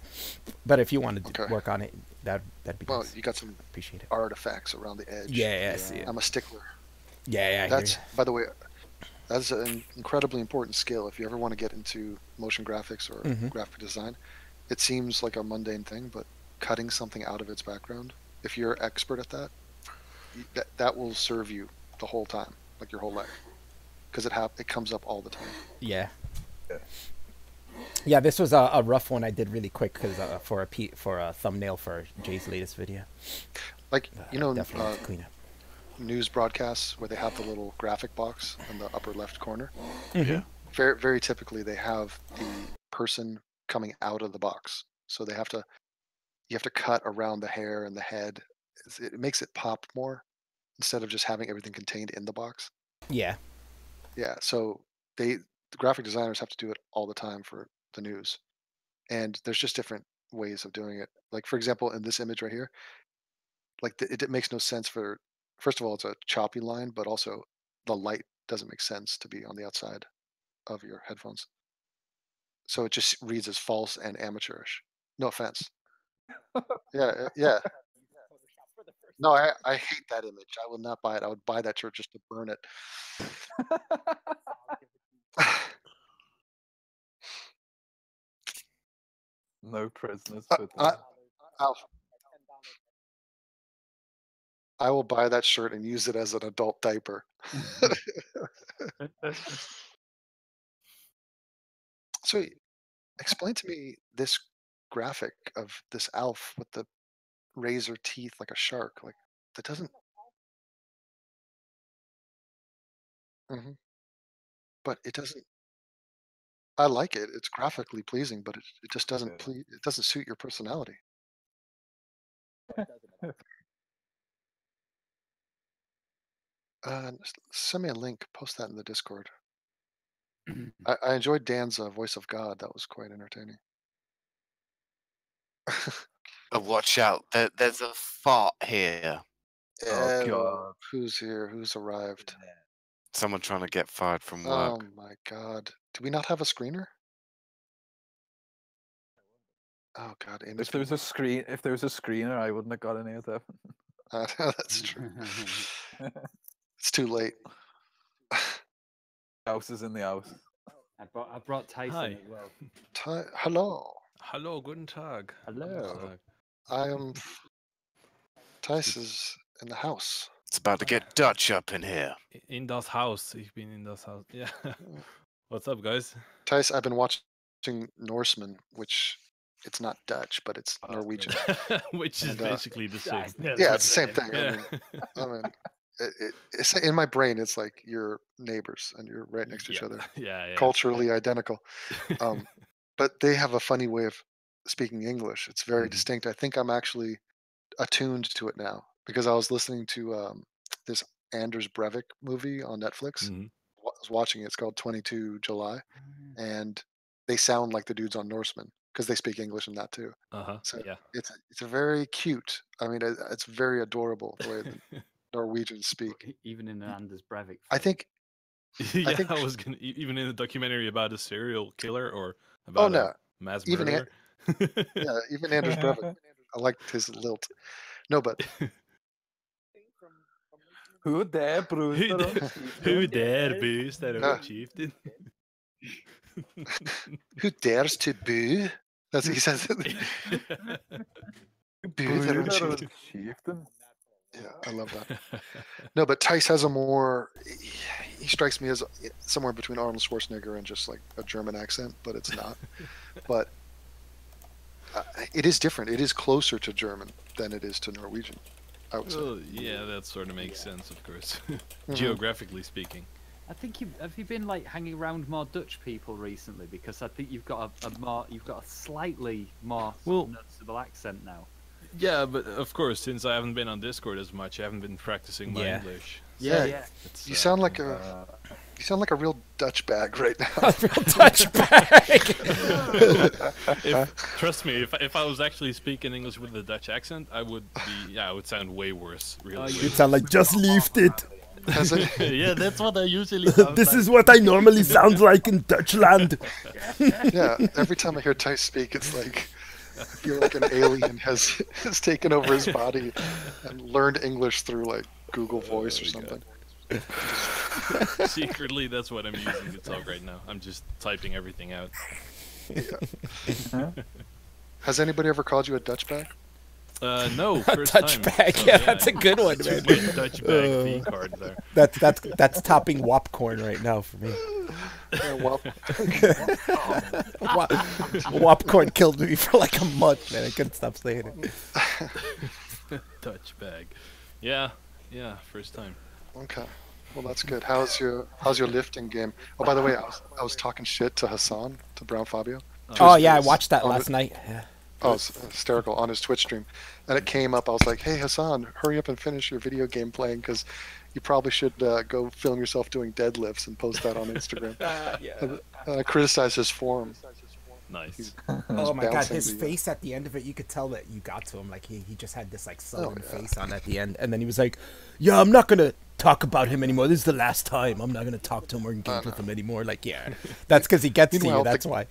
But if you wanted to work on it, that'd be well. nice. You got some Appreciate it. artifacts around the edge. Yeah, I see it. I'm a stickler. Yeah. That's, by the way, that's an incredibly important skill. If you ever want to get into motion graphics or graphic design, it seems like a mundane thing, but cutting something out of its background, if you're expert at that, that will serve you the whole time, like your whole life, because it comes up all the time. Yeah. Yeah, this was a rough one I did really quick because for a thumbnail for Jay's latest video. Like definitely clean up. News broadcasts where they have the little graphic box in the upper left corner. Yeah. Very, very typically they have the person coming out of the box, so you have to cut around the hair and the head. It makes it pop more instead of just having everything contained in the box. Yeah. Yeah. So the graphic designers have to do it all the time for the news, and there's just different ways of doing it. Like for example, in this image right here, like it makes no sense for. First of all, it's a choppy line, but also the light doesn't make sense to be on the outside of your headphones. So it just reads as false and amateurish. No offense. Yeah. No, I hate that image. I will not buy it. I would buy that shirt just to burn it. No prisoners. I will buy that shirt and use it as an adult diaper. So, explain to me this graphic of this elf with the razor teeth like a shark. Like that doesn't. But it doesn't. I like it. It's graphically pleasing, but it just doesn't it doesn't suit your personality. Send me a link. Post that in the Discord. I enjoyed Dan's voice of God. That was quite entertaining. Watch out! There's a fart here. Oh God! Who's here? Who's arrived? Someone trying to get fired from work. Oh my God! Do we not have a screener? Oh God! If there was a screener, I wouldn't have got any of that. That's true. It's too late. House is in the house. I brought Tyson as well. Hello. Hallo, guten Tag. Hello. I am. Tice is in the house. It's about to get Dutch up in here. In das Haus. Ich bin in das Haus. Yeah. What's up, guys? Tice, I've been watching Norseman, which it's not Dutch, but it's Norwegian. Which is basically the same. Yeah, it's the same thing. Yeah. I mean it's in my brain. It's like you're neighbors and you're right next to each other. Yeah. Culturally identical. But they have a funny way of speaking English. It's very distinct. I think I'm actually attuned to it now because I was listening to this Anders Breivik movie on Netflix. I was watching it. It's called 22 July, and they sound like the dudes on Norseman because they speak English in that too. So yeah. It's a very cute. I mean, it's very adorable the way the Norwegians speak. Even in an Anders Breivik. I think. Yeah, I was gonna even in a documentary about a serial killer or about a mass murderer. Yeah, even Anders Breivik. I liked his lilt. No, but who dare Brewster? Who dare Brewster chieftain? Who dares to boo? That's what he says. Boo chieftain. Yeah, I love that. No, but Tice has a more. He strikes me as somewhere between Arnold Schwarzenegger and just like a German accent, but it's not. But it is different. It is closer to German than it is to Norwegian, I would say. Well, yeah, that sort of makes sense, of course. Geographically speaking. I think have you been like hanging around more Dutch people recently? Because I think you've got a slightly more noticeable accent now. Yeah, but of course, since I haven't been on Discord as much, I haven't been practicing my English. Yeah. You sound like a real Dutch bag right now. A real Dutch bag. Trust me, if I was actually speaking English with a Dutch accent, I would sound way worse. Really, you'd sound like just leave it. Yeah, that's what I usually sound This like. is what I normally sound like in Dutchland. Yeah, every time I hear Tice speak, it's like I feel like an alien has taken over his body and learned English through like Google Voice or something. Secretly, that's what I'm using to talk right now. I'm just typing everything out. Yeah. Has anybody ever called you a Dutch bag? No, first Dutch time. bag, So, yeah, that's a good one, man. Dutch bag V card there. That's topping Wopcorn right now for me. Wopcorn killed me for like a month, man. I couldn't stop saying it. Dutch bag. Yeah, first time. Okay. Well, that's good. How's your lifting game? Oh, by the way, I was talking shit to Hassan, to Brown Fabio. Oh yeah, I watched that last night. Yeah. Oh, it's hysterical on his Twitch stream, and it came up. I was like, "Hey Hassan, hurry up and finish your video game playing, because you probably should go film yourself doing deadlifts and post that on Instagram." And I criticized his form. Nice. Oh my god, his face at the end of it, you could tell that you got to him. Like he just had this like sullen face on at the end, and then he was like, "Yeah, I'm not gonna talk about him anymore. This is the last time. I'm not gonna talk to him or engage with him anymore." Like, yeah, that's because he gets to you. That's why.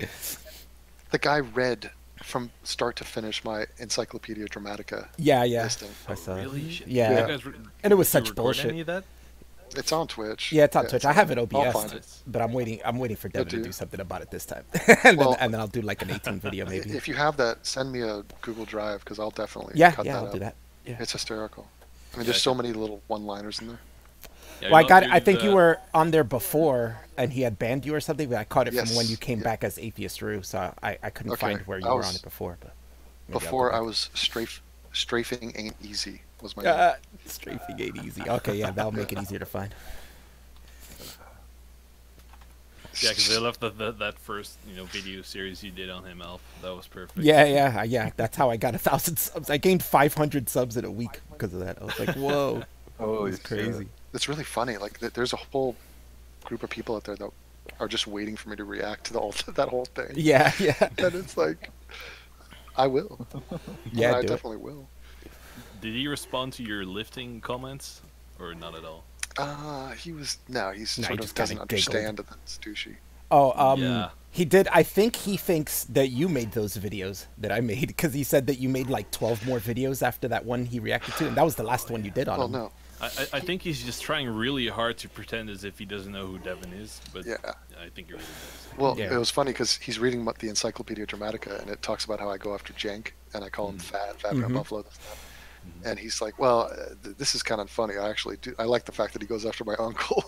The guy read from start to finish my Encyclopedia Dramatica. Yeah. Listing. I saw it. Really? Yeah. And it was such bullshit. Any of that? It's on Twitch. Yeah, it's on Twitch. I have it OBS, I'll find it. but I'm waiting for Devin to do something about it this time, and then I'll do like an 18 video maybe. If you have that, send me a Google Drive, because I'll definitely cut that I'll out. do that. Yeah. It's hysterical. I mean, there's so many little one-liners in there. Yeah, Well, I think you were on there before, and he had banned you or something, but I caught it from when you came back as Atheist Rue, so I couldn't find where you were on it before. But before I was strafing ain't easy was my name. Strafing ain't easy. Okay, yeah, that'll make it easier to find. Yeah, because I love that first video series you did on him, Alf. That was perfect. Yeah. That's how I got 1,000 subs. I gained 500 subs in a week because of that. I was like, whoa. Oh, it's crazy. It's really funny. Like, there's a whole group of people out there that are just waiting for me to react to that whole thing. Yeah. And it's like, I will. Yeah, I definitely will. Did he respond to your lifting comments, or not at all? He's sort of doesn't understand that it's douchey. Oh, he did. I think he thinks that you made those videos that I made, because he said that you made like 12 more videos after that one he reacted to, and that was the last one you did on him. No. I think he's just trying really hard to pretend as if he doesn't know who Devin is, but I think he really does. Well, it was funny because he's reading the Encyclopedia Dramatica, and it talks about how I go after Jank, and I call him Fat Brown Buffalo. And he's like, well, this is kind of funny. I actually do. I like the fact that he goes after my uncle.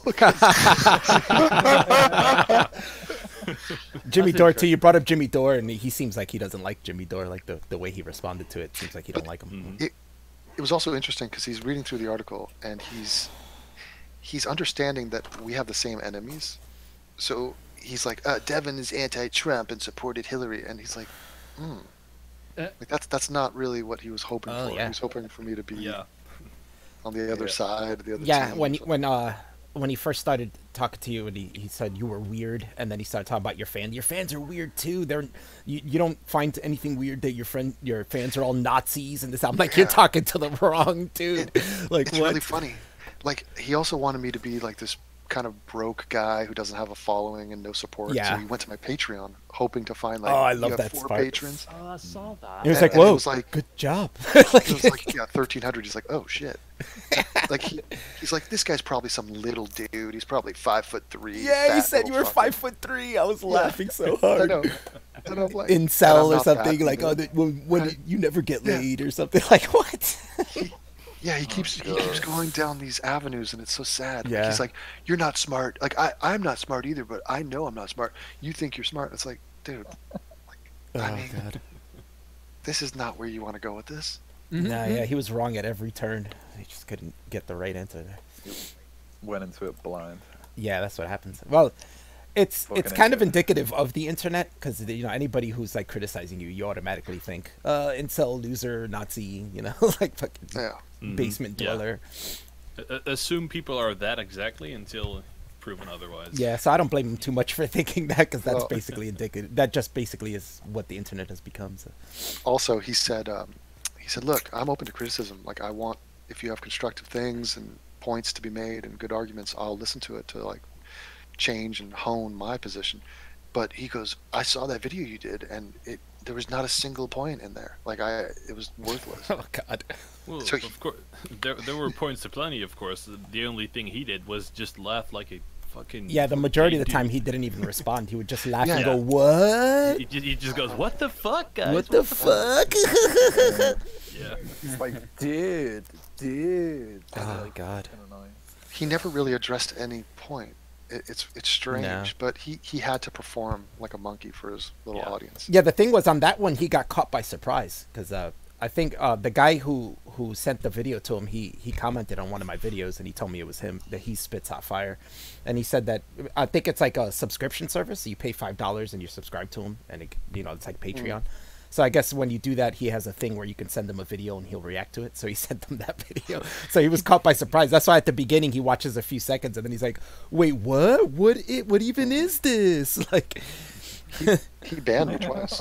Jimmy Dore, too. You brought up Jimmy Dore, and he seems like he doesn't like Jimmy Dore. Like the way he responded to it seems like he don't like him. It was also interesting because he's reading through the article, and he's understanding that we have the same enemies. So he's like, Devin is anti-Trump and supported Hillary, and he's like, like that's not really what he was hoping for. Yeah. He was hoping for me to be on the other side, the other team. When he first started talking to you, and he said you were weird, and then he started talking about your fans. Your fans are weird too. You don't find anything weird that your fans are all Nazis and this. I'm like, you're talking to the wrong dude. It's what? really funny. Like, he also wanted me to be like this kind of broke guy who doesn't have a following and no support. Yeah. So he went to my Patreon hoping to find like, I love that 4 part. patrons. Oh, I saw that. He was like, whoa, good job. It was like 1,300. He's like, oh shit. Like he's like, this guy's probably some little dude. He's probably 5'3". Yeah, you said you were 5'3". I was laughing so hard. I know. And I'm like, incel or something like, when you never get laid or something. Like, what? He keeps going down these avenues, and it's so sad. Yeah. Like, he's like, you're not smart. Like, I'm not smart either, but I know I'm not smart. You think you're smart. It's like, dude, God. This is not where you want to go with this. Nah, he was wrong at every turn. He just couldn't get the right answer there. Went into it blind. Yeah, that's what happens. Well, it's kind of indicative of the internet, because anybody who's like criticizing you, you automatically think incel, loser, Nazi, like fucking basement dweller. Assume people are that exactly until proven otherwise. Yeah, so I don't blame him too much for thinking that, because that's basically indicative. That just basically is what the internet has become. So. Also, he said, look, I'm open to criticism. Like, I want, if you have constructive things and points to be made and good arguments, I'll listen to it to like change and hone my position. But he goes, I saw that video you did, and there was not a single point in there. Like, it was worthless. Oh God. Well, so of course, there were points to plenty. Of course, the only thing he did was just laugh like a fucking. Yeah, the majority of the time he didn't even respond. He would just laugh and go, "What?" He just goes, "What the fuck, guys? What the fuck?" Yeah. It's like, dude. Oh God. He never really addressed any point. It's strange, but he had to perform like a monkey for his little audience. Yeah, the thing was, on that one he got caught by surprise, because I think the guy who sent the video to him, he commented on one of my videos, and he told me it was him, that he spits hot fire, and he said that I think it's like a subscription service, so you pay $5 and you're subscribed to him, and it's like Patreon. So I guess when you do that, he has a thing where you can send him a video and he'll react to it. So he sent them that video. So he was caught by surprise. That's why at the beginning he watches a few seconds and then he's like, "Wait, what? What even is this?" Like, he banned me twice.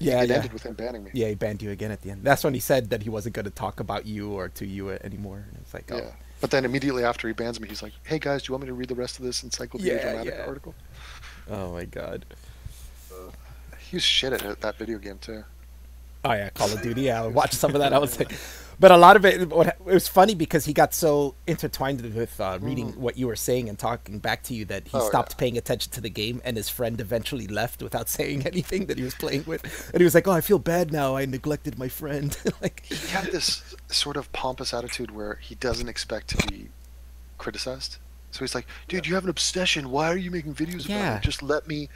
Yeah, it ended with him banning me. Yeah, he banned you again at the end. That's when he said that he wasn't going to talk about you or to you anymore. And it's like, oh. Yeah. But then immediately after he bans me, he's like, "Hey guys, do you want me to read the rest of this Encyclopedia Dramatic article?" Oh my God. He was shit at that video game too. Oh yeah, Call of Duty. Yeah, I watched some of that. I was like, but a lot of it was funny because he got so intertwined with reading what you were saying and talking back to you that he stopped paying attention to the game, and his friend eventually left without saying anything that he was playing with, and he was like, "Oh, I feel bad now. I neglected my friend." Like, he had this sort of pompous attitude where he doesn't expect to be criticized. So he's like, "Dude, you have an obsession. Why are you making videos about it? Just let me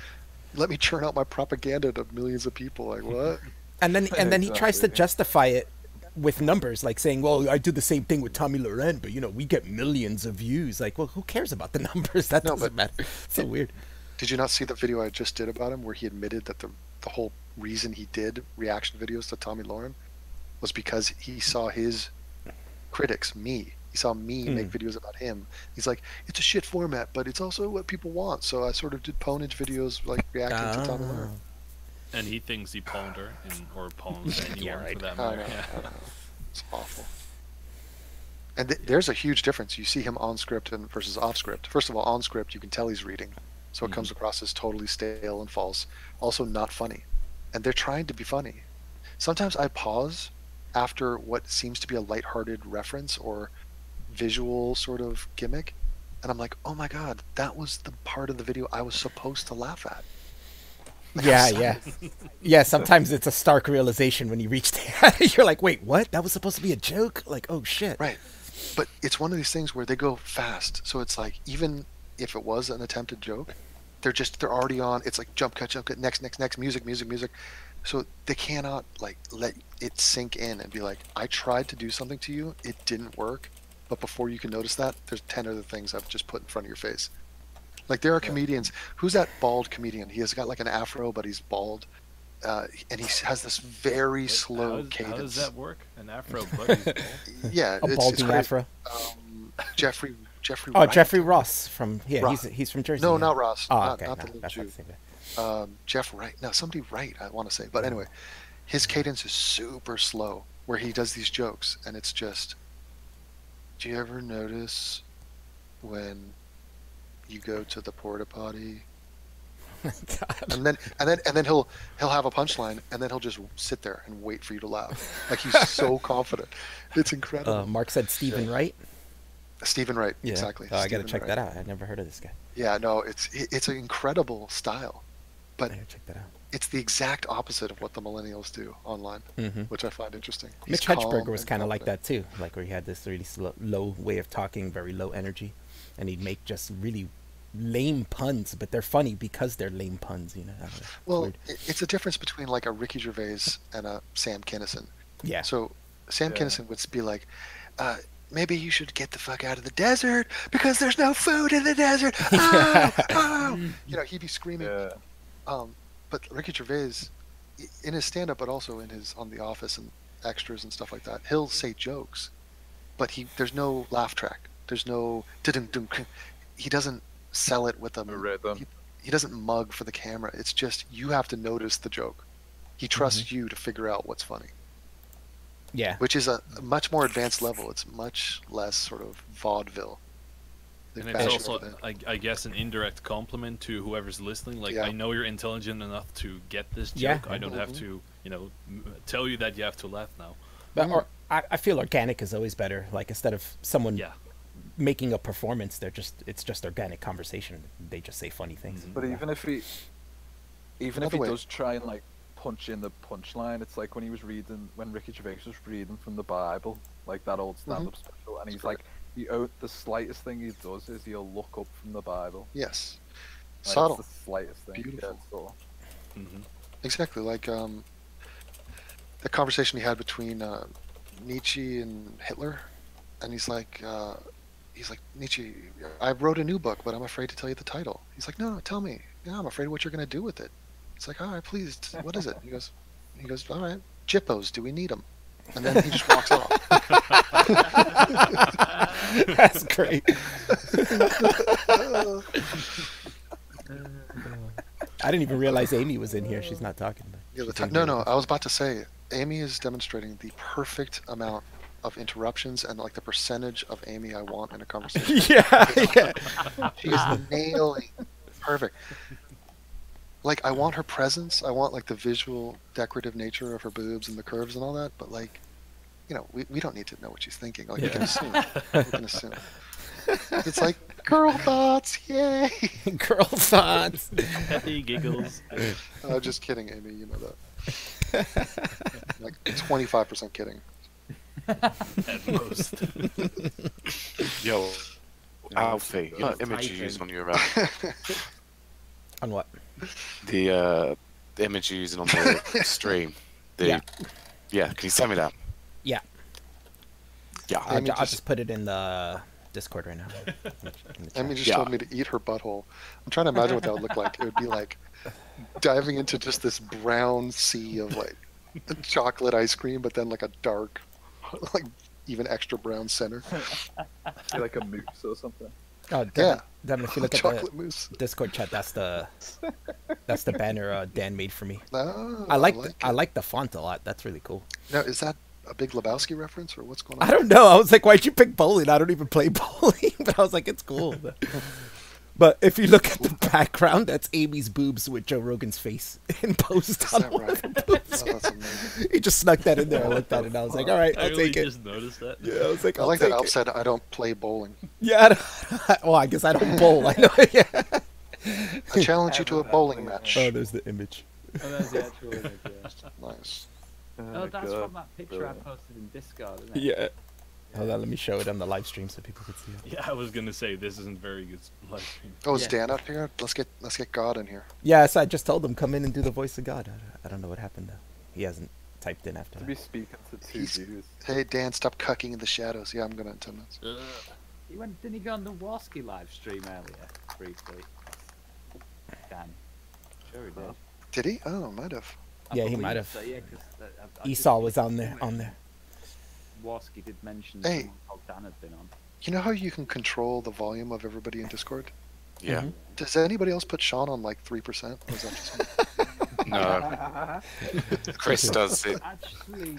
churn out my propaganda to millions of people." Like, what? And then he tries to justify it with numbers, like saying, "Well, I do the same thing with Tommy Laurent, but we get millions of views." Like, well, who cares about the numbers? That doesn't matter. It's so weird. Did you not see the video I just did about him, where he admitted that the whole reason he did reaction videos to Tommy Laurent was because he saw his critics, me. He saw me make videos about him. He's like, "It's a shit format, but it's also what people want." So I sort of did pwnage videos, like reacting to Tommy Laurent. And he thinks he pwned her, or pwned anyone for that matter. I know. It's awful. And there's a huge difference. You see him on script and versus off script. First of all, on script, you can tell he's reading, so it comes across as totally stale and false. Also, not funny. And they're trying to be funny. Sometimes I pause after what seems to be a lighthearted reference or visual sort of gimmick, and I'm like, "Oh my God, that was the part of the video I was supposed to laugh at." Yeah. Sometimes it's a stark realization when you reach there. You're like, "Wait, what? That was supposed to be a joke?" Like, oh shit. Right. But it's one of these things where they go fast. So it's like, even if it was an attempted joke, they're already on. It's like jump cut, next, music. So they cannot like let it sink in and be like, "I tried to do something to you, it didn't work, but before you can notice that, there's 10 other things I've just put in front of your face." Like, there are comedians. Who's that bald comedian? He has got like an afro, but he's bald, and he has this very slow cadence. How does that work? An afro, but he's bald? Yeah, a balding afro. Jeffrey. Oh, Wright. Jeffrey Ross from Ross. He's from Jersey. No, not Ross. Oh, okay. Not the little Jew. Jeff Wright. No, somebody Wright, I want to say. But anyway, his cadence is super slow, where he does these jokes, and it's just. Do you ever notice when you go to the porta potty, and then he'll have a punchline, and then he'll just sit there and wait for you to laugh. Like, he's so confident. It's incredible. Mark said Stephen Wright. Stephen Wright, exactly. Oh, I got to check that out. I've never heard of this guy. Yeah, no, it's an incredible style, but check that out. It's the exact opposite of what the millennials do online, which I find interesting. Mitch Hedberg was kind of like that too, like where he had this really low way of talking, very low energy, and he'd make just really lame puns, but they're funny because they're lame puns, Well, it's a difference between like a Ricky Gervais and a Sam Kinison. Yeah. So Sam Kinison would be like, maybe you should get the fuck out of the desert because there's no food in the desert. Oh, oh. You know, he'd be screaming. But Ricky Gervais, in his stand-up, but also in his on The Office and extras and stuff like that, he'll say jokes, but there's no laugh track. There's no he doesn't sell it with a rhythm. He doesn't mug for the camera. It's just you have to notice the joke. He trusts you to figure out what's funny. Yeah. Which is a much more advanced level. It's much less sort of vaudeville. And it's also, I guess, an indirect compliment to whoever's listening. Like, I know you're intelligent enough to get this joke. I don't have to, you know, tell you that you have to laugh now. But I feel organic is always better. Like, instead of someone making a performance, it's just organic conversation. They just say funny things. But even if he does try and like punch in the punchline, it's like when Ricky Gervais was reading from the Bible, like that old stand-up special, and he's like, the slightest thing he does is he'll look up from the Bible. Yes. Like, Subtle. It's the slightest thing. Beautiful. Exactly. Like the conversation he had between Nietzsche and Hitler, and he's like, Nietzsche, I wrote a new book, but I'm afraid to tell you the title. He's like, no, tell me. Yeah, I'm afraid of what you're going to do with it. It's like, all right, please, what is it? He goes, all right, Jippos, do we need them? And then he just walks off. That's great. I didn't even realize Amy was in here. She's not talking. No, I was about to say, Amy is demonstrating the perfect amount of interruptions and like the percentage of Amy I want in a conversation. Yeah. She's nailing. Perfect. Like, I want her presence. I want like the visual, decorative nature of her boobs and the curves and all that. But like, you know, we don't need to know what she's thinking. Like, we can assume. We can assume. It's like girl thoughts, yay! Girl thoughts. Happy giggles. Oh, just kidding, Amy. You know that. Like 25% kidding. At most. Yo, Alfie, you know image you use on your on what? The image you're using on the stream. Yeah, can you send me that? Yeah. Yeah. I'll just put it in the Discord right now. Amy just told me to eat her butthole. I'm trying to imagine what that would look like. It would be like diving into just this brown sea of like chocolate ice cream, but then like a dark, like even extra brown center. Like a mousse or something. Oh, Devin, if you look at the Discord chat, that's the banner Dan made for me. Oh, I like the font a lot. That's really cool. Now, is that a Big Lebowski reference or what's going on? I don't know. I was like, why'd you pick bowling? I don't even play bowling, but I was like, it's cool. But if you look at the background, that's Amy's boobs with Joe Rogan's face in post on one of the boobs. Oh, that's amazing. He just snuck that in there. I looked at it and I was like, all right, I'll take it. I just noticed that. Yeah, I was like, I like that Alf said I don't play bowling. Yeah, well, I guess I don't bowl. I know. Yeah. I challenge you to a bowling match. Oh, there's the image. Oh, that's the actual image, yeah. Nice. Oh, that's from that picture I posted in Discord, isn't it? Yeah. Hold on, let me show it on the live stream so people can see it. Yeah, I was gonna say this isn't very good live stream. Oh, is Dan up here? Let's get God in here. Yes, I just told him come in and do the voice of God. I don't know what happened though. He hasn't typed in after that. To be speaking to two dudes. Hey Dan, stop cucking in the shadows. Yeah, I'm gonna in 10 minutes. Didn't he go on the Warski live stream earlier briefly? Dan. Sure he did. Did he? Oh, might have. Yeah, he might have. So, yeah, Esau was on there. Warski did mention someone called Dan had been on. You know how you can control the volume of everybody in Discord? Yeah. Mm-hmm. Does anybody else put Sean on like 3%? Or is that just me? No. Chris does it. Actually,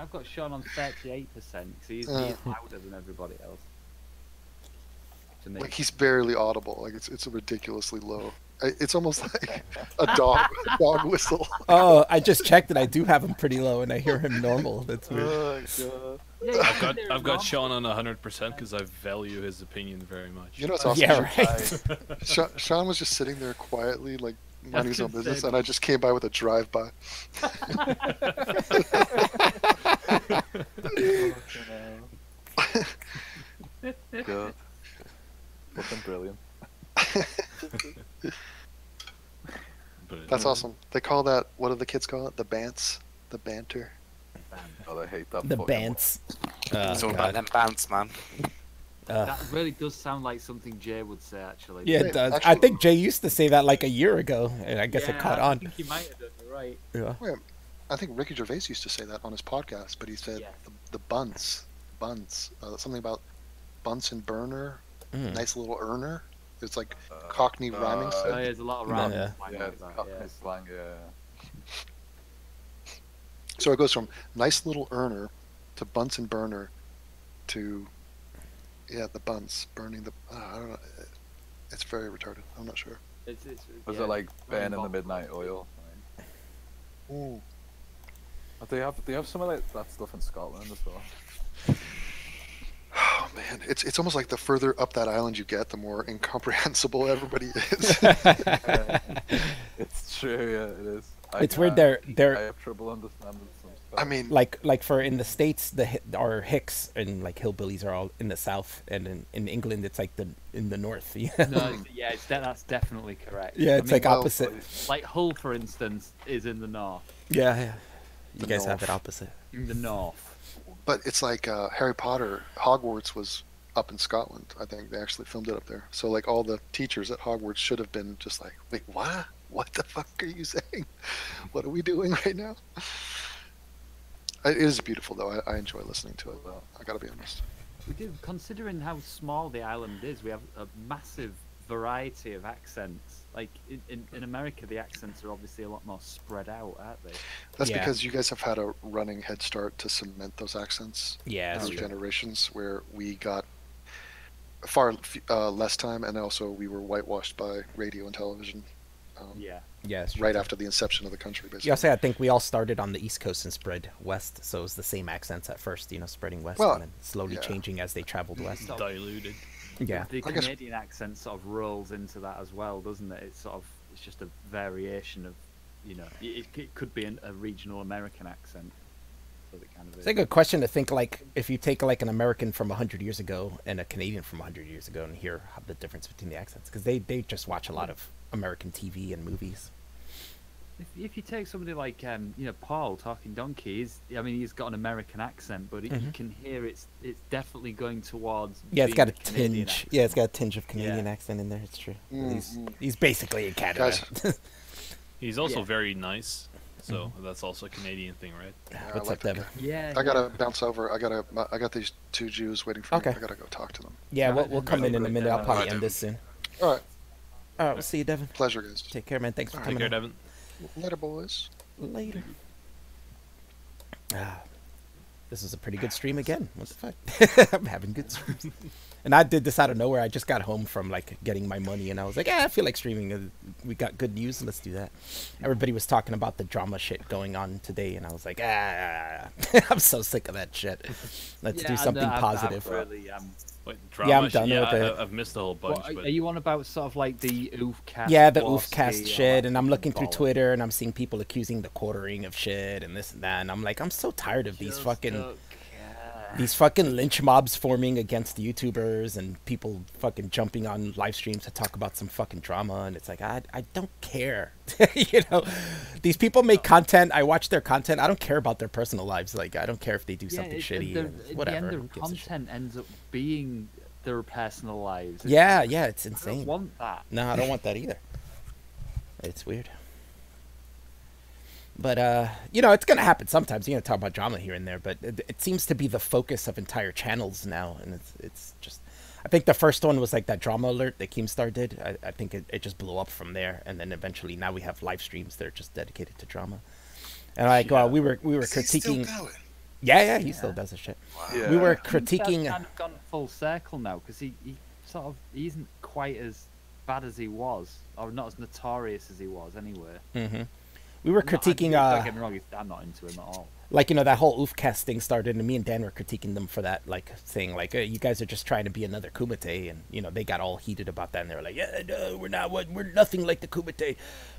I've got Sean on 38% because he's louder than everybody else. Like he's barely audible. Like it's ridiculously low. It's almost like a dog whistle. Oh, I just checked it. I do have him pretty low, and I hear him normal. That's weird. Oh, God. Yeah, I've got Sean on 100% because I value his opinion very much. You know what's awesome? Yeah, right. Sean was just sitting there quietly, like minding his own business, and I just came by with a drive-by. Good. Fucking brilliant. That's awesome. They call that, what do the kids call it? The bants? The banter? Oh, I hate that. The bants. It's all about them bants, man. That really does sound like something Jay would say, actually. Yeah, it does. I think Jay used to say that like a year ago, and I guess it caught on. I think he might have done. You're right. Yeah. Wait, I think Ricky Gervais used to say that on his podcast, but he said the buns, something about Bunsen burner, nice little earner. It's like Cockney rhyming stuff. Oh, there's a lot of rhyming. Yeah, it's Cockney slang. So it goes from nice little earner to Bunsen burner to the buns burning the. I don't know. It's very retarded. I'm not sure. Was it like burning the midnight oil? Ooh. They have some of that stuff in Scotland as well. Oh man, it's almost like the further up that island you get, the more incomprehensible everybody is. It's true, yeah, it is. It's weird. They're. I have trouble understanding some stuff. I mean, like for in the States, our Hicks and like hillbillies are all in the South, and in England, it's like in the North. No, yeah, that's definitely correct. Yeah, it's like opposite. Like Hull, for instance, is in the north. Yeah. You guys have it opposite. In the north. But it's like Harry Potter, Hogwarts was up in Scotland. I think they actually filmed it up there. So like all the teachers at Hogwarts should have been just like, wait, what? What the fuck are you saying? What are we doing right now? It is beautiful though. I enjoy listening to it. I gotta be honest. We do, considering how small the island is. We have a massive variety of accents. Like in America, the accents are obviously a lot more spread out, aren't they? That's because you guys have had a running head start to cement those accents. Yeah, through generations, where we got far less time, and also we were whitewashed by radio and television. Right after the inception of the country, basically. Yeah, I'll say I think we all started on the East Coast and spread west, so it was the same accents at first, spreading west and then slowly changing as they traveled west. Diluted. Yeah. The Canadian accent sort of rolls into that as well, doesn't it? It's just a variation of, it could be a regional American accent. It's a good question to think, like, if you take like an American from 100 years ago and a Canadian from 100 years ago and hear the difference between the accents, because they just watch a lot of American TV and movies. If you take somebody like Paul Talking Donkey, he's got an American accent, but you can hear it's definitely going towards. Yeah, it's got a tinge. Accent. Yeah, it's got a tinge of Canadian accent in there. It's true. He's basically in Canada. He's also very nice. So that's also a Canadian thing, right? What's up, Devin? Yeah. I gotta bounce over. I got these two Jews waiting for me. I gotta go talk to them. Yeah, we'll come in a minute. I'll probably end this soon. All right. All right, we'll see you, Devin. Pleasure, guys. Take care, man. Thanks for coming. Take care, Devin. Later, boys. Later. This is a pretty good stream again. What the fuck? I'm having good streams. And I did this out of nowhere. I just got home from like getting my money, and I was like, I feel like streaming. We got good news. Let's do that. Everybody was talking about the drama shit going on today, and I was like, I'm so sick of that shit. Let's do something positive. Wait, drama I'm done with it. I've missed a whole bunch. Are you on about sort of like the oofcast? Yeah, the oofcast shit, and I'm looking through Twitter, and I'm seeing people accusing the quartering of shit and this and that, and I'm like, I'm so tired of these fucking lynch mobs forming against YouTubers and people fucking jumping on live streams to talk about some fucking drama, and it's like, I don't care. These people make content. I watch their content. I don't care about their personal lives. Like, I don't care if they do something shitty. Whatever. Their content ends up being their personal lives. Yeah, it's insane. I don't want that. No, I don't want that either. It's weird. But, it's going to happen sometimes. You're going to talk about drama here and there, but it seems to be the focus of entire channels now. And it's just, I think the first one was like that drama alert that Keemstar did. I think it just blew up from there. And then eventually now we have live streams that are just dedicated to drama. And like, we were critiquing. Yeah, he still does this shit. Wow. Yeah. We were critiquing. He's kind of gone full circle now because he isn't quite as bad as he was, or not as notorious as he was anyway. Mm-hmm. We were critiquing. Don't get me wrong, I'm not into him at all. Like, that whole oofcast thing started, and me and Dan were critiquing them for that, like, saying, like, you guys are just trying to be another Kumite, and, they got all heated about that, and they were like, yeah, no, we're nothing like the Kumite.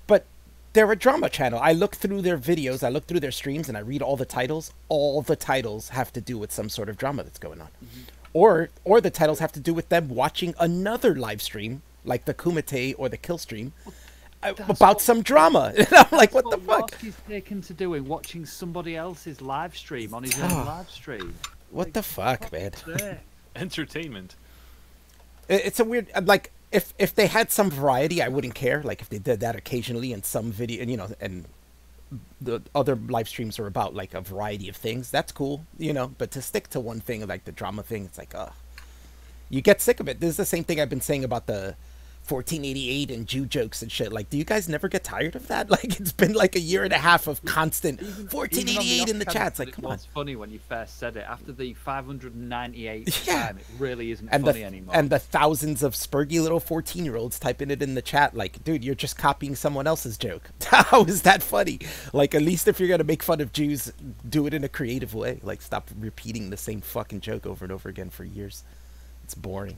But they're a drama channel. I look through their videos, I look through their streams, and I read all the titles. All the titles have to do with some sort of drama that's going on. Mm-hmm. Or the titles have to do with them watching another live stream, like the Kumite or the Kill stream, about some drama. And I'm like, what the fuck? He's taken to doing watching somebody else's live stream on his own live stream. What the fuck, man? Entertainment. It's a weird, like, if they had some variety, I wouldn't care. Like, if they did that occasionally in some video, and, you know, and the other live streams are about, like, a variety of things, that's cool, you know. But to stick to one thing, like the drama thing, it's like, you get sick of it. This is the same thing I've been saying about the 1488 and Jew jokes and shit. Like, do you guys never get tired of that? Like, it's been like a year and a half of constant 1488 in the chats. Like, come on. It's funny when you first said it. After the 598th time, it really isn't and funny anymore. And the thousands of spurgy little 14-year-olds typing it in the chat. Like, dude, you're just copying someone else's joke. How is that funny? Like, at least if you're going to make fun of Jews, do it in a creative way. Like, stop repeating the same fucking joke over and over again for years. It's boring.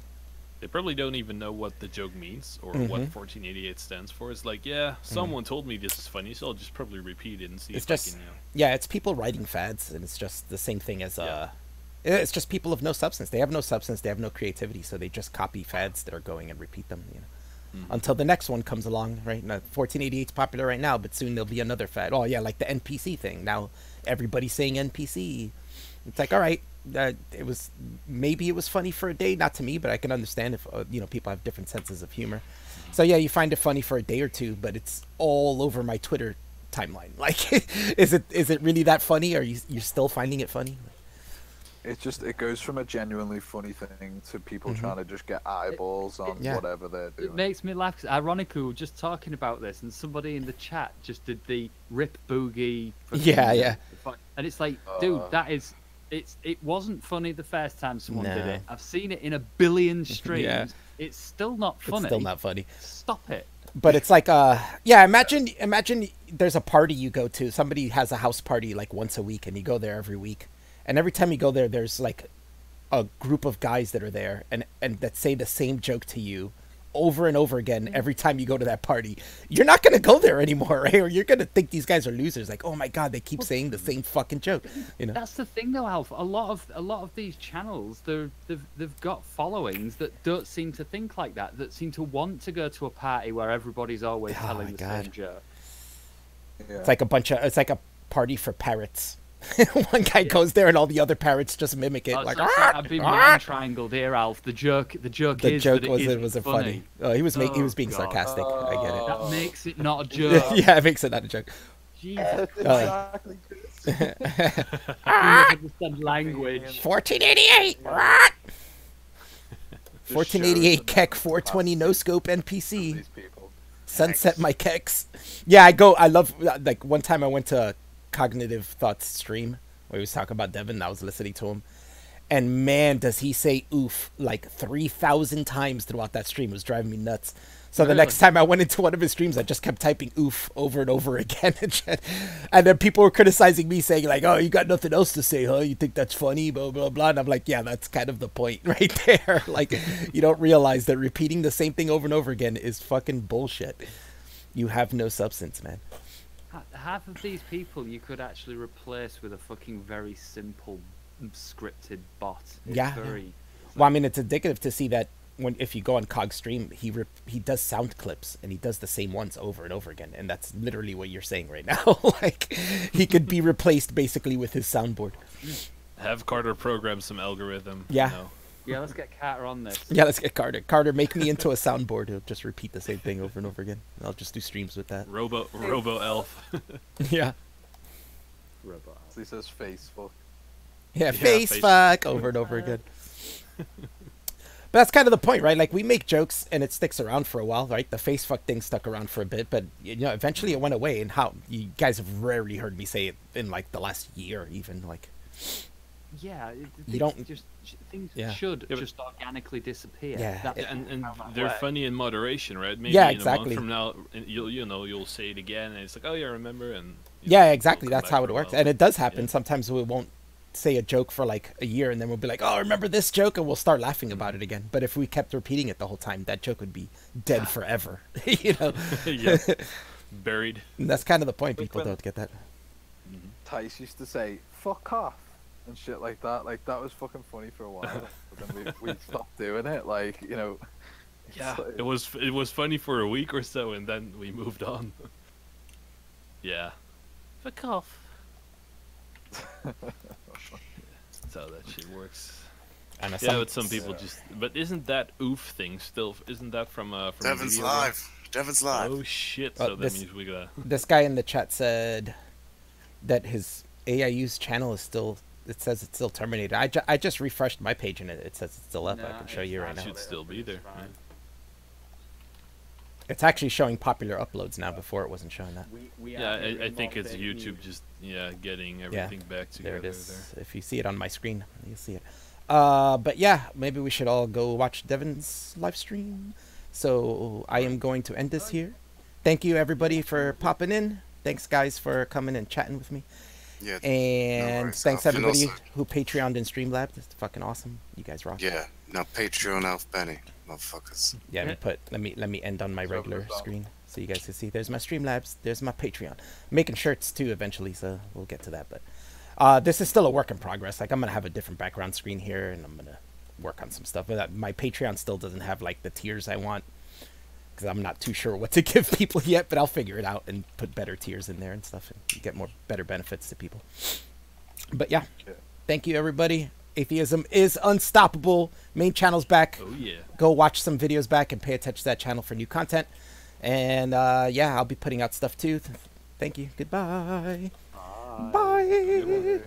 They probably don't even know what the joke means or what 1488 stands for. It's like, yeah, someone told me this is funny, so I'll just probably repeat it and see if I can, Yeah, it's people writing fads, and it's just the same thing as it's just people of no substance. They have no substance, they have no creativity, so they just copy fads that are going and repeat them, you know. Until the next one comes along, right? Now, 1488 is popular right now, but soon there'll be another fad. Oh yeah, like the NPC thing. Now everybody's saying NPC. It's like, all right, maybe it was funny for a day, not to me, but I can understand if you know, people have different senses of humor. So yeah, you find it funny for a day or two, but it's all over my Twitter timeline. Like, is it really that funny? Or you're still finding it funny? It goes from a genuinely funny thing to people trying to just get eyeballs on whatever they're doing. It makes me laugh. Ironically, we were just talking about this, and somebody in the chat just did the rip boogie. Yeah. And it's like, dude, that is. It wasn't funny the first time someone did it. I've seen it in a billion streams. Yeah. It's still not funny. It's still not funny. Stop it. But it's like, yeah, imagine there's a party you go to. Somebody has a house party like once a week, and you go there every week. And every time you go there, there's like a group of guys that are there and that say the same joke to you over and over again every time you go to that party. You're not going to go there anymore, right? Or you're going to think these guys are losers. Like, oh my God, they keep saying the same fucking joke. You know? That's the thing though, Alf. A lot of these channels, they've got followings that don't seem to think like that, that seem to want to go to a party where everybody's always telling the same joke. Yeah. It's like a party for parrots. One guy goes there and all the other parrots just mimic it. Like, I've been mind triangled here, Alf. The joke is that it wasn't funny. Oh, he was being sarcastic. I get it. That makes it not a joke. Yeah, it makes it not a joke. Jesus. Exactly. Understand language. 1488. 1488 Keck 420 no scope NPC. Sunset my kecks. Yeah, I love, like, one time I went to Cognitive Thoughts stream where he was talking about Devin, and I was listening to him, and man, does he say oof like 3,000 times throughout that stream. It was driving me nuts. So the next time I went into one of his streams, I just kept typing oof over and over again and shit. And then people were criticizing me, saying like, oh, you got nothing else to say, huh? You think that's funny, blah blah blah. And I'm like, yeah, that's kind of the point right there. Like, you don't realize that repeating the same thing over and over again is fucking bullshit. You have no substance, man. Half of these people you could actually replace with a fucking very simple scripted bot. Well, I mean, it's indicative to see that if you go on Cog's stream, he does sound clips and he does the same ones over and over again, and that's literally what you're saying right now. Like, he could be replaced basically with his soundboard. Have Carter program some algorithm. Yeah. You know. Yeah, let's get Carter on this. Yeah, let's get Carter. Carter, make me into a soundboard. He'll just repeat the same thing over and over again. I'll just do streams with that. Robo Elf. Yeah. Robo Elf. He says face fuck. Yeah, face fuck over and over again. But that's kind of the point, right? Like, we make jokes and it sticks around for a while, right? The face fuck thing stuck around for a bit, but, you know, eventually it went away. And how you guys have rarely heard me say it in like the last year, even. Like, yeah, you don't just things should just organically disappear. Yeah, and they're funny in moderation, right? Maybe yeah, in exactly. a month from now, you'll say it again, and it's like, oh yeah, remember, and yeah, exactly. That's how it works, and it does happen. Yeah. Sometimes we won't say a joke for like a year, and then we'll be like, oh, remember this joke, and we'll start laughing about it again. But if we kept repeating it the whole time, that joke would be dead forever. You know, yeah, buried. And that's kind of the point. People don't get that. Tice used to say "fuck off" and shit like that. Like, that was fucking funny for a while, but then we stopped doing it. Like, you know, Yeah, it was funny for a week or so, and then we moved on. Yeah. Fuck off. That's how that shit works. And yeah, but some people just. But isn't that oof thing still? Isn't that from Devin's live? Devin's live. Oh shit! So that means we gotta. This guy in the chat said that his AIU's channel is still. It says it's still terminated. I just refreshed my page and it says it's still up. I can show you right now. It should still be there. Right? It's actually showing popular uploads now. Before it wasn't showing that. Yeah, I think it's YouTube just getting everything back together. There it is. If you see it on my screen, you'll see it. But yeah, maybe we should all go watch Devin's live stream. So I am going to end this here. Thank you everybody for popping in. Thanks guys for coming and chatting with me. Yeah. And thanks everybody who Patreoned and Streamlabs. It's fucking awesome. You guys rock. Yeah. Now Patreon Alf Benny, motherfuckers. Yeah. Let me end on my regular screen so you guys can see. There's my Streamlabs. There's my Patreon. I'm making shirts too eventually, so we'll get to that. But this is still a work in progress. Like I'm gonna have a different background screen here, and I'm gonna work on some stuff. But my Patreon still doesn't have like the tiers I want because I'm not too sure what to give people yet. But I'll figure it out and put better tiers in there and stuff, and get better benefits to people. But yeah, thank you everybody. Atheism is unstoppable. Main channel's back. Oh yeah. Go watch some videos back and pay attention to that channel for new content. And yeah, I'll be putting out stuff too. Thank you. Goodbye. Bye.